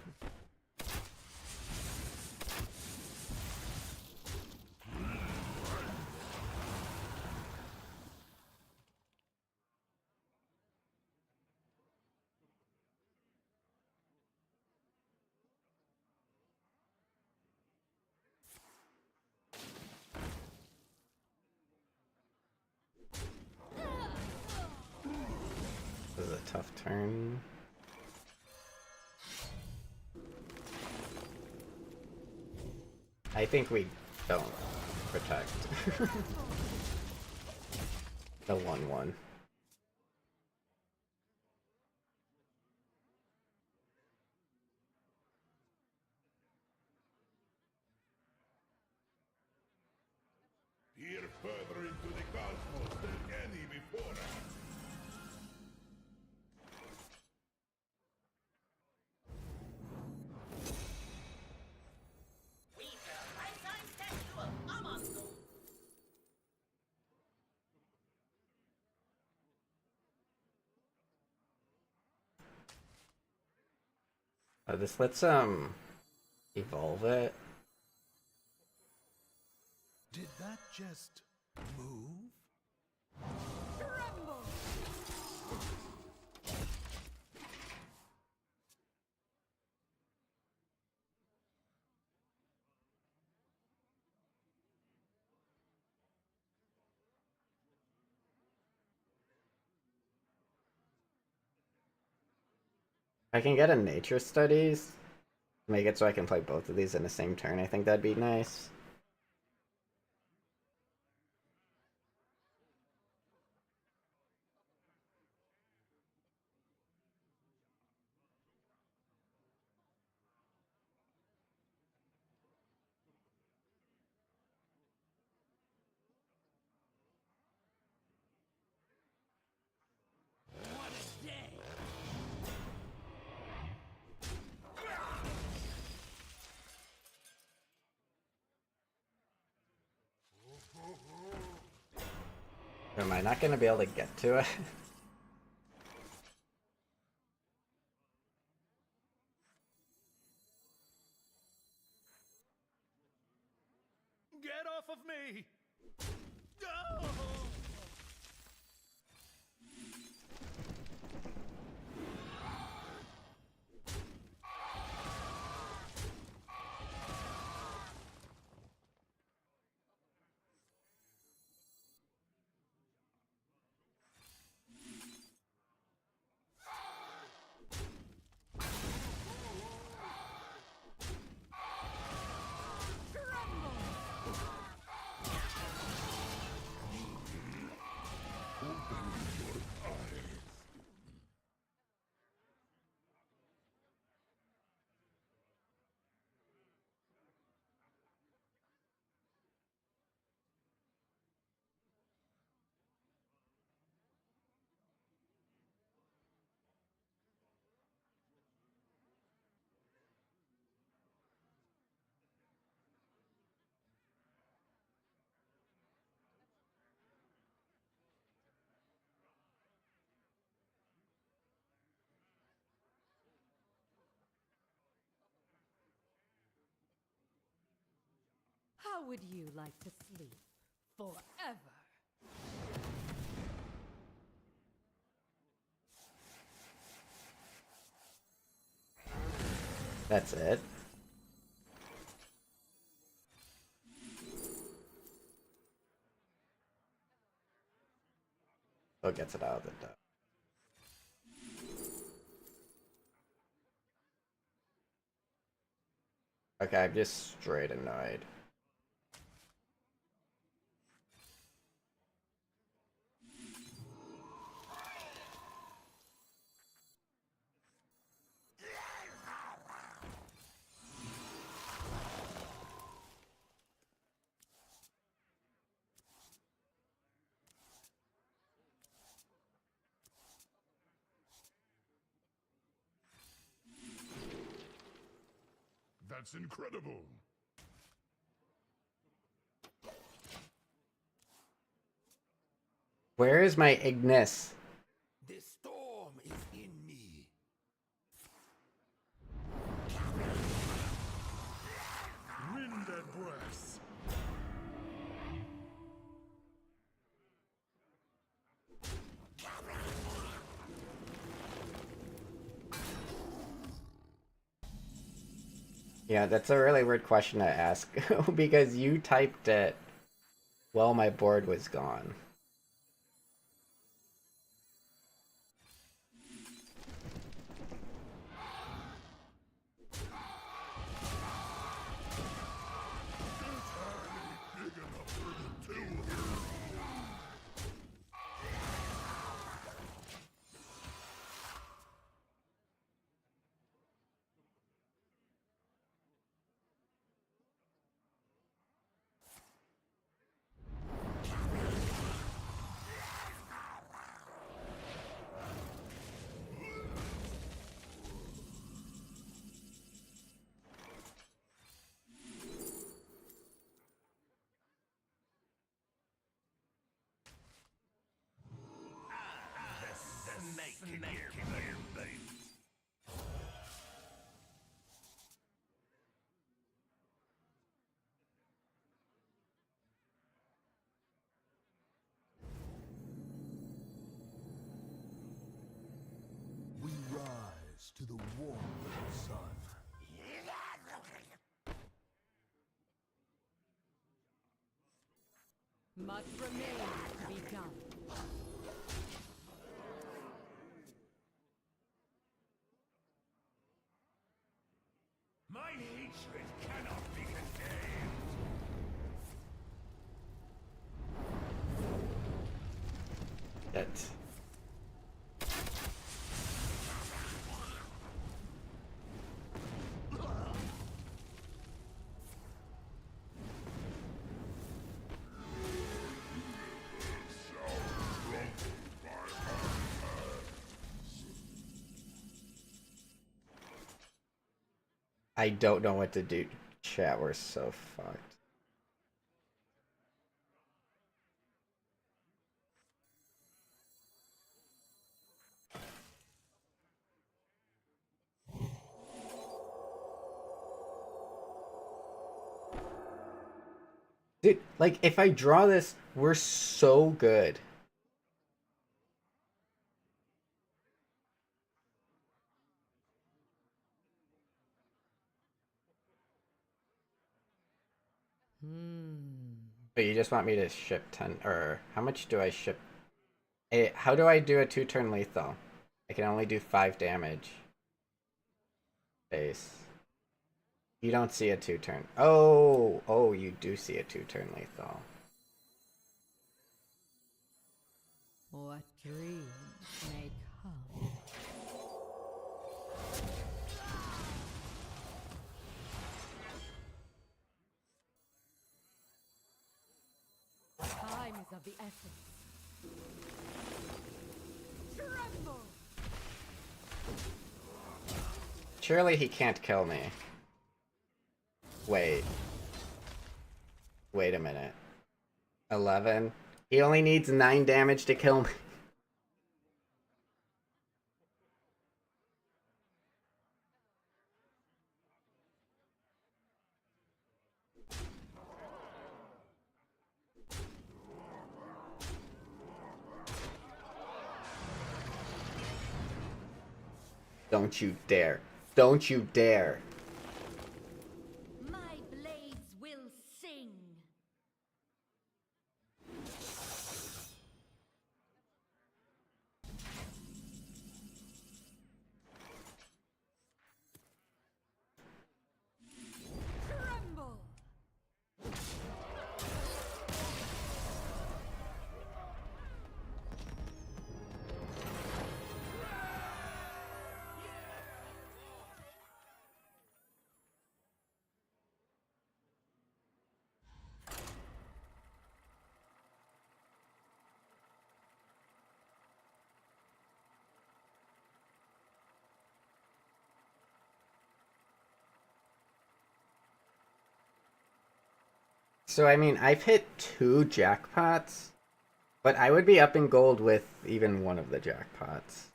This is a tough turn. I think we don't protect the 1-1. Peer further into the cosmos than any before us. This lets evolve it. Did that just move? I can get a nature studies, make it so I can play both of these in the same turn. I think that'd be nice. Am I not gonna be able to get to it? Get off of me! Oh! How would you like to sleep forever? That's it. Oh, gets it out of the duck. Okay, I'm just straight annoyed. That's incredible. Where is my Ignis? The storm is in me. Wind at breath. Yeah, that's a really weird question to ask because you typed it while my board was gone. We rise to the warmth of the sun. Much remains to be done. My hatred cannot be contained. That's I don't know what to do. Chat, we're so fucked. Dude, like, if I draw this, we're so good. But you just want me to ship 10, or how much do I ship? Hey, how do I do a 2-turn lethal? I can only do 5 damage. Base. You don't see a 2-turn. Oh, you do see a 2-turn lethal. What dreams may come. Time is of the essence. Tremble! Surely he can't kill me. Wait. Wait a minute. 11? He only needs 9 damage to kill me. Don't you dare. Don't you dare. My blades will sing. Tremble. So, I mean, I've hit 2 jackpots, but I would be up in gold with even one of the jackpots.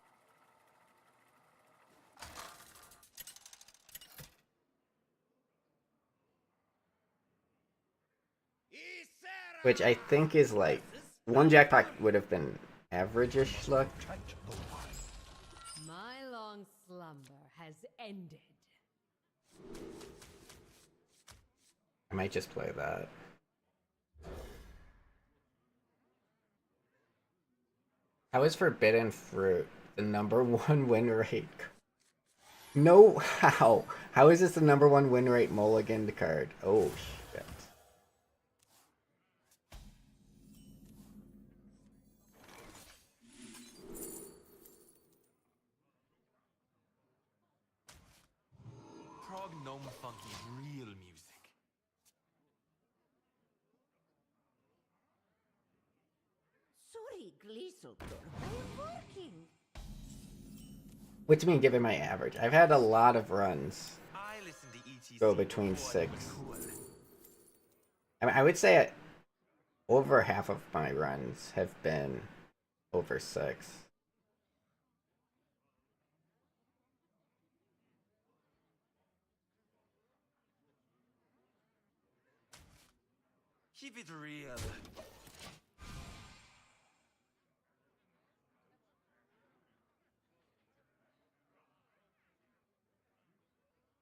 Which I think is like, one jackpot would have been average-ish luck. My long slumber has ended. I might just play that. How is Forbidden Fruit the #1 win rate? No, how? How is this the #1 win rate mulligan card? Oh, shit. Prog gnome funky real music. Sorry, Glisottor. I am working. What do you mean, given my average? I've had a lot of runs I listen to ETC go between before 6. cool. I mean, I would say over half of my runs have been over 6. Keep it real.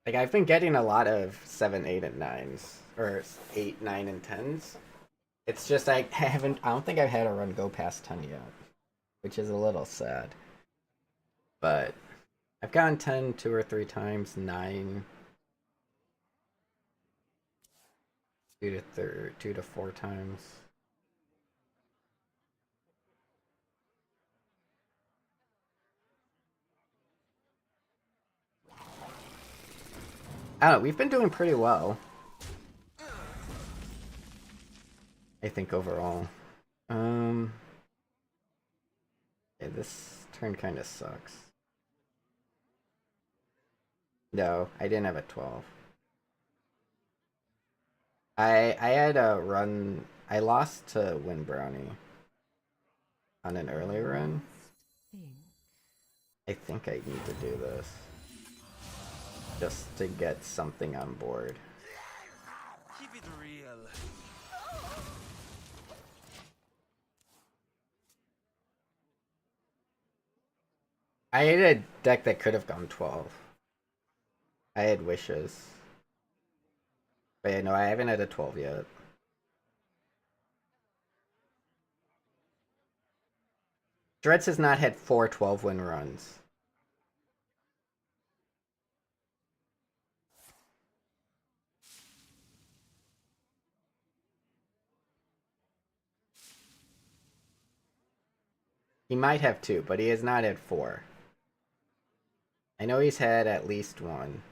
Like, I've been getting a lot of 7, 8, and 9s. Or 8, 9, and 10s. It's just I don't think I've had a run go past 10 yet. Which is a little sad. But I've gotten 10 2 or 3 times, 9 2 to 4 times. I don't know, we've been doing pretty well. I think overall. Yeah, this turn kind of sucks. No, I didn't have a 12. I had a run. I lost to Win Brownie on an early run. I think I need to do this just to get something on board. Keep it real. I had a deck that could have gone 12. I had wishes. But yeah, no, I haven't had a 12 yet. Dreads has not had 4 12-win runs. He might have 2, but he has not had 4. I know he's had at least 1.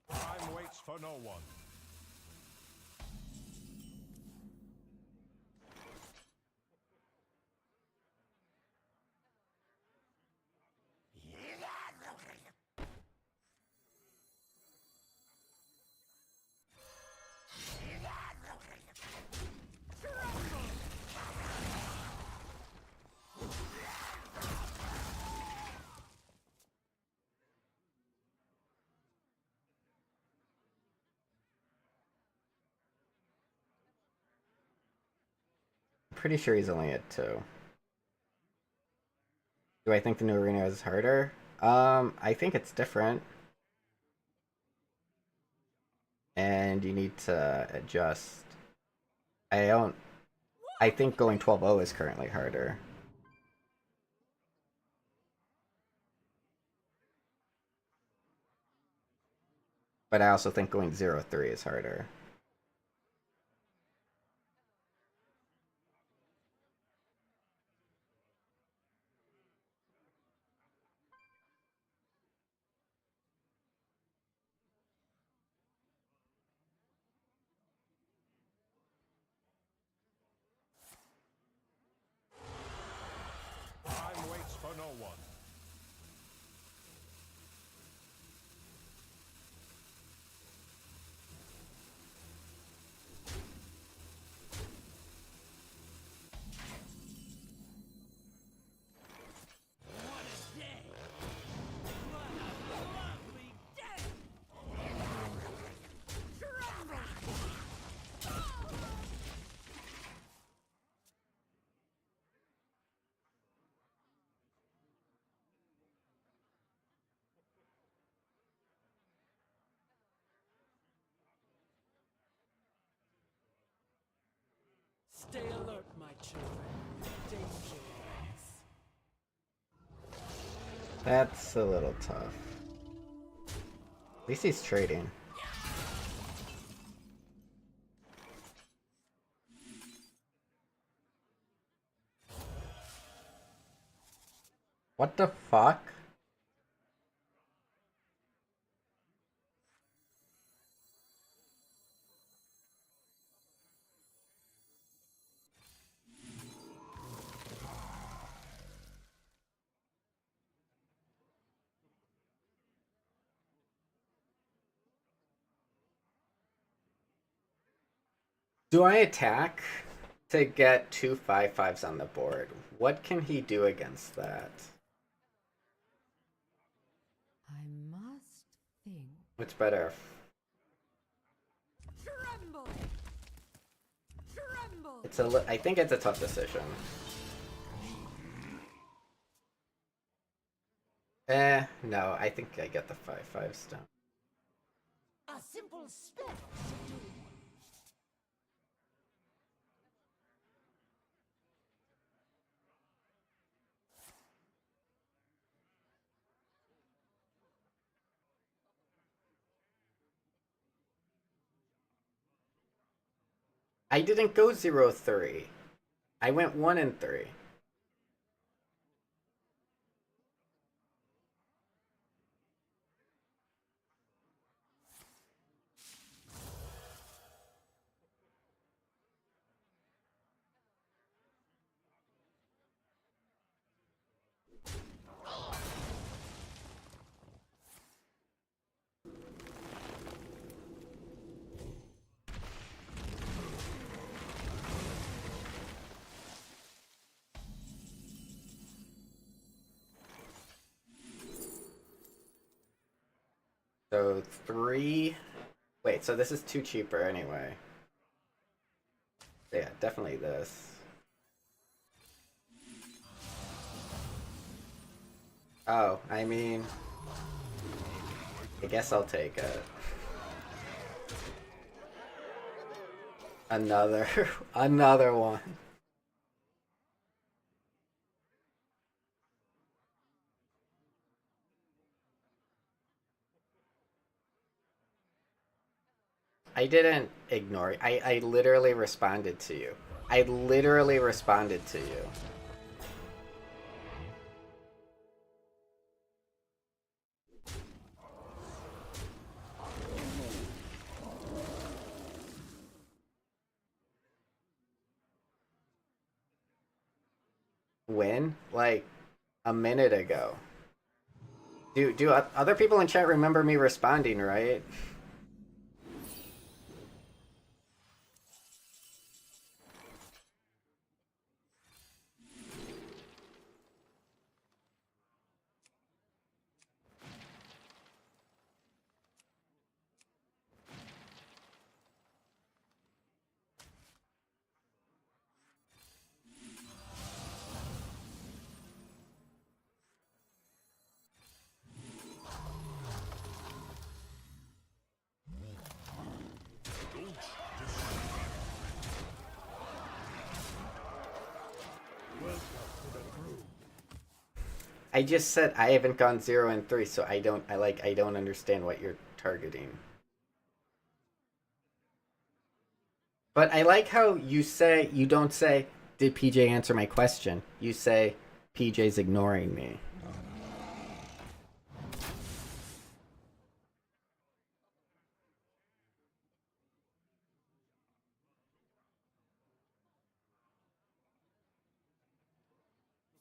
Time waits for no one. pretty sure he's only at 2. Do I think the new arena is harder? I think it's different. And you need to adjust. I think going 12-0 is currently harder. But I also think going 0-3 is harder. Time waits for no one. Stay alert, my children. Danger waits. That's a little tough. At least he's trading. What the fuck? Do I attack to get 2 5/5s on the board? What can he do against that? I must think. What's better? Tremble! Tremble! It's I think it's a tough decision. No, I think I get the 5/5s done. A simple spell. I didn't go 0-3. I went 1-3. So 3. Wait, so this is 2 cheaper anyway. Yeah, definitely this. Oh, I mean, I guess I'll take it. Another one. I didn't ignore you. I literally responded to you. I literally responded to you. When? Like a minute ago. Do other people in chat remember me responding, right? I just said I haven't gone 0 and 3, so I don't understand what you're targeting. But I like how you don't say, did PJ answer my question? You say, PJ's ignoring me.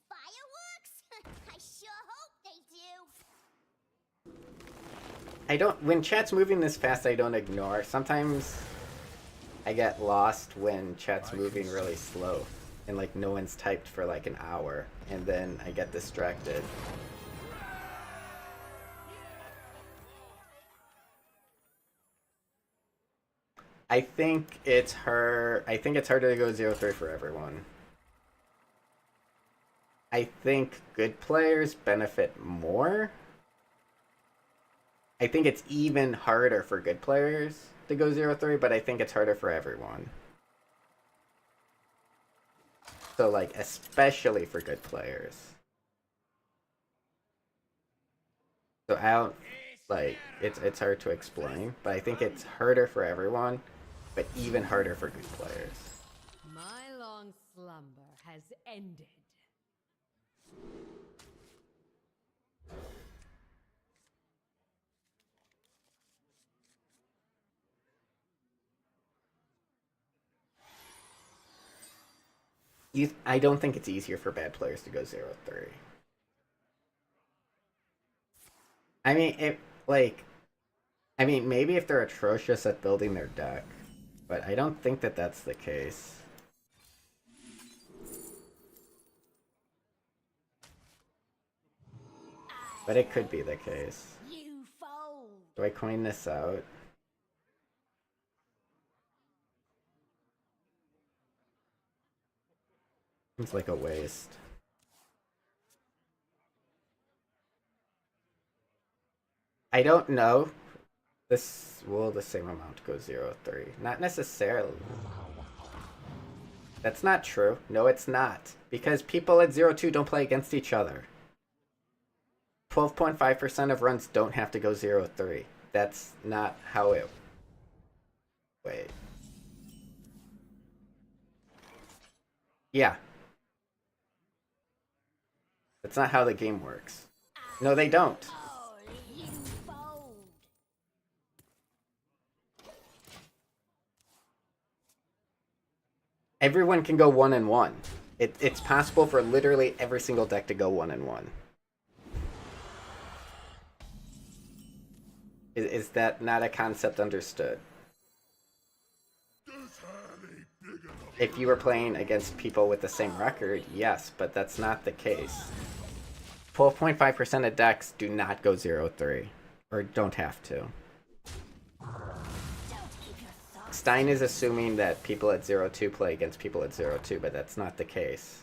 Fireworks? I sure hope they do. I don't, when chat's moving this fast, I don't ignore. Sometimes I get lost when chat's moving really slow and like no one's typed for like an hour, and then I get distracted. I think it's harder to go 0-3 for everyone. I think good players benefit more. I think it's even harder for good players to go 0-3, but I think it's harder for everyone. So like, especially for good players. So I don't, like, it's hard to explain, but I think it's harder for everyone, but even harder for good players. My long slumber has ended. I don't think it's easier for bad players to go 0-3. I mean, maybe if they're atrocious at building their deck, but I don't think that that's the case. But it could be the case. You fold. Do I coin this out? Seems like a waste. I don't know. Will the same amount go 0-3? Not necessarily. That's not true. No, it's not. Because people at 0-2 don't play against each other. 12.5% of runs don't have to go 0-3. That's not how it... Wait. Yeah. That's not how the game works. No, they don't. You fold. Everyone can go 1-1. It's possible for literally every single deck to go 1-1. Is that not a concept understood? If you were playing against people with the same record, yes, but that's not the case. 12.5% of decks do not go 0-3, or don't have to. Stein is assuming that people at 0-2 play against people at 0-2, but that's not the case.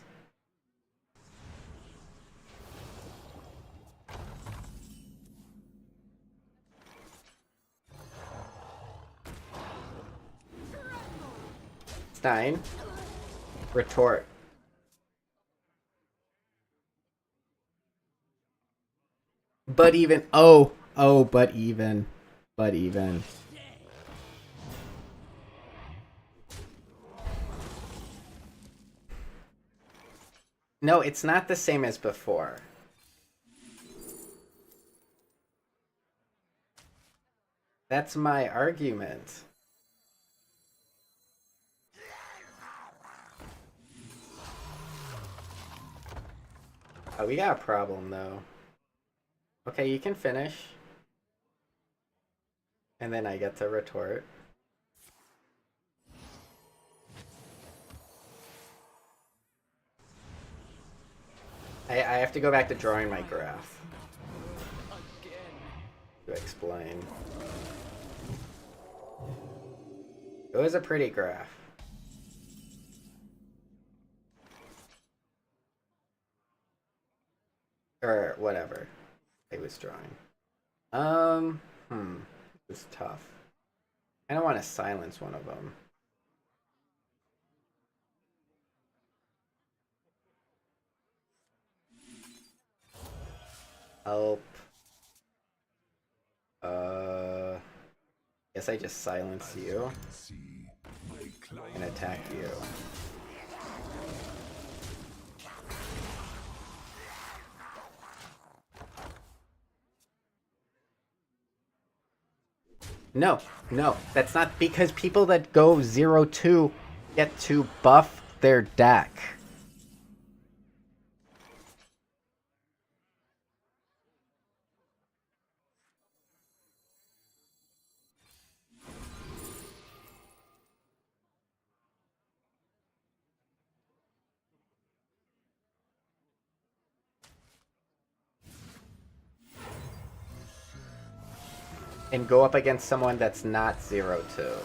Stein, retort. But even, but even. No, it's not the same as before. That's my argument. Oh, we got a problem, though. Okay, you can finish. And then I get to retort. I have to go back to drawing my graph. To explain. It was a pretty graph. Or whatever I was drawing. It was tough. I don't want to silence one of them. Help. Guess I just silence you and attack you. No, no, that's not because people that go 0-2 get to buff their deck. And go up against someone that's not 0-2.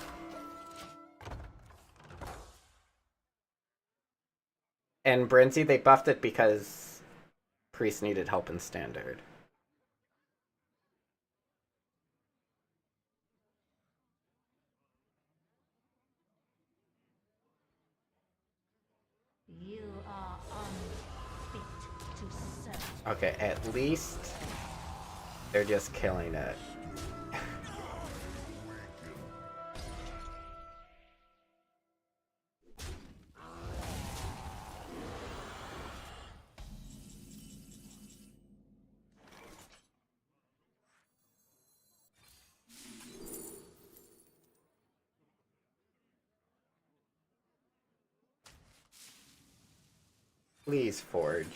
And Brenzy, they buffed it because Priest needed help in Standard. You are unfit to serve. Okay, at least they're just killing it. Please, Forge.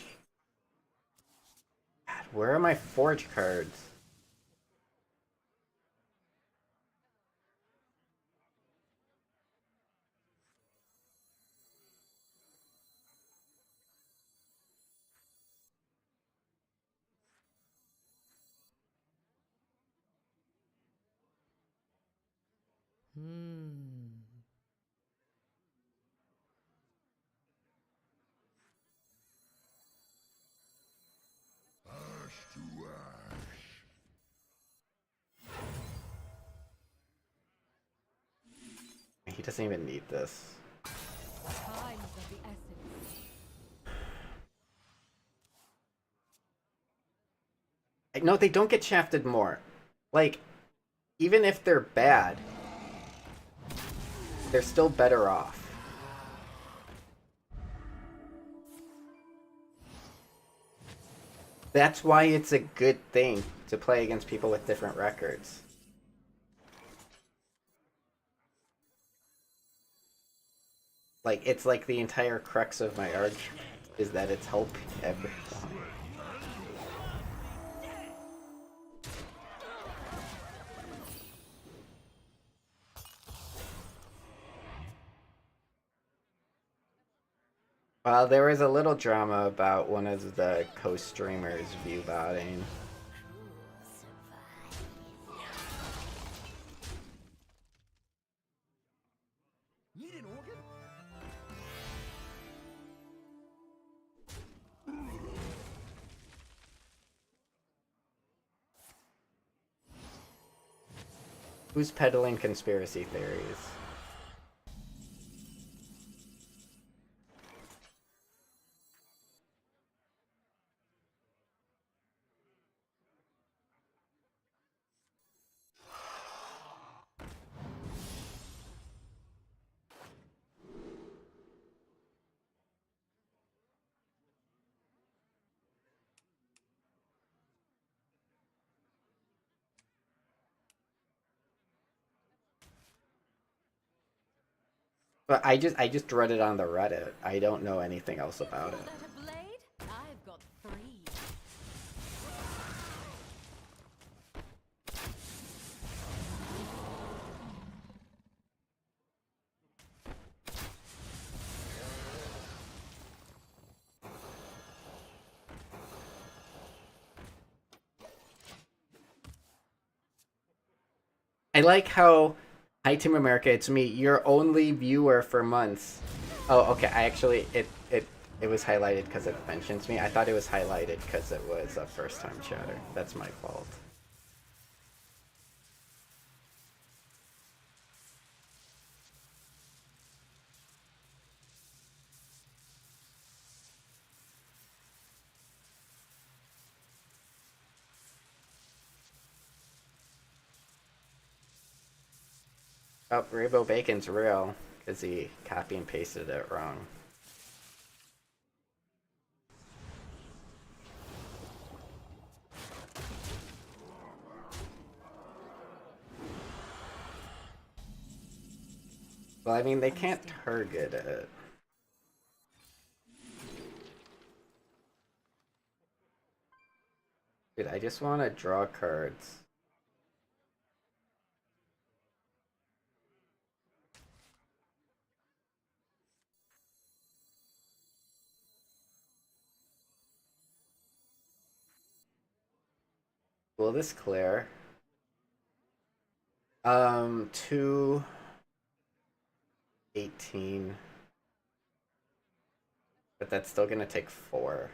God, where are my Forge cards? He doesn't even need this. Time is of the essence. No, they don't get shafted more. Like, even if they're bad, they're still better off. That's why it's a good thing to play against people with different records. Like, it's like the entire crux of my argument is that it's helping everyone. Well, there was a little drama about one of the co-streamers view botting. Need an organ? Who's peddling conspiracy theories? But I just read it on the Reddit. I don't know anything else about it. That a blade? I've got 3. I like how, hi TeamAmerica, it's me, your only viewer for months. Oh, okay, I actually, it was highlighted because it mentions me. I thought it was highlighted because it was a first-time chatter. That's my fault. Oh, Rainbow Bacon's real, because he copy and pasted it wrong. Well, I mean, they can't target it. Dude, I just want to draw cards. Will this clear? 218. But that's still gonna take 4.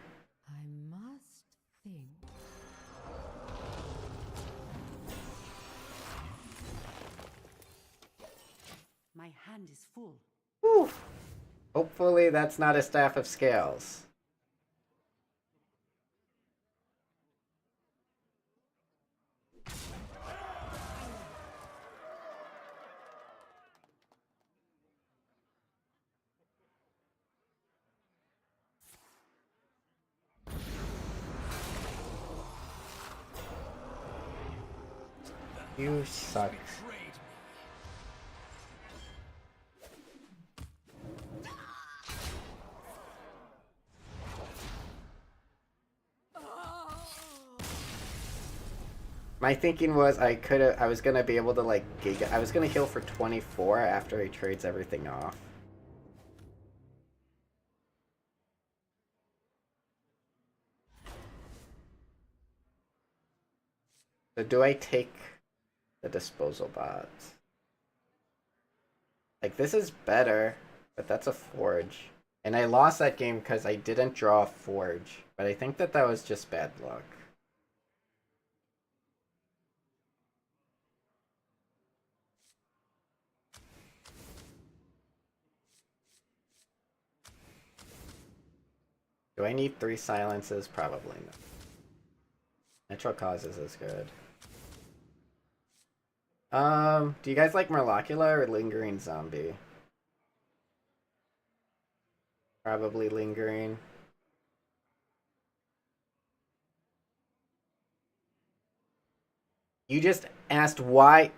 I must think. My hand is full. Whew. Hopefully that's not a Staff of Scales. You suck. My thinking was I was gonna be able to like I was gonna heal for 24 after he trades everything off. So do I take the disposal bots? Like, this is better, but that's a forge. And I lost that game because I didn't draw a forge. But I think that that was just bad luck. Do I need 3 silences? Probably not. Natural causes is good. Do you guys like Molecular or Lingering Zombie? Probably Lingering. You just asked why...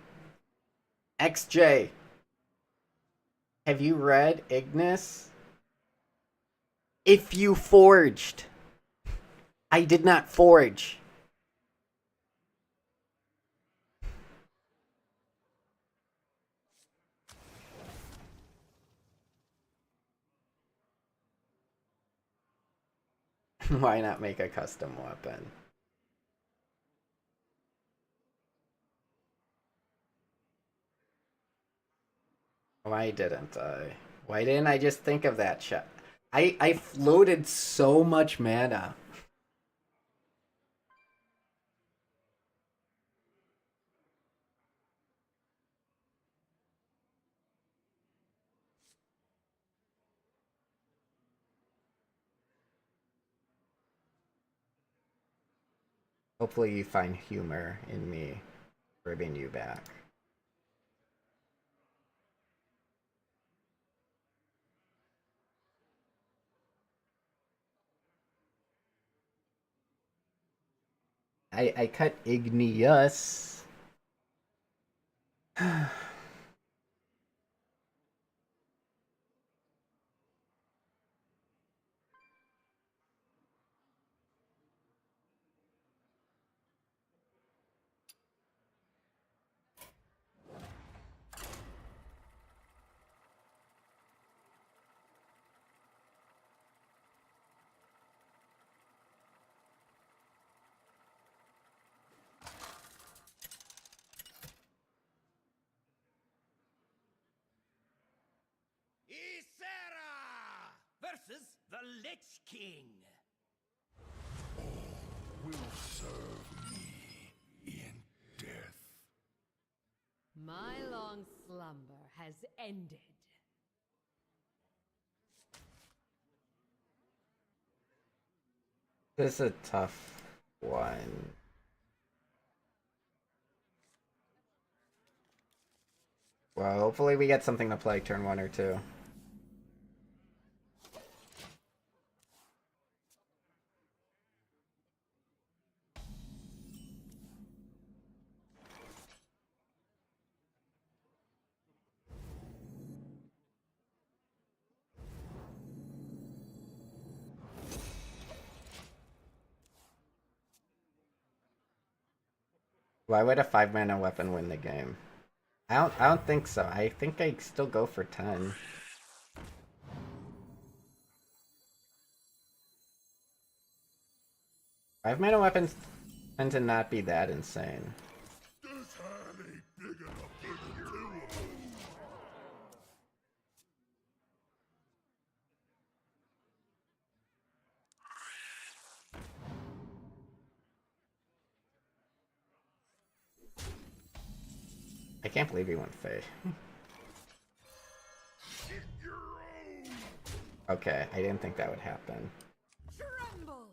XJ. Have you read Ignis? If you forged. I did not forge. Why not make a custom weapon? Why didn't I? Why didn't I just think of that shit? I floated so much mana. Hopefully you find humor in me ribbing you back. I cut igneous. Isera versus the Lich King. Will serve me in death. My long slumber has ended. This is a tough one. Well, hopefully we get something to play turn 1 or 2. Why would a 5-mana weapon win the game? I don't think so. I think I still go for 10. Five-mana weapons tend to not be that insane. This hand ain't big enough for the two of us. I can't believe he went Fae. Okay, I didn't think that would happen. Tremble!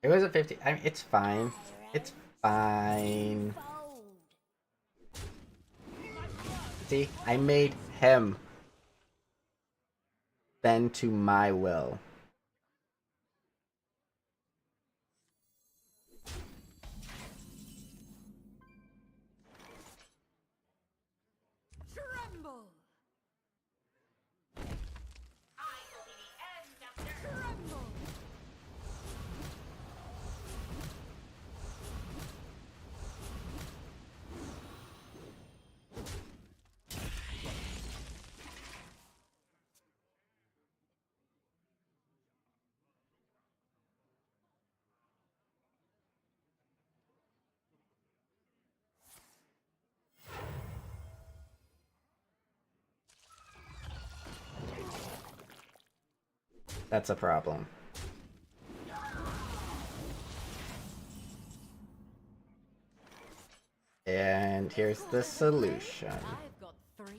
It was a 50. I mean, it's fine. It's fine. See, I made him bend to my will. Tremble! Tremble! That's a problem. And here's the solution. I've got 3.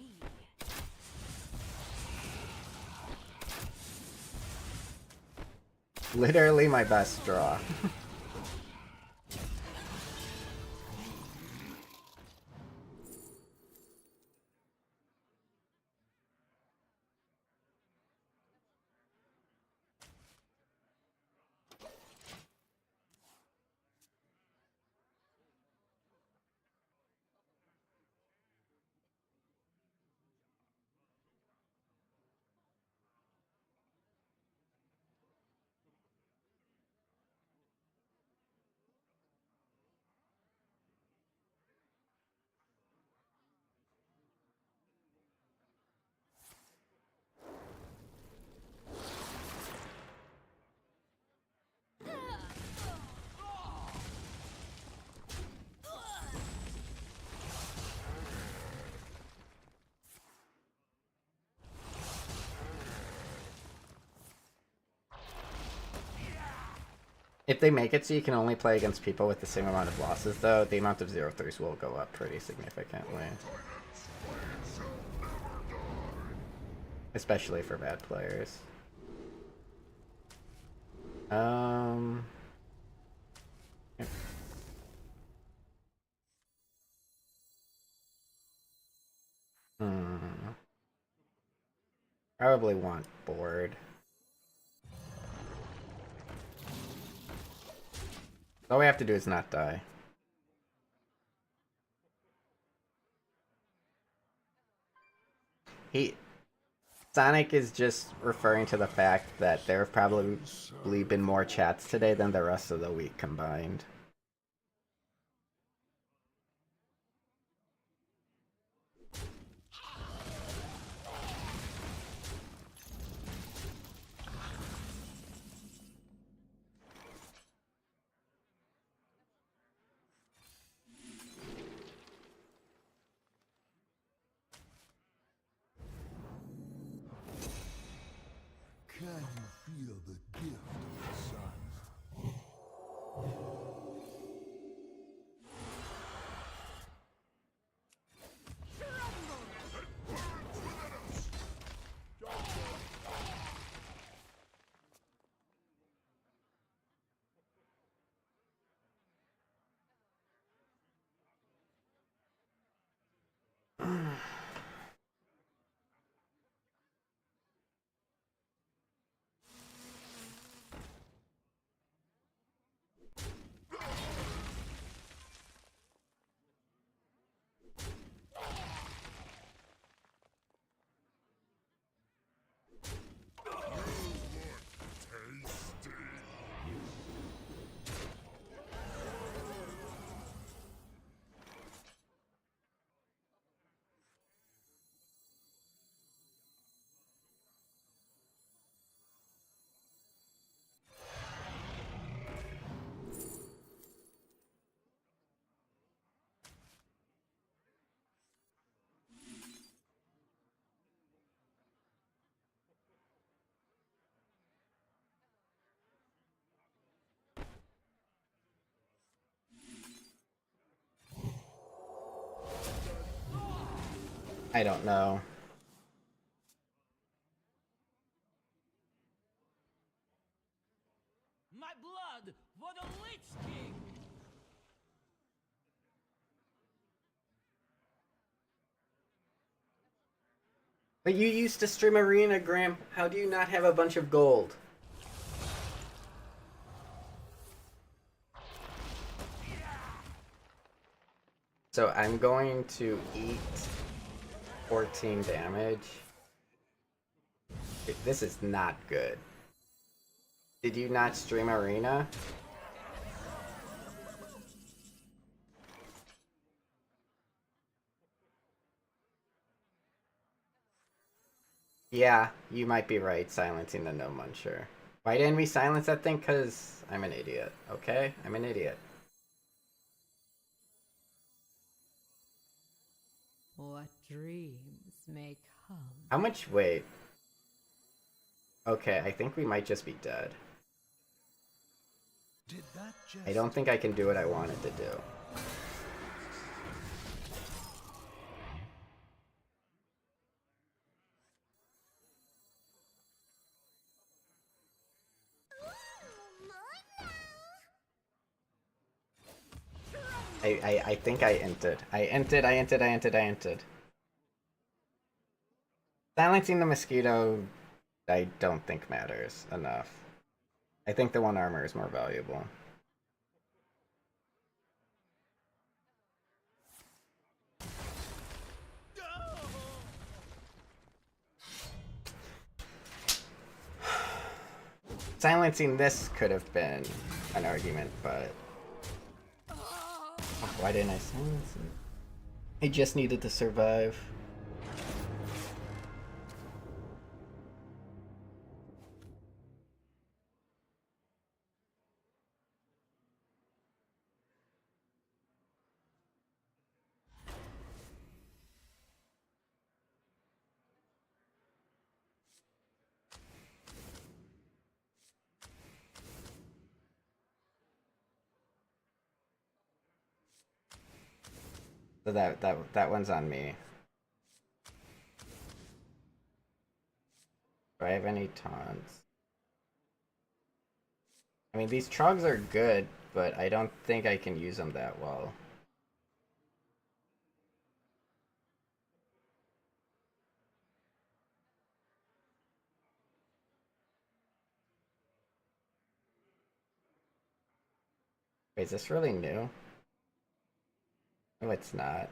Literally my best draw. If they make it so you can only play against people with the same amount of losses, though, the amount of 0-3s will go up pretty significantly. Especially for bad players. Yep. Probably want board. All we have to do is not die. Sonic is just referring to the fact that there have probably been more chats today than the rest of the week combined. Can you feel the gift of the sun? Tremble! I don't know. My blood for the Lich King! But you used to stream Arena, Graham. How do you not have a bunch of gold? So I'm going to eat 14 damage. This is not good. Did you not stream Arena? Yeah, you might be right, silencing the no muncher. Why didn't we silence that thing? Because I'm an idiot, okay? I'm an idiot. What dreams may come. How much weight? Okay, I think we might just be dead. Did that just... I don't think I can do what I wanted to do. I think I entered. I entered. Silencing the mosquito, I don't think matters enough. I think the one armor is more valuable. Silencing this could have been an argument, but... Oh, why didn't I silence it? I just needed to survive. So that one's on me. Do I have any taunts? I mean, these trogs are good, but I don't think I can use them that well. Wait, is this really new? No, it's not.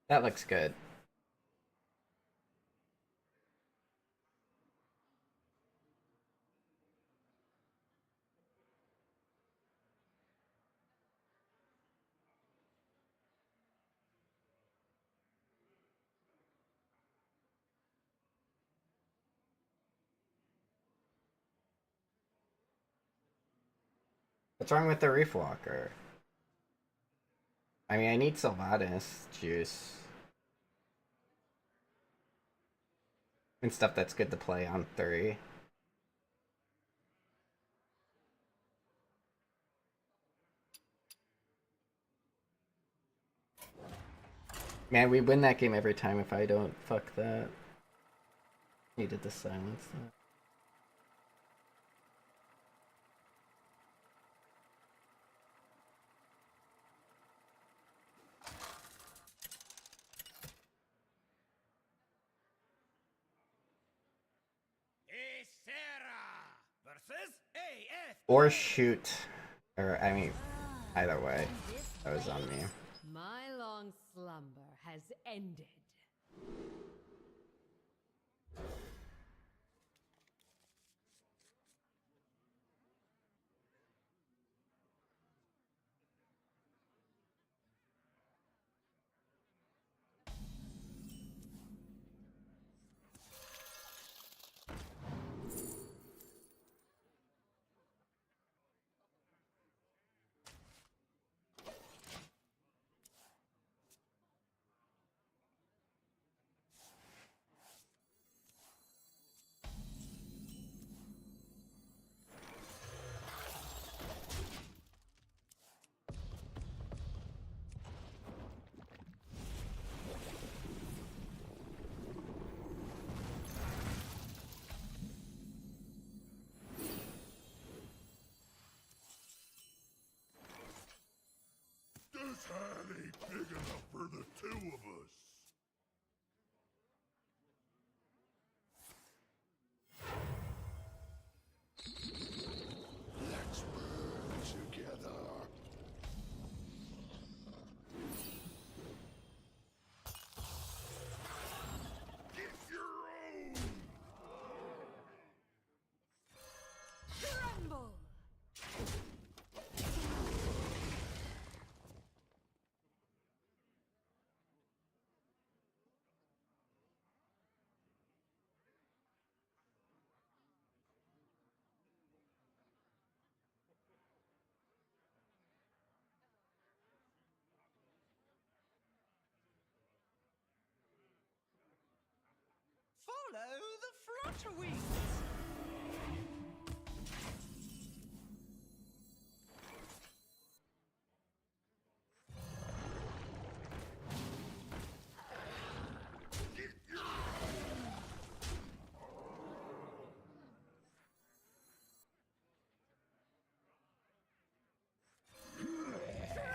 That looks good. What's wrong with the Reef Walker? I mean, I need Sylvanas juice. And stuff that's good to play on 3. Man, we win that game every time if I don't fuck that. Needed to silence that. Or shoot. Or, I mean, either way. That was on me. My long slumber has ended.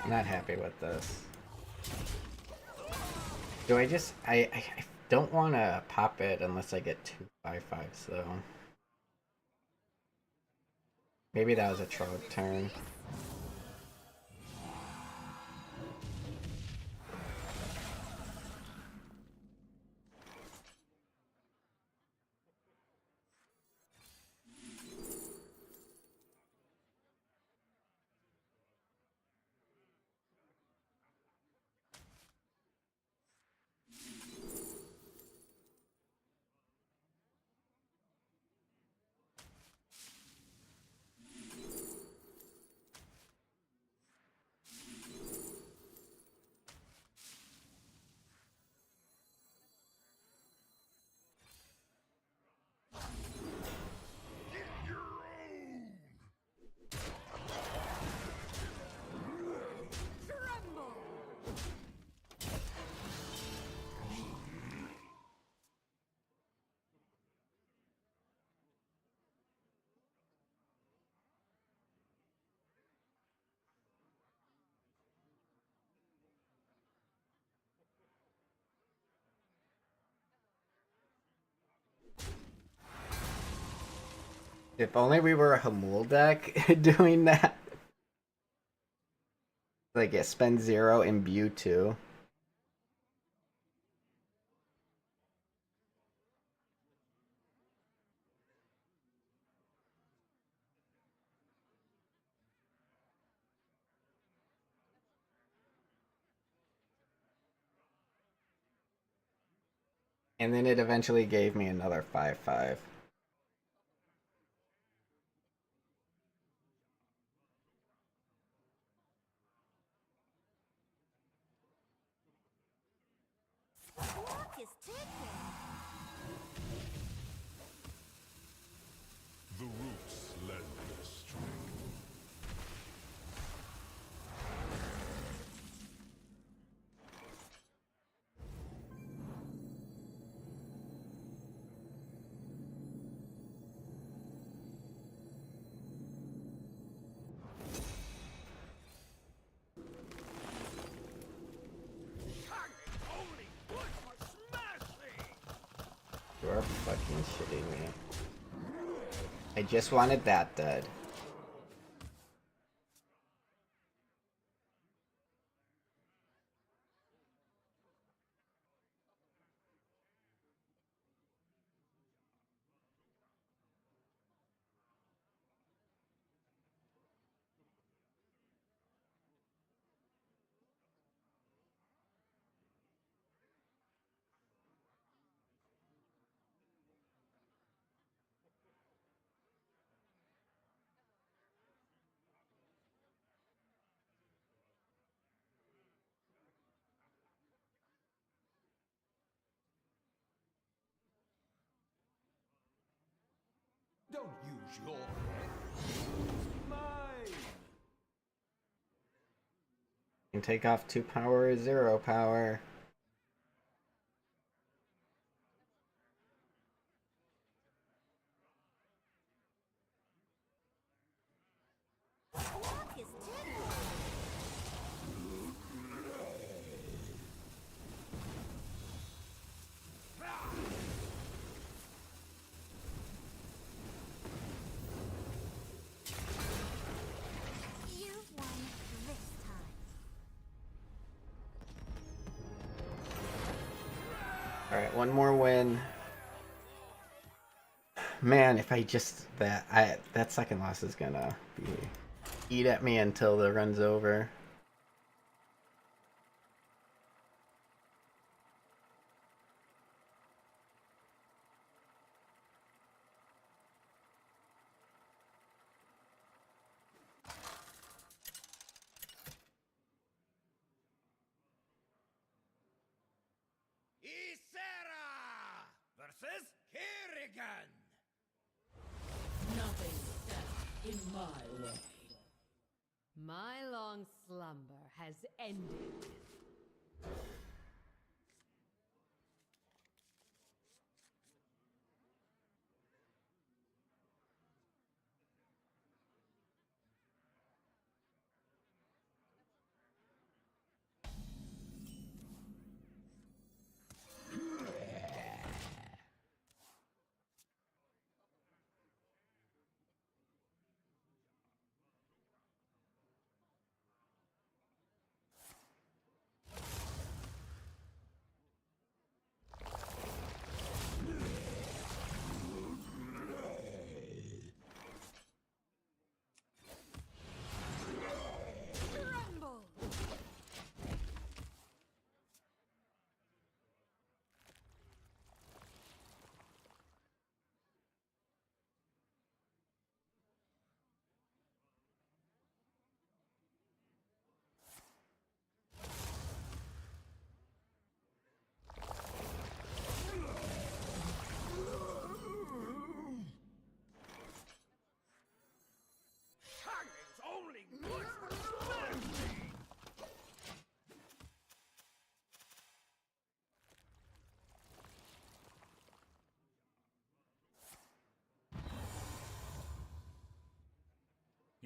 I'm not happy with this. Do I just... I don't want to pop it unless I get 2 5/5s, though. Maybe that was a troll turn. If only we were a Hamul deck doing that. Like, it spend 0, imbue 2. And then it eventually gave me another 5/5. Clock is ticking. The roots lend their strength. You are fucking shitting me. I just wanted that dead. Don't use your head. Use mine. You can take off 2 power or 0 power. Clock is ticking. You won this time. Alright, one more win. Man, if I just... that second loss is gonna be... eat at me until the run's over. Isera versus Kerrigan. Nothing stands in my way. My long slumber has ended.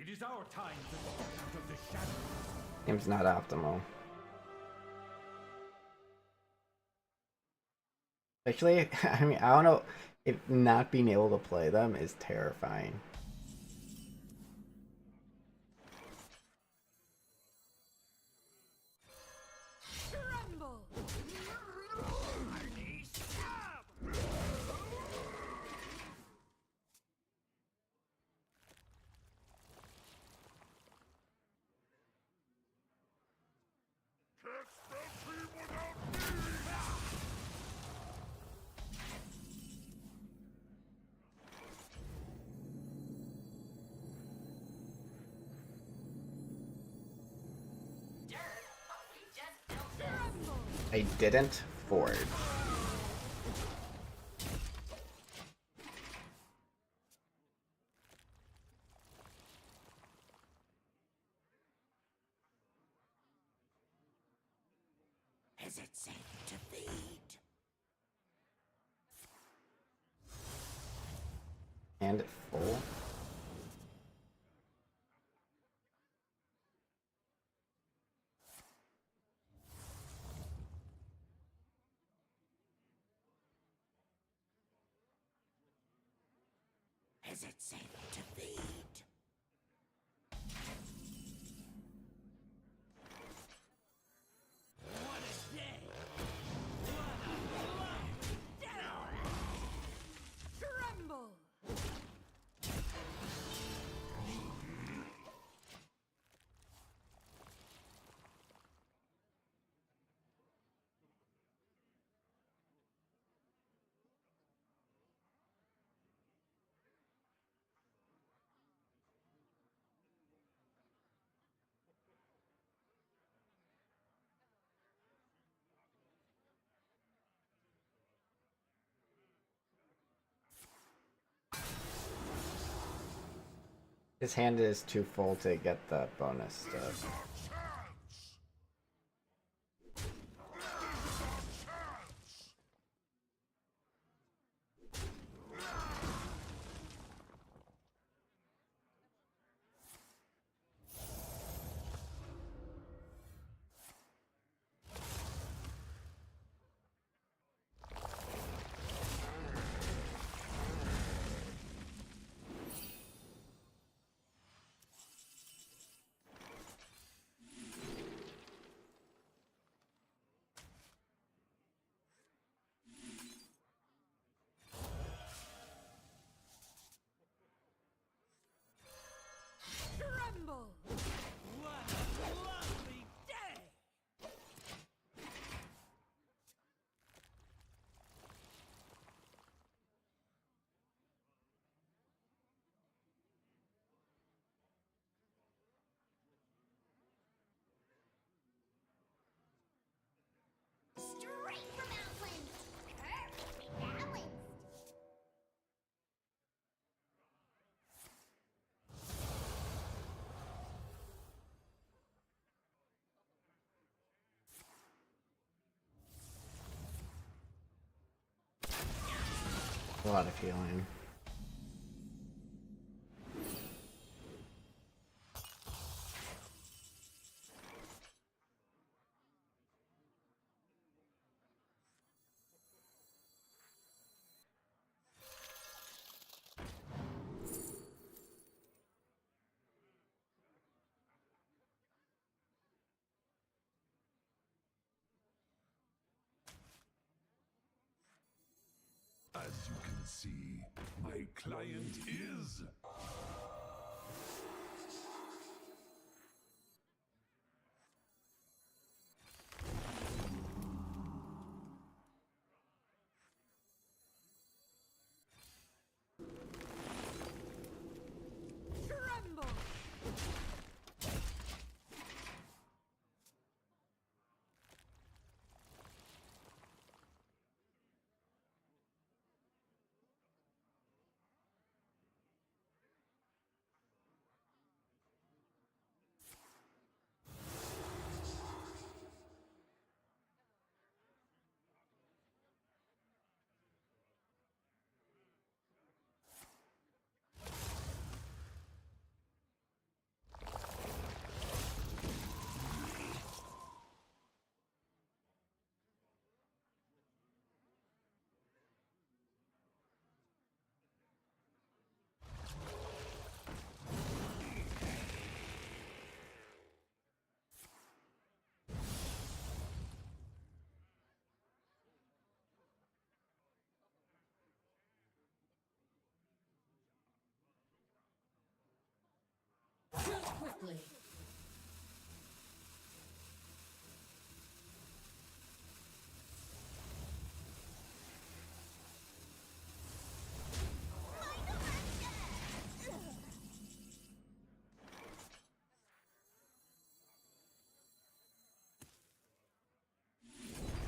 It is our time to walk out of the shadows. Game's not optimal. Actually, I mean, I don't know if not being able to play them is terrifying. Tremble! I didn't forge. Is it safe to feed? And at full. Is it safe to feed? Tremble! His hand is too full to get the bonus stuff. Tremble! What a lovely day! Straight from Outland! Perfectly balanced! A lot of healing. As you can see, my client is... Tremble! quickly.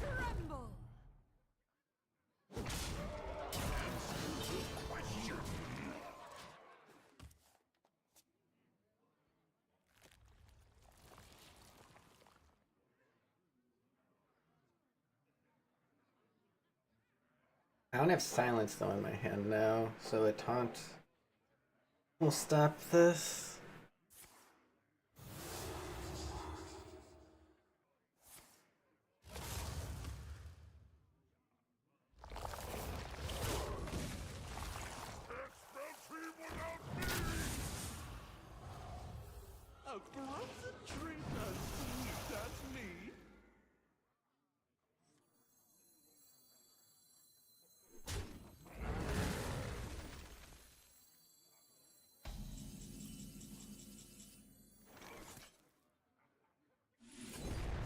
Tremble! I don't have silence though in my hand now, so a taunt will stop this. A frozen treat as sweet as me.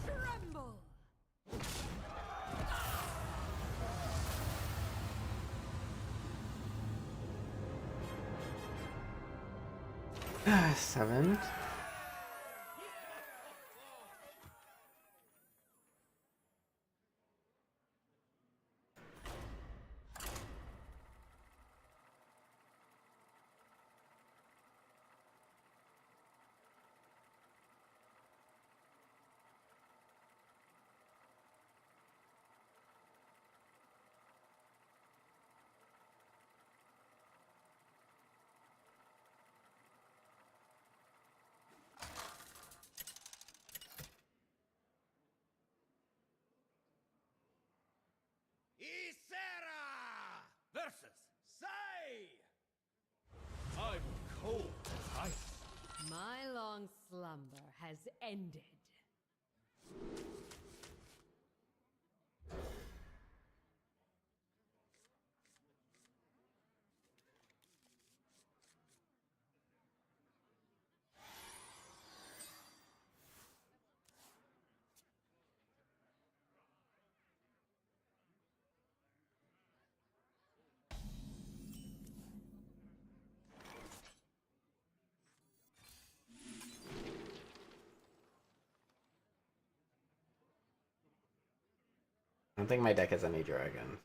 Tremble! Seven. Isera versus Sai. I'm cold as ice. My long slumber has ended. I don't think my deck has any dragon.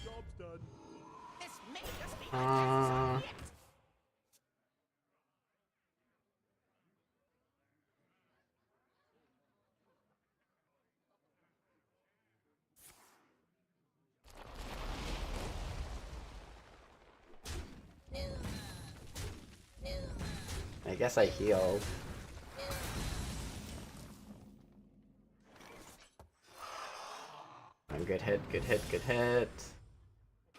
Job's done. This may just be Uh, I guess I healed. Good hit, good hit, good hit.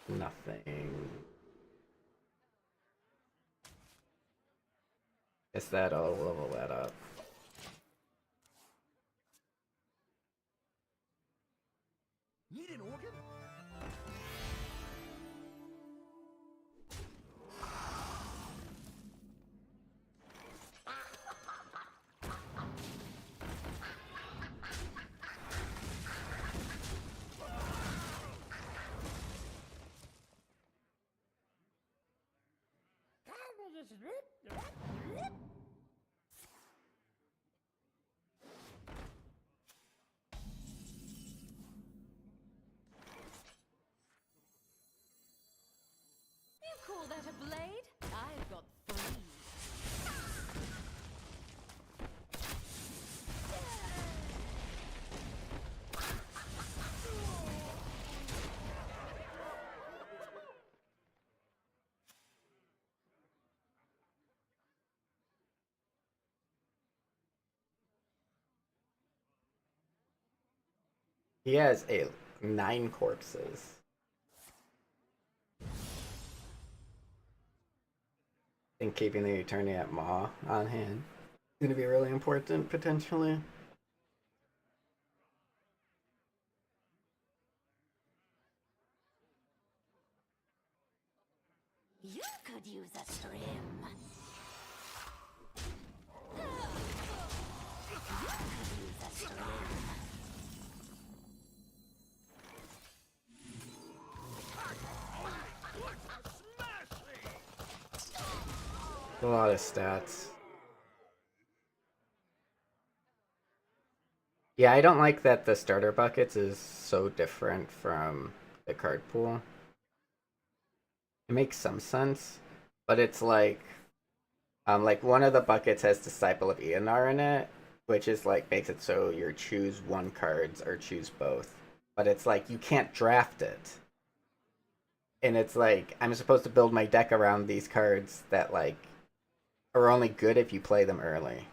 Nothing. Guess that'll level that up. Need an organ? You call that a blade? I've got three. He has 9 corpses. I think keeping the attorney at Maw on hand is gonna be really important potentially. You could use a trim. You could use a trim. A lot of stats. Yeah, I don't like that the starter buckets is so different from the card pool. It makes some sense, but it's like one of the buckets has Disciple of Eonar in it, which is like makes it so you choose one cards or choose both. But it's like you can't draft it. And it's like I'm supposed to build my deck around these cards that like are only good if you play them early.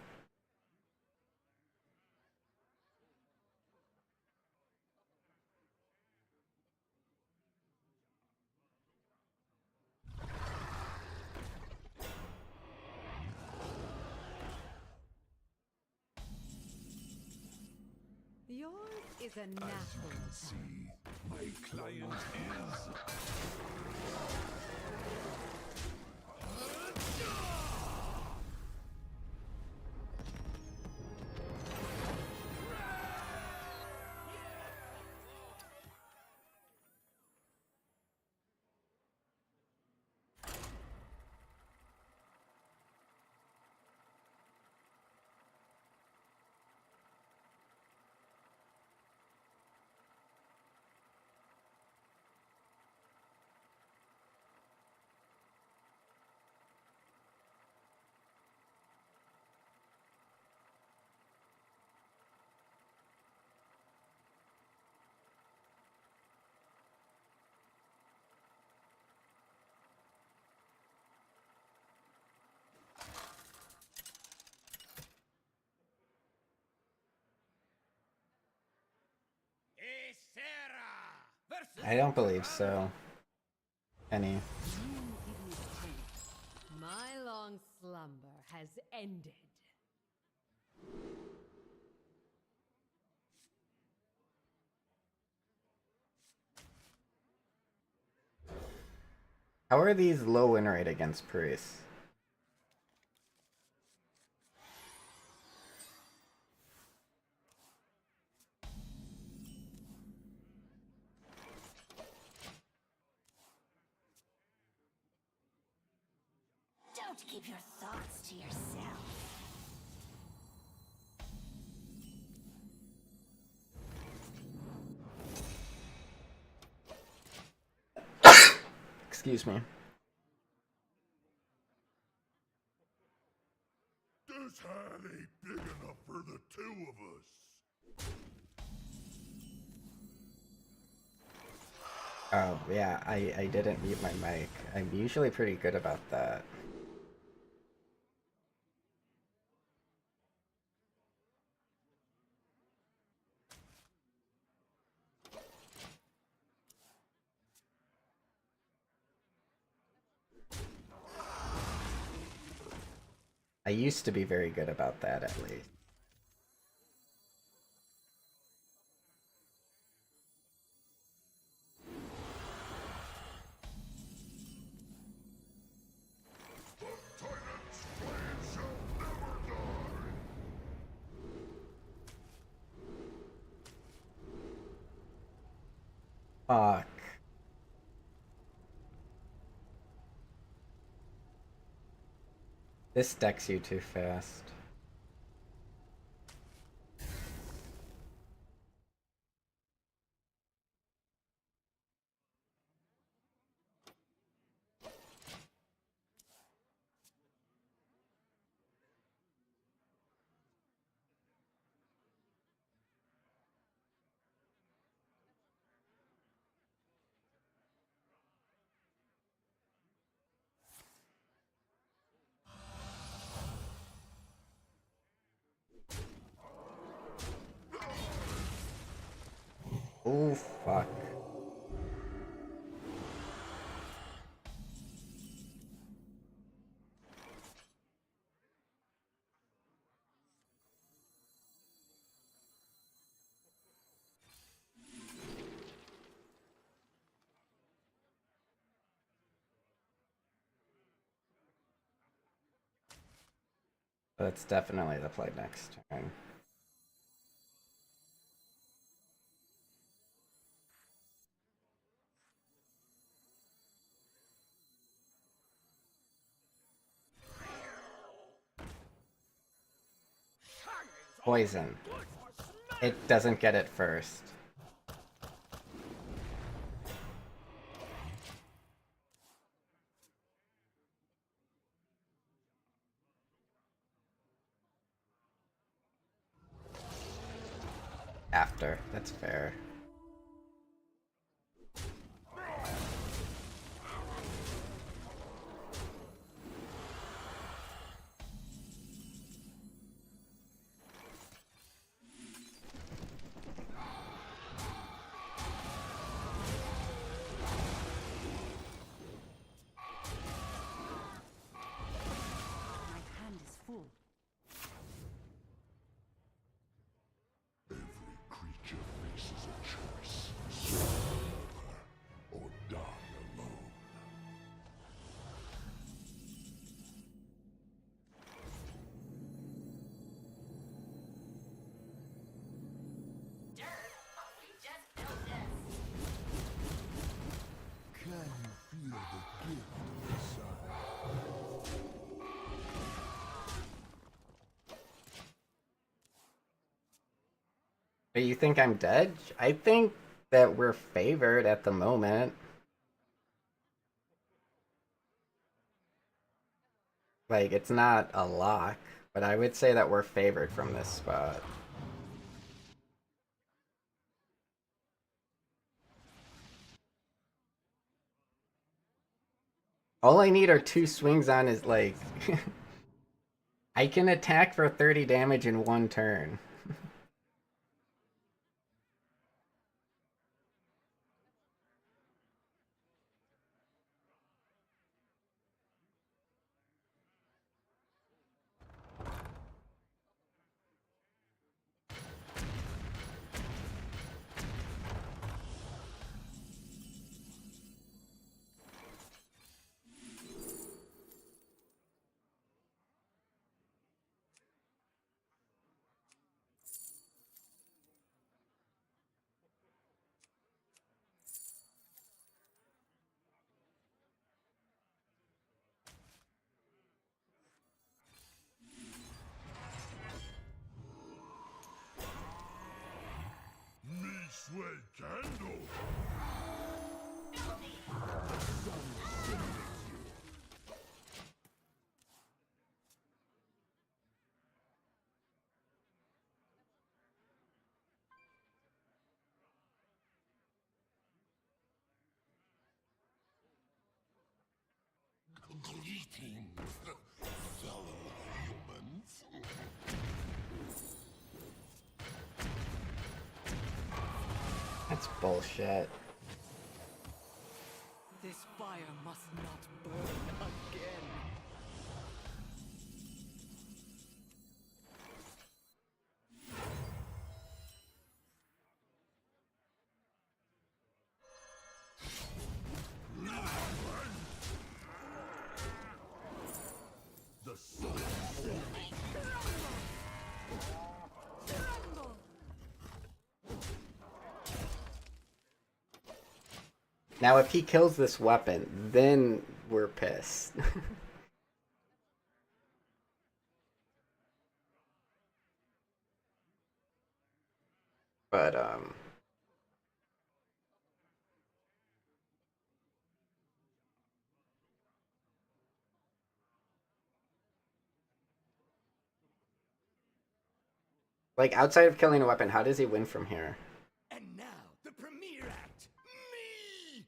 Yours is a natural talent. My client is... I don't believe so. Any. My long slumber has ended. How are these low win rate against priests? Don't keep your thoughts to yourself. Excuse me. This hand ain't big enough for the two of us. Oh, yeah, I didn't mute my mic. I'm usually pretty good about that. I used to be very good about that, at least. Fuck. This decks you too fast. Oh, fuck. That's definitely the play next turn. Poison. It doesn't get it first. After. That's fair. My hand is full. Every creature faces a choice. Survive or die alone. We just killed this. Can you feel the gift inside? But you think I'm dead? I think that we're favored at the moment. Like, it's not a lock, but I would say that we're favored from this spot. All I need are 2 swings on is, like... I can attack for 30 damage in 1 turn. Me sweat candle. Greetings, fellow humans. That's bullshit. This fire must not burn again. The sun. Now, if he kills this weapon, then we're pissed. But, like, outside of killing a weapon, how does he win from here? And now, the premiere act. Me!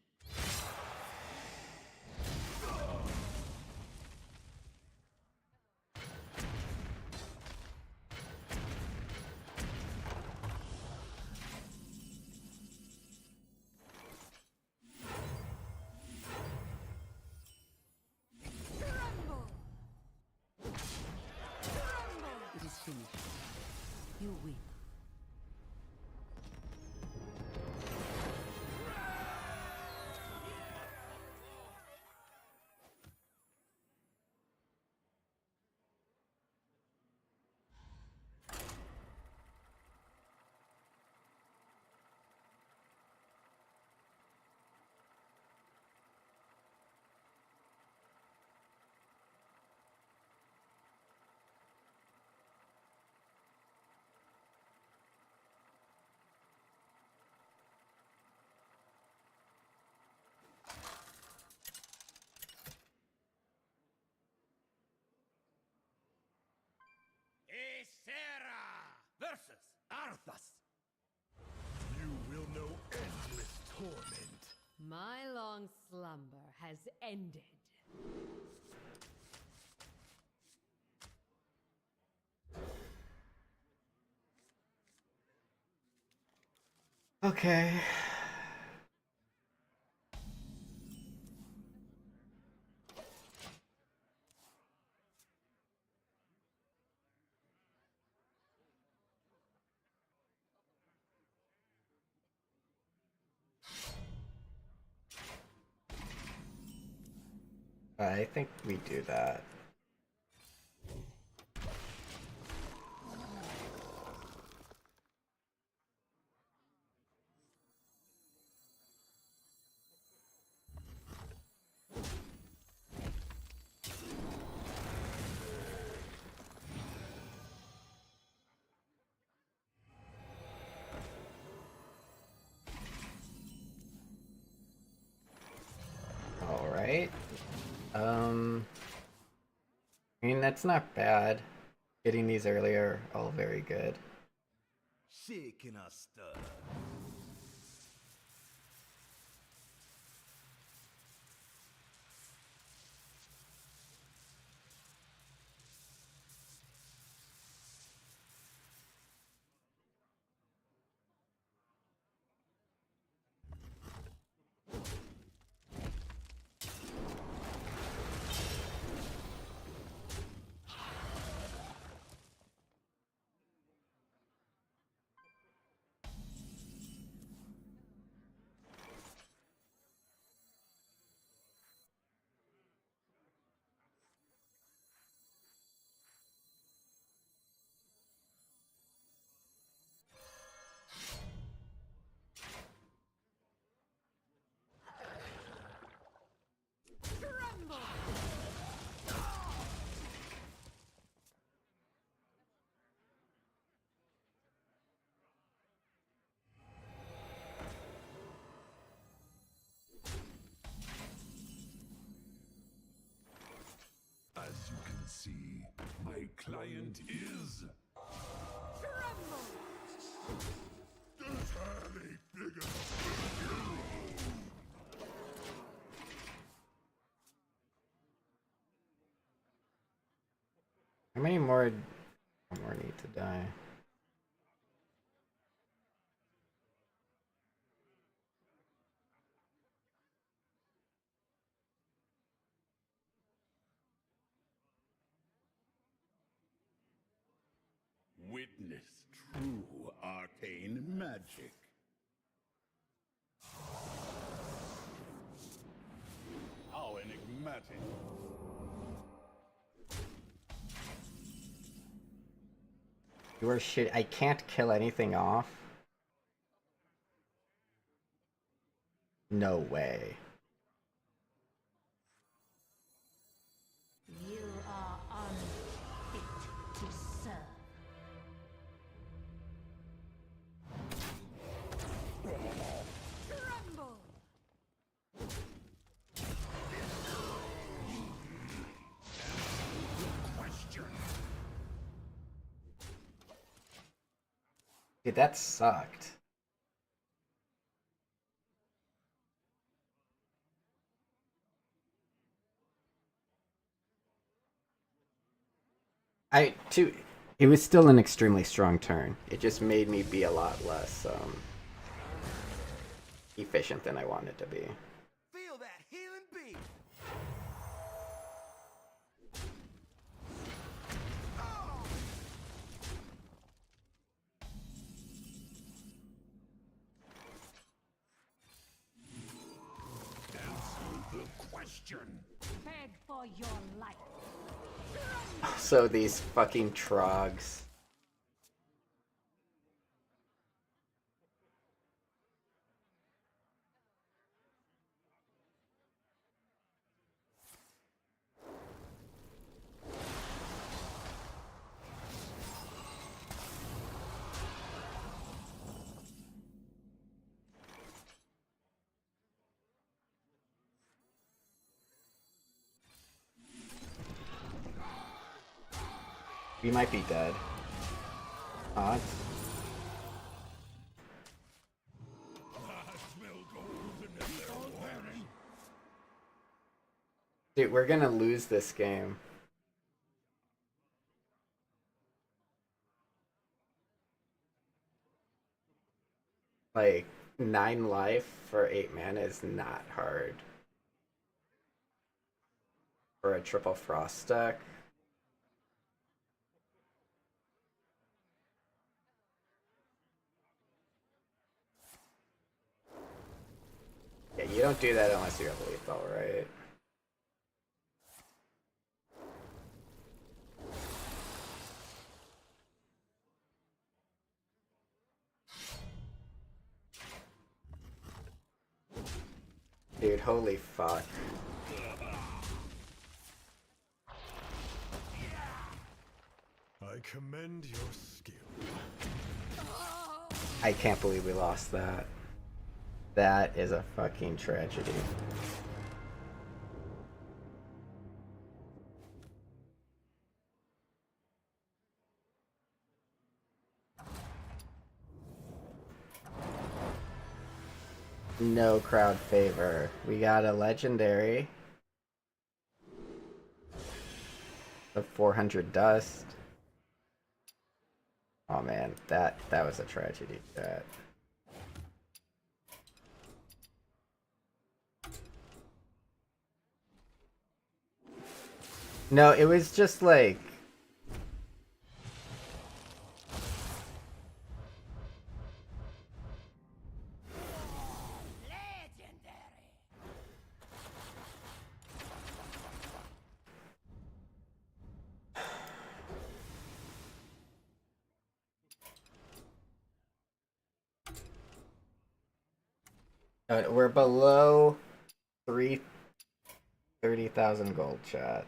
has ended. Okay. I think we do that. All right. I mean, that's not bad. Getting these earlier, all very good. Shaking our stir. As you can see, my client is... entirely big enough for you. How many more need to die? Witness true arcane magic. How enigmatic. You are shit. I can't kill anything off. No way. You are unfit to serve. Tremble! Dude, that sucked. It was still an extremely strong turn. It just made me be a lot less efficient than I wanted to be. Feel that healing beam. Answer the question. Beg for your life. So these fucking trogs. We might be dead. Odds. I smell gold in the air. Dude, we're gonna lose this game. Like, 9 life for 8 mana is not hard. For a triple frost deck. Yeah, you don't do that unless you have lethal, right? Dude, holy fuck. I commend your skill. I can't believe we lost that. That is a fucking tragedy. No crowd favor. We got a legendary. The 400 dust. Oh man, that was a tragedy. That. No, it was just like. We're below 30,000 gold, chat.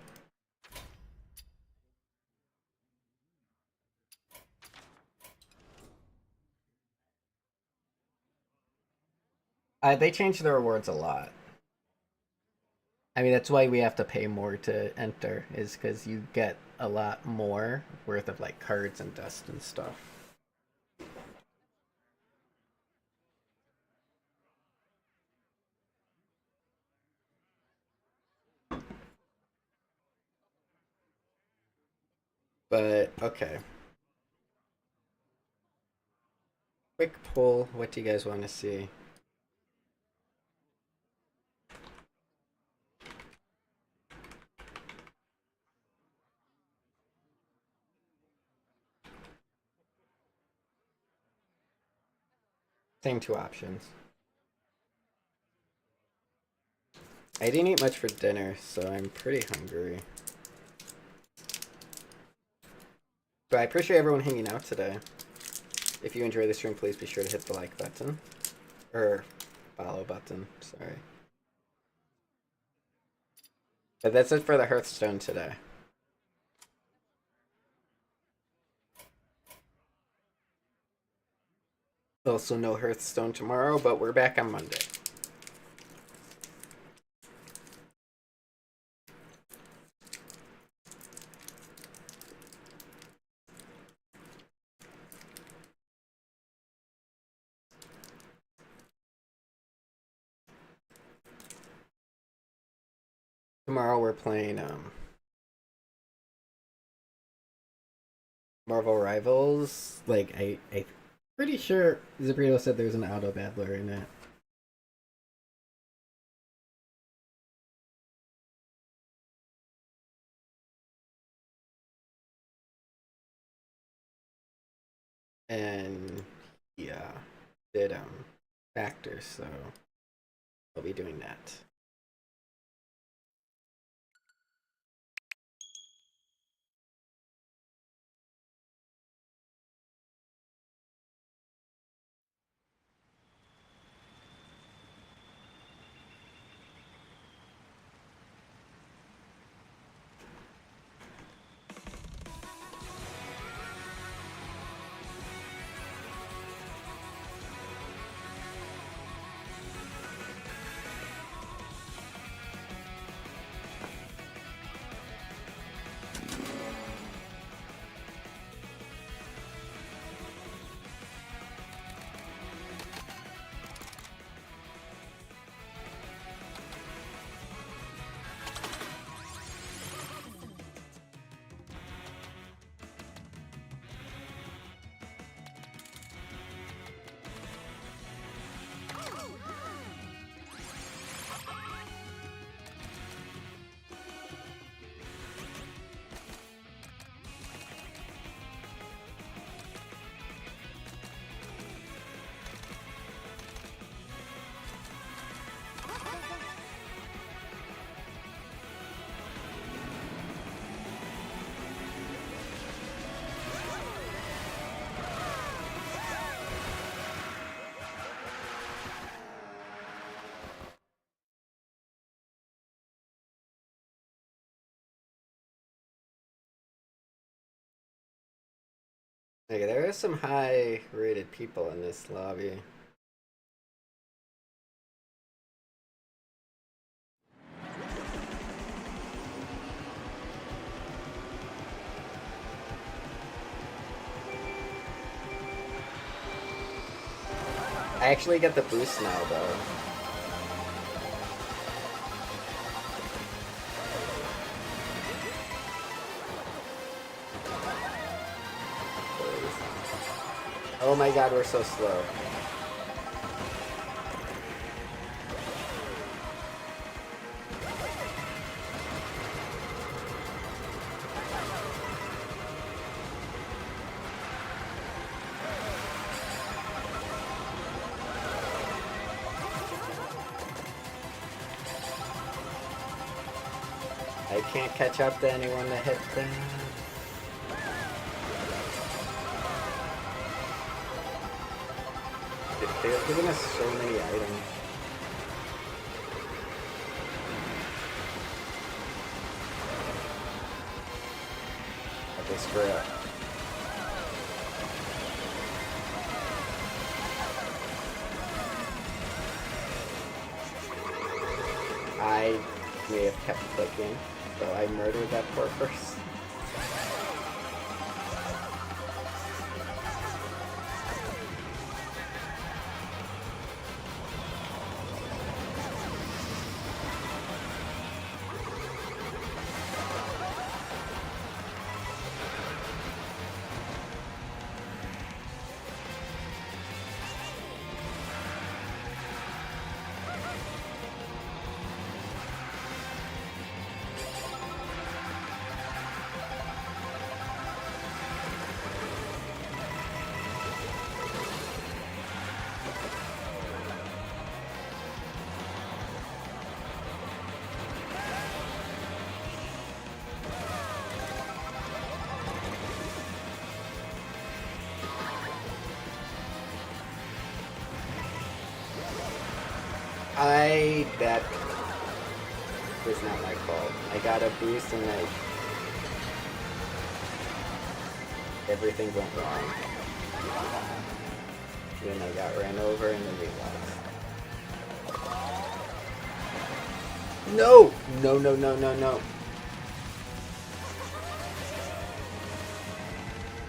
They changed the rewards a lot. I mean, that's why we have to pay more to enter, is because you get a lot more worth of like cards and dust and stuff. But, okay. Quick poll, what do you guys want to see? Same 2 options. I didn't eat much for dinner, so I'm pretty hungry. But I appreciate everyone hanging out today. If you enjoy the stream, please be sure to hit the like button. Or follow button, sorry. But that's it for the Hearthstone today. Also no Hearthstone tomorrow, but we're back on Monday. Tomorrow we're playing Marvel Rivals. Like I pretty sure Zabrito said there's an auto battler in it. And yeah, did factors, so I'll be doing that. Okay, there are some high-rated people in this lobby. I actually get the boost now, though. Oh my god, we're so slow. I can't catch up to anyone to hit them. They're giving us so many items. Okay, screw it. I may have kept clicking, so I murdered that poor person. That was not my fault. I got a boost and everything went wrong. Then I got ran over and then we lost. No! No, no, no, no, no.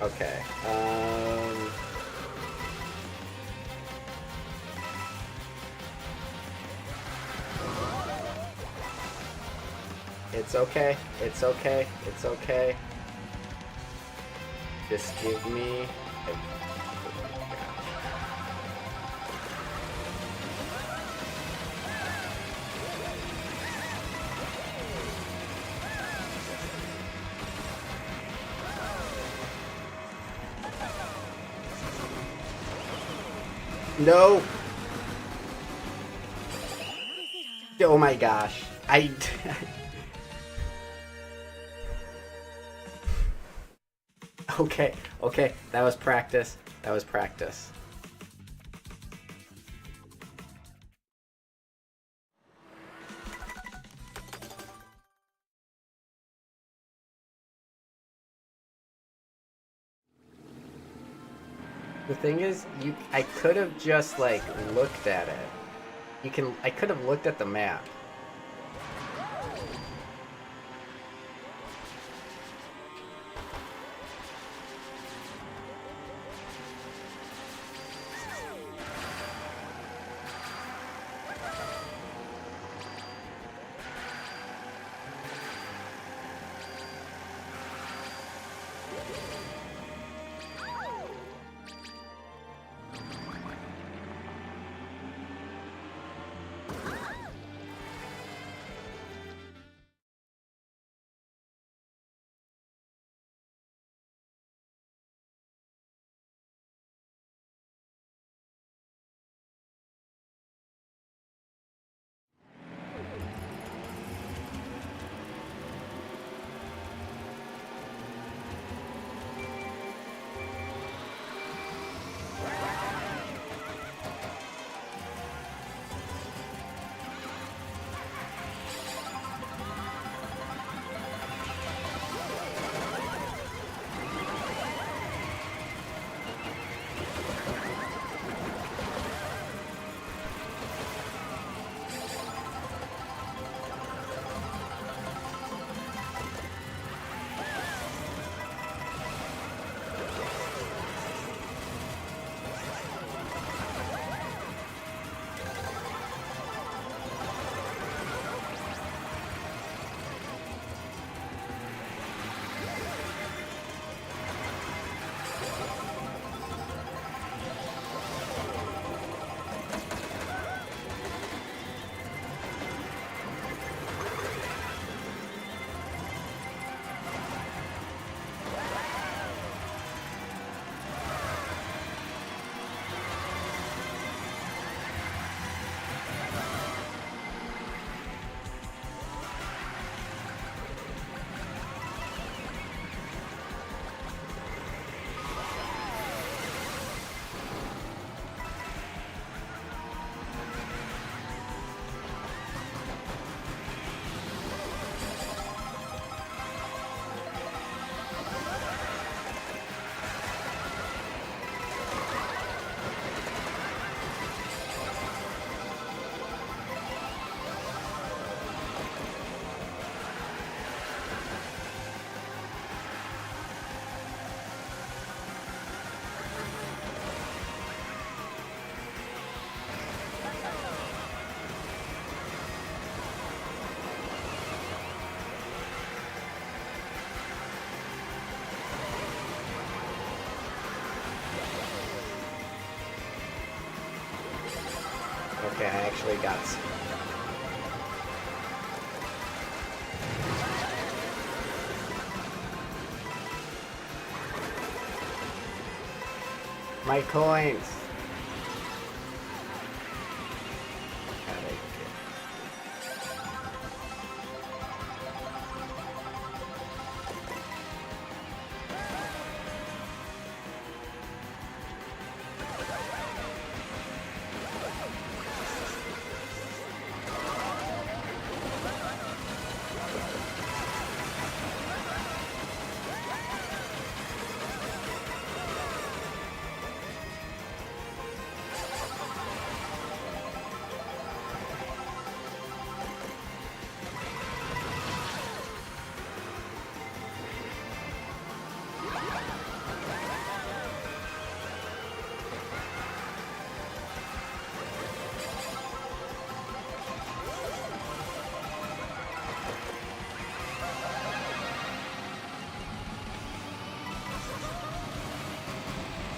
Okay, it's okay. It's okay. It's okay. Just give me No! Oh my gosh. Okay, okay, that was practice. That was practice. The thing is, I could have just like looked at it. I could have looked at the map. Okay, I actually got my coins.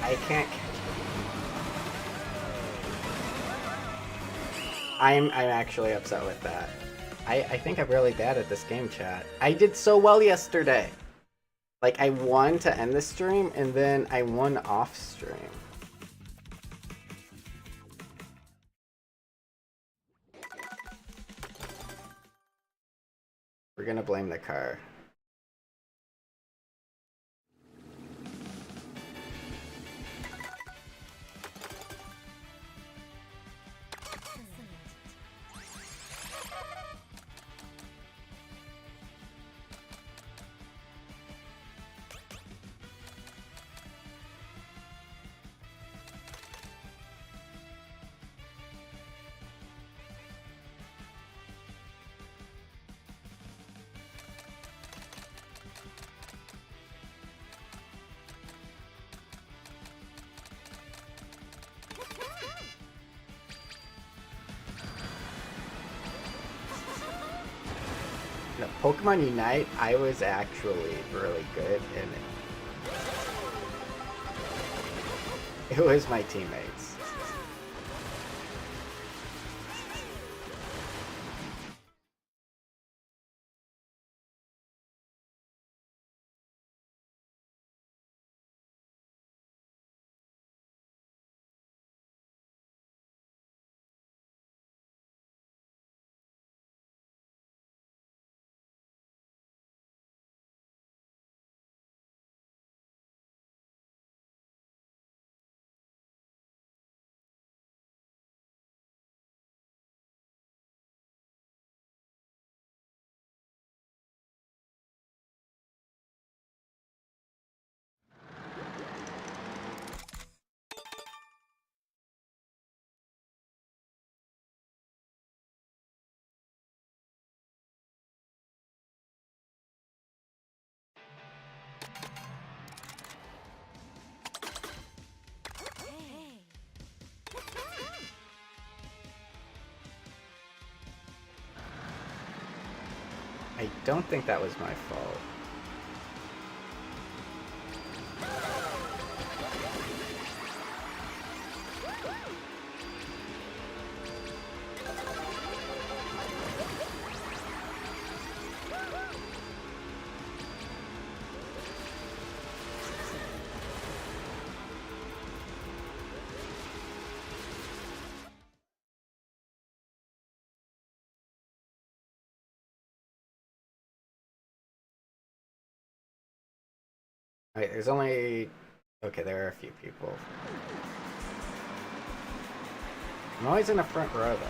I can't. I'm actually upset with that. I think I'm really bad at this game, chat. I did so well yesterday. Like, I won to end the stream, and then I won off stream. We're gonna blame the car. No, Pokemon Unite, I was actually really good in it. It was my teammates. I don't think that was my fault. Alright, there's only... Okay, there are a few people. I'm always in the front row, though.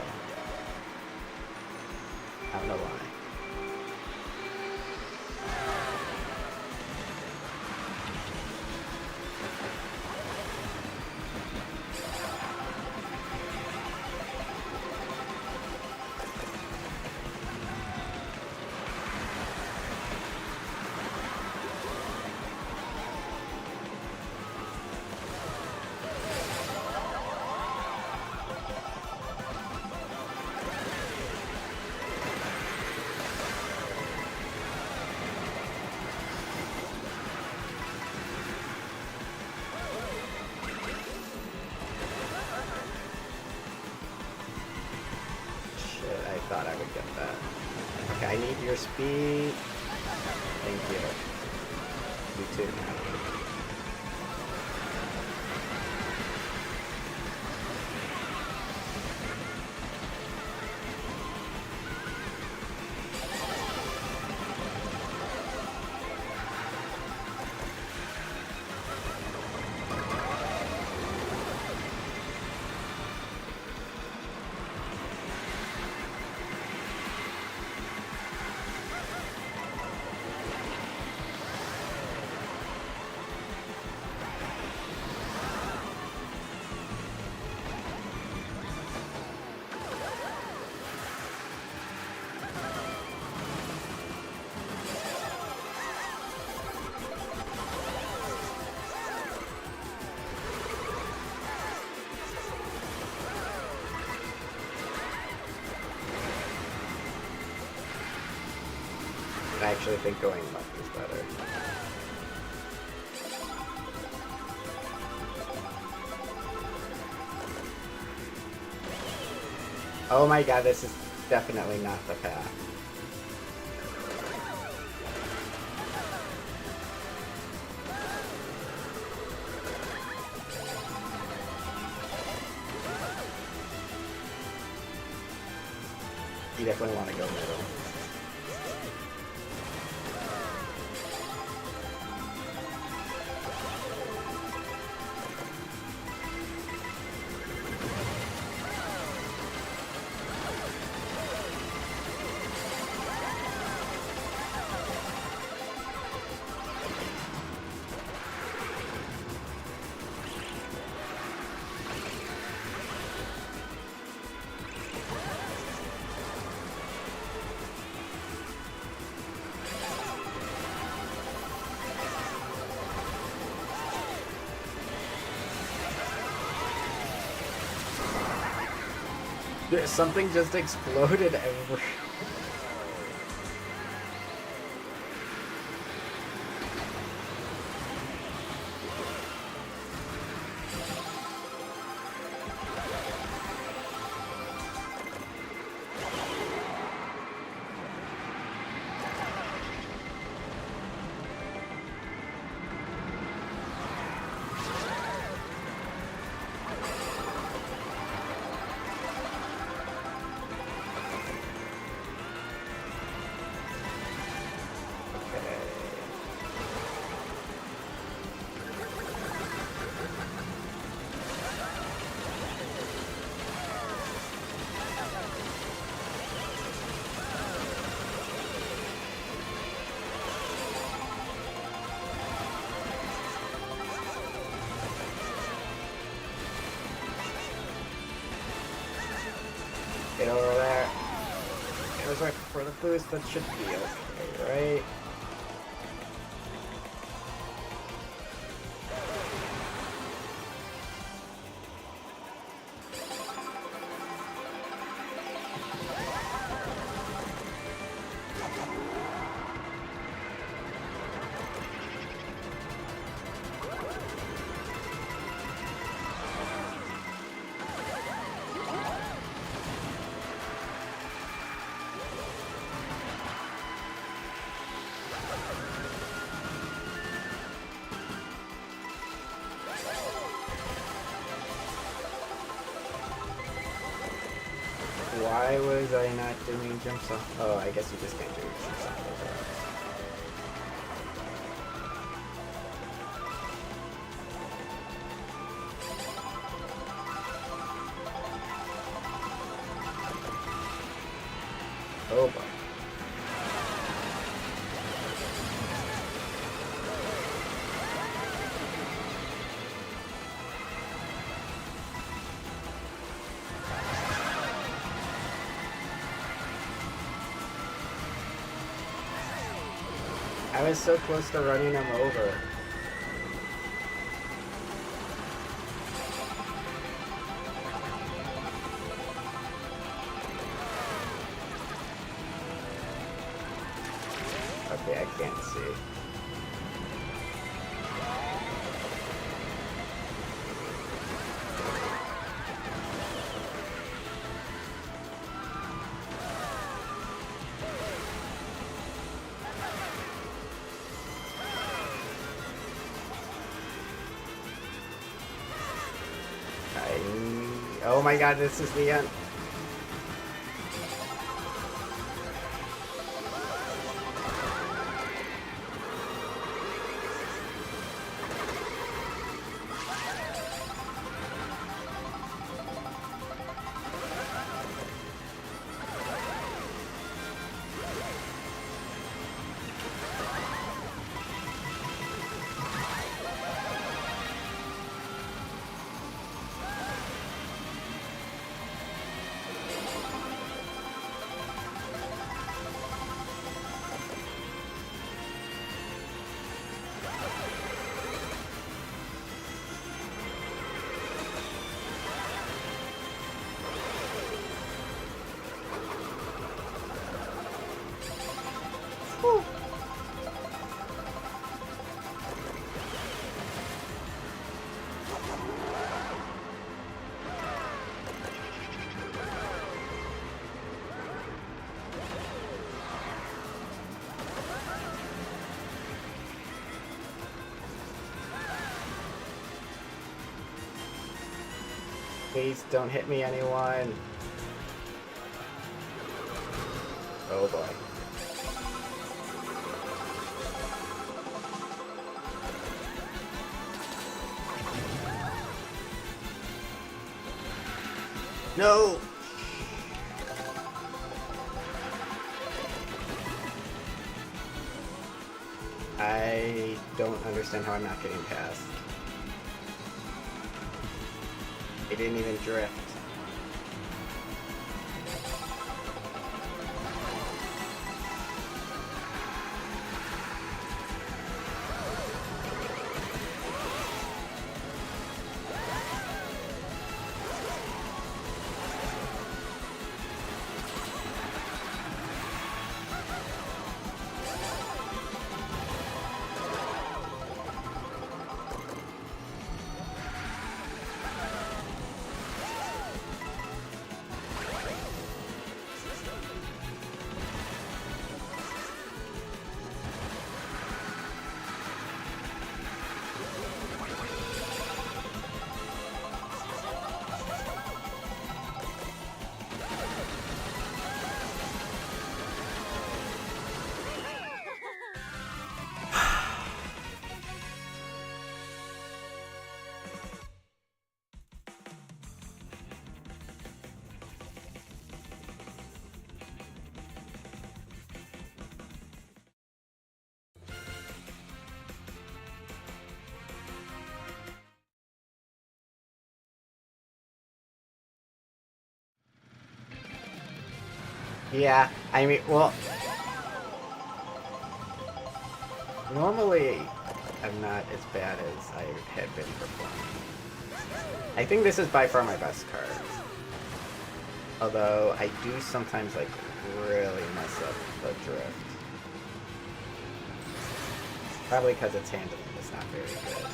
I don't know why. thought I would get that. Okay, I need your speed. Thank you. You too, man. I actually think going left is better. Oh my god, this is definitely not the path. You definitely want to go middle. Something just exploded everywhere. Get over there. It was right for the boost, that should be okay, right? Why was I not doing jumps off? Oh, I guess you just can't do jumps off those rocks. Oh boy. I was so close to running him over. Okay, I can't see. Oh my god, this is the end. Please don't hit me, anyone. Oh boy. No! I don't understand how I'm not getting past. It didn't even drift. Yeah, I mean, well, normally I'm not as bad as I had been performing. I think this is by far my best card. Although I do sometimes like really mess up the drift. Probably because its handling is not very good.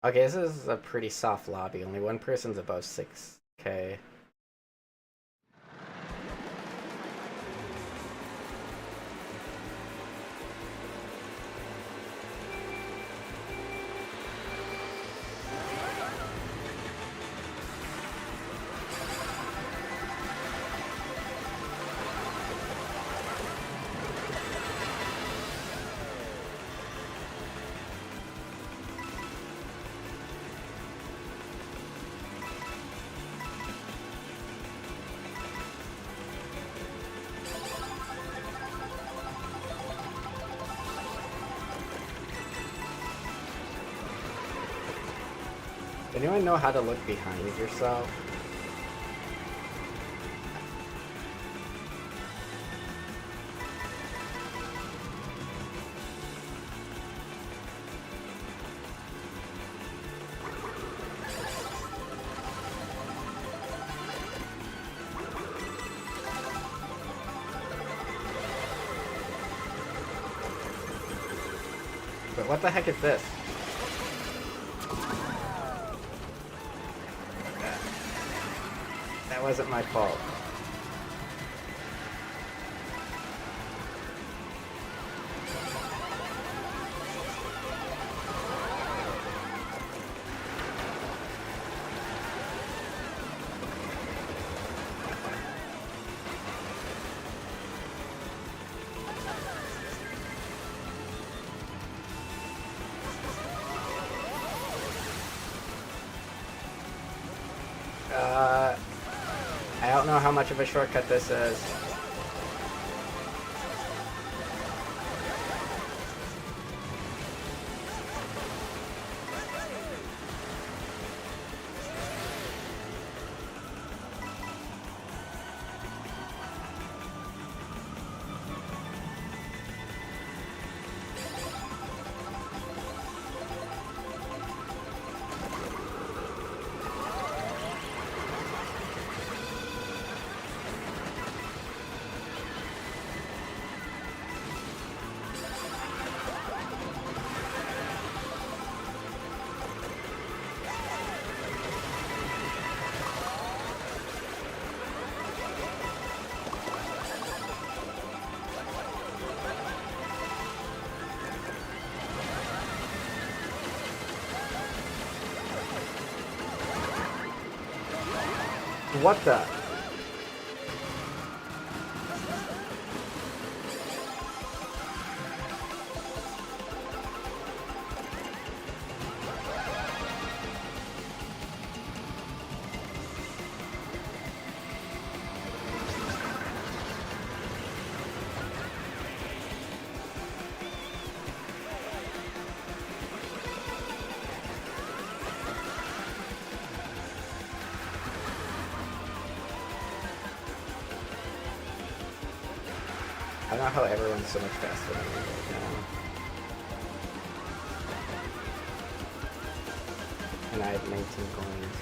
Okay, this is a pretty soft lobby. Only one person's above 6K. Anyone know how to look behind yourself? But what the heck is this? That wasn't my fault. I don't know how much of a shortcut this is. What the? I don't know how everyone's so much faster than me right now. And I have 19 coins.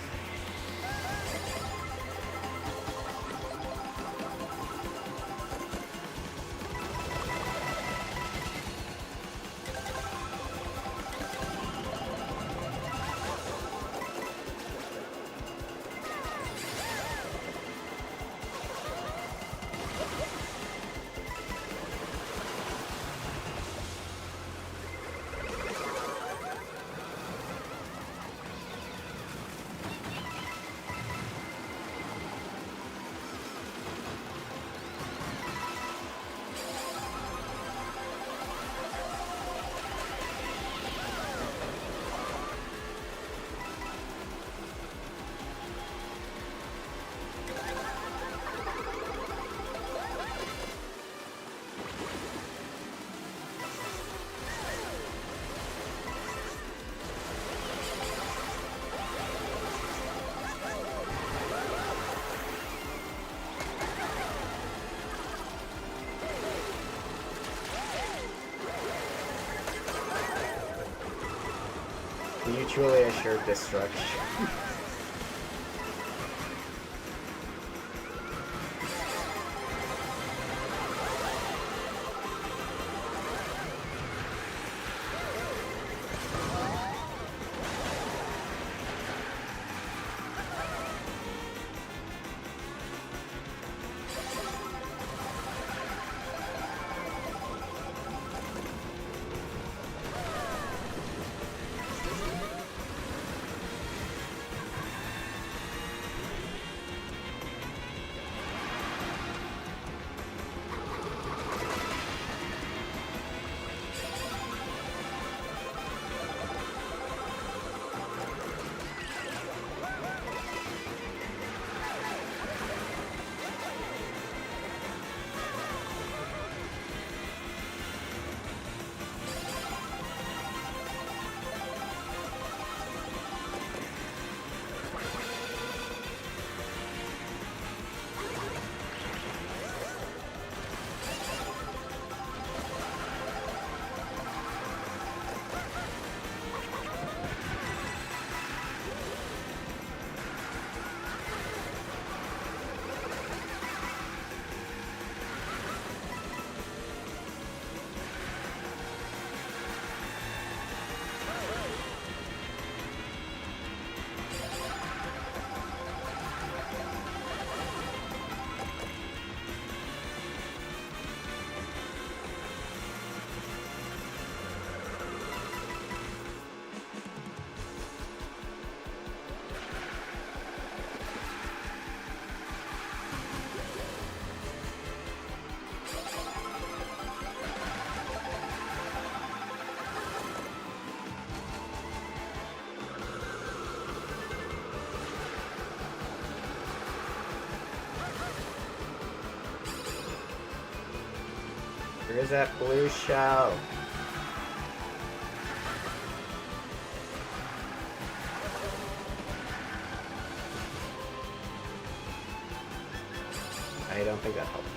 Mutually assured destruction. Where's that blue shell? I don't think that helped me.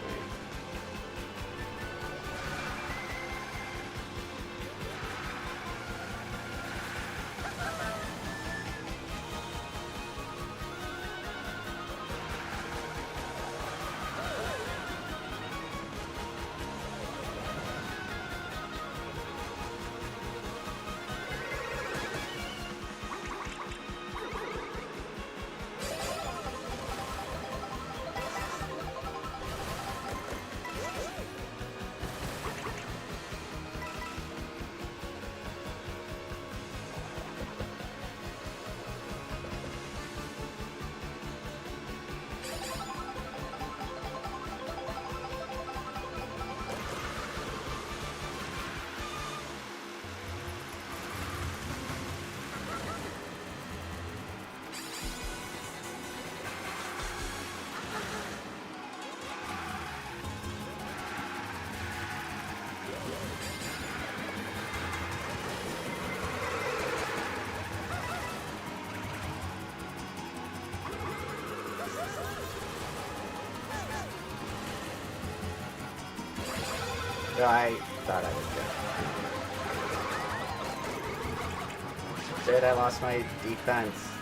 No, I thought I was good. Shit, I lost my defense.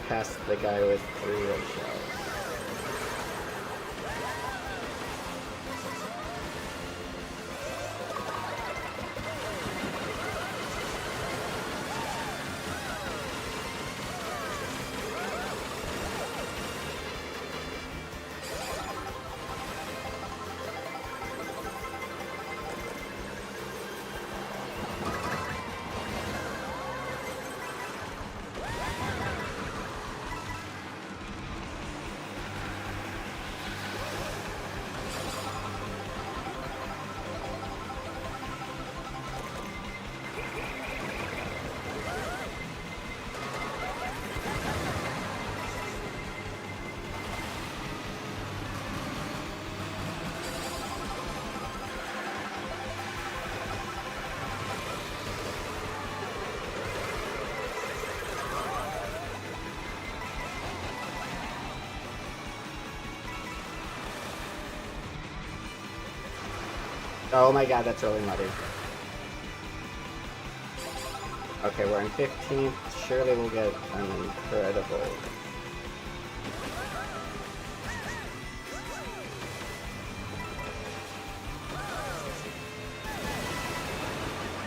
past the guy with 3 red shells. Oh my god, that's really muddy. Okay, we're in 15th. Surely we'll get an incredible...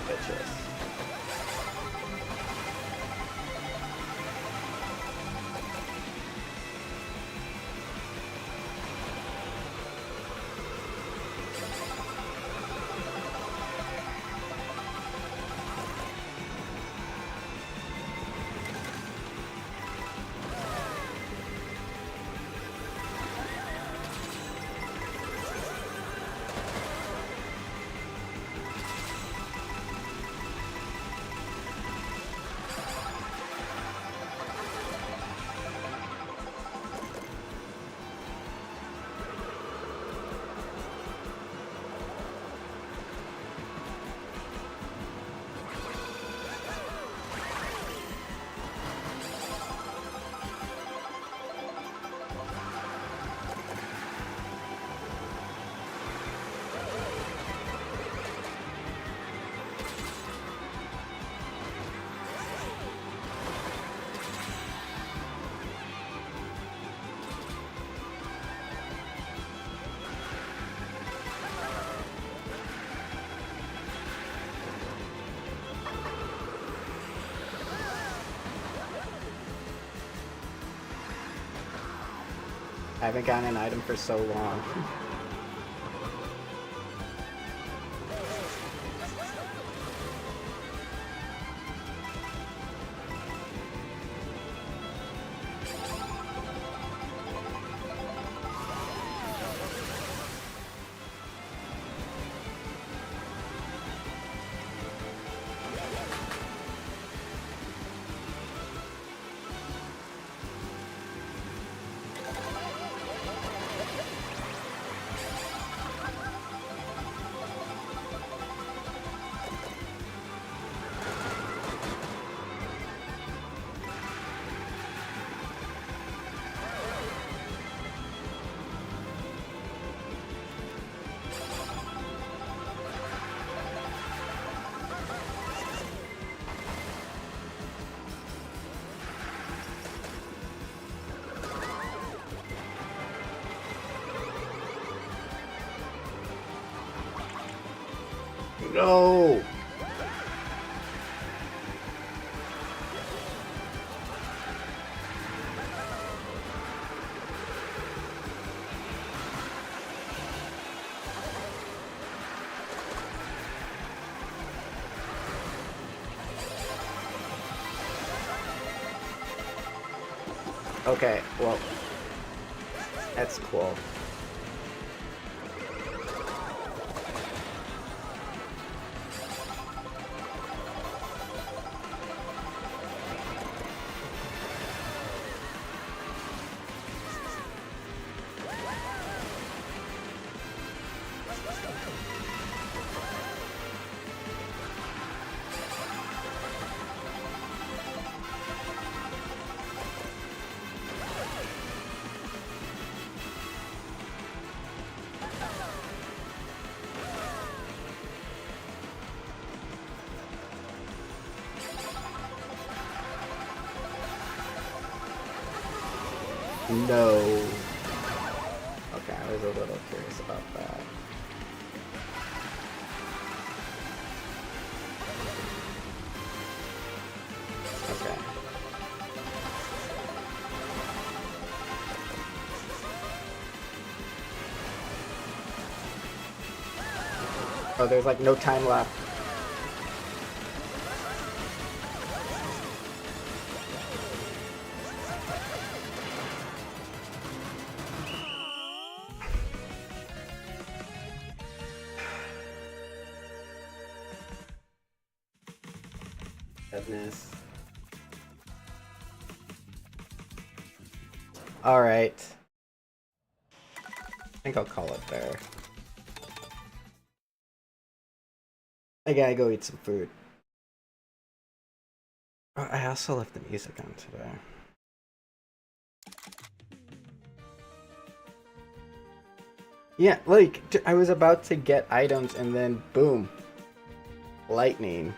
bitches. I haven't gotten an item for so long. No! Okay, well, that's cool. No. Okay, I was a little curious about that. Okay. Oh, there's like no time left. Goodness. Alright. I think I'll call it there. I gotta go eat some food. Oh, I also left the music on today. Yeah, like, I was about to get items and then boom. Lightning.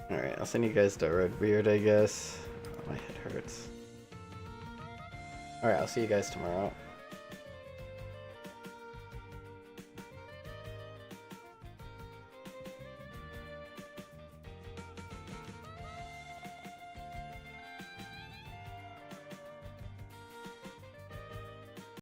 Alright, I'll send you guys to Road Weird, I guess. Oh, my head hurts. Alright, I'll see you guys tomorrow.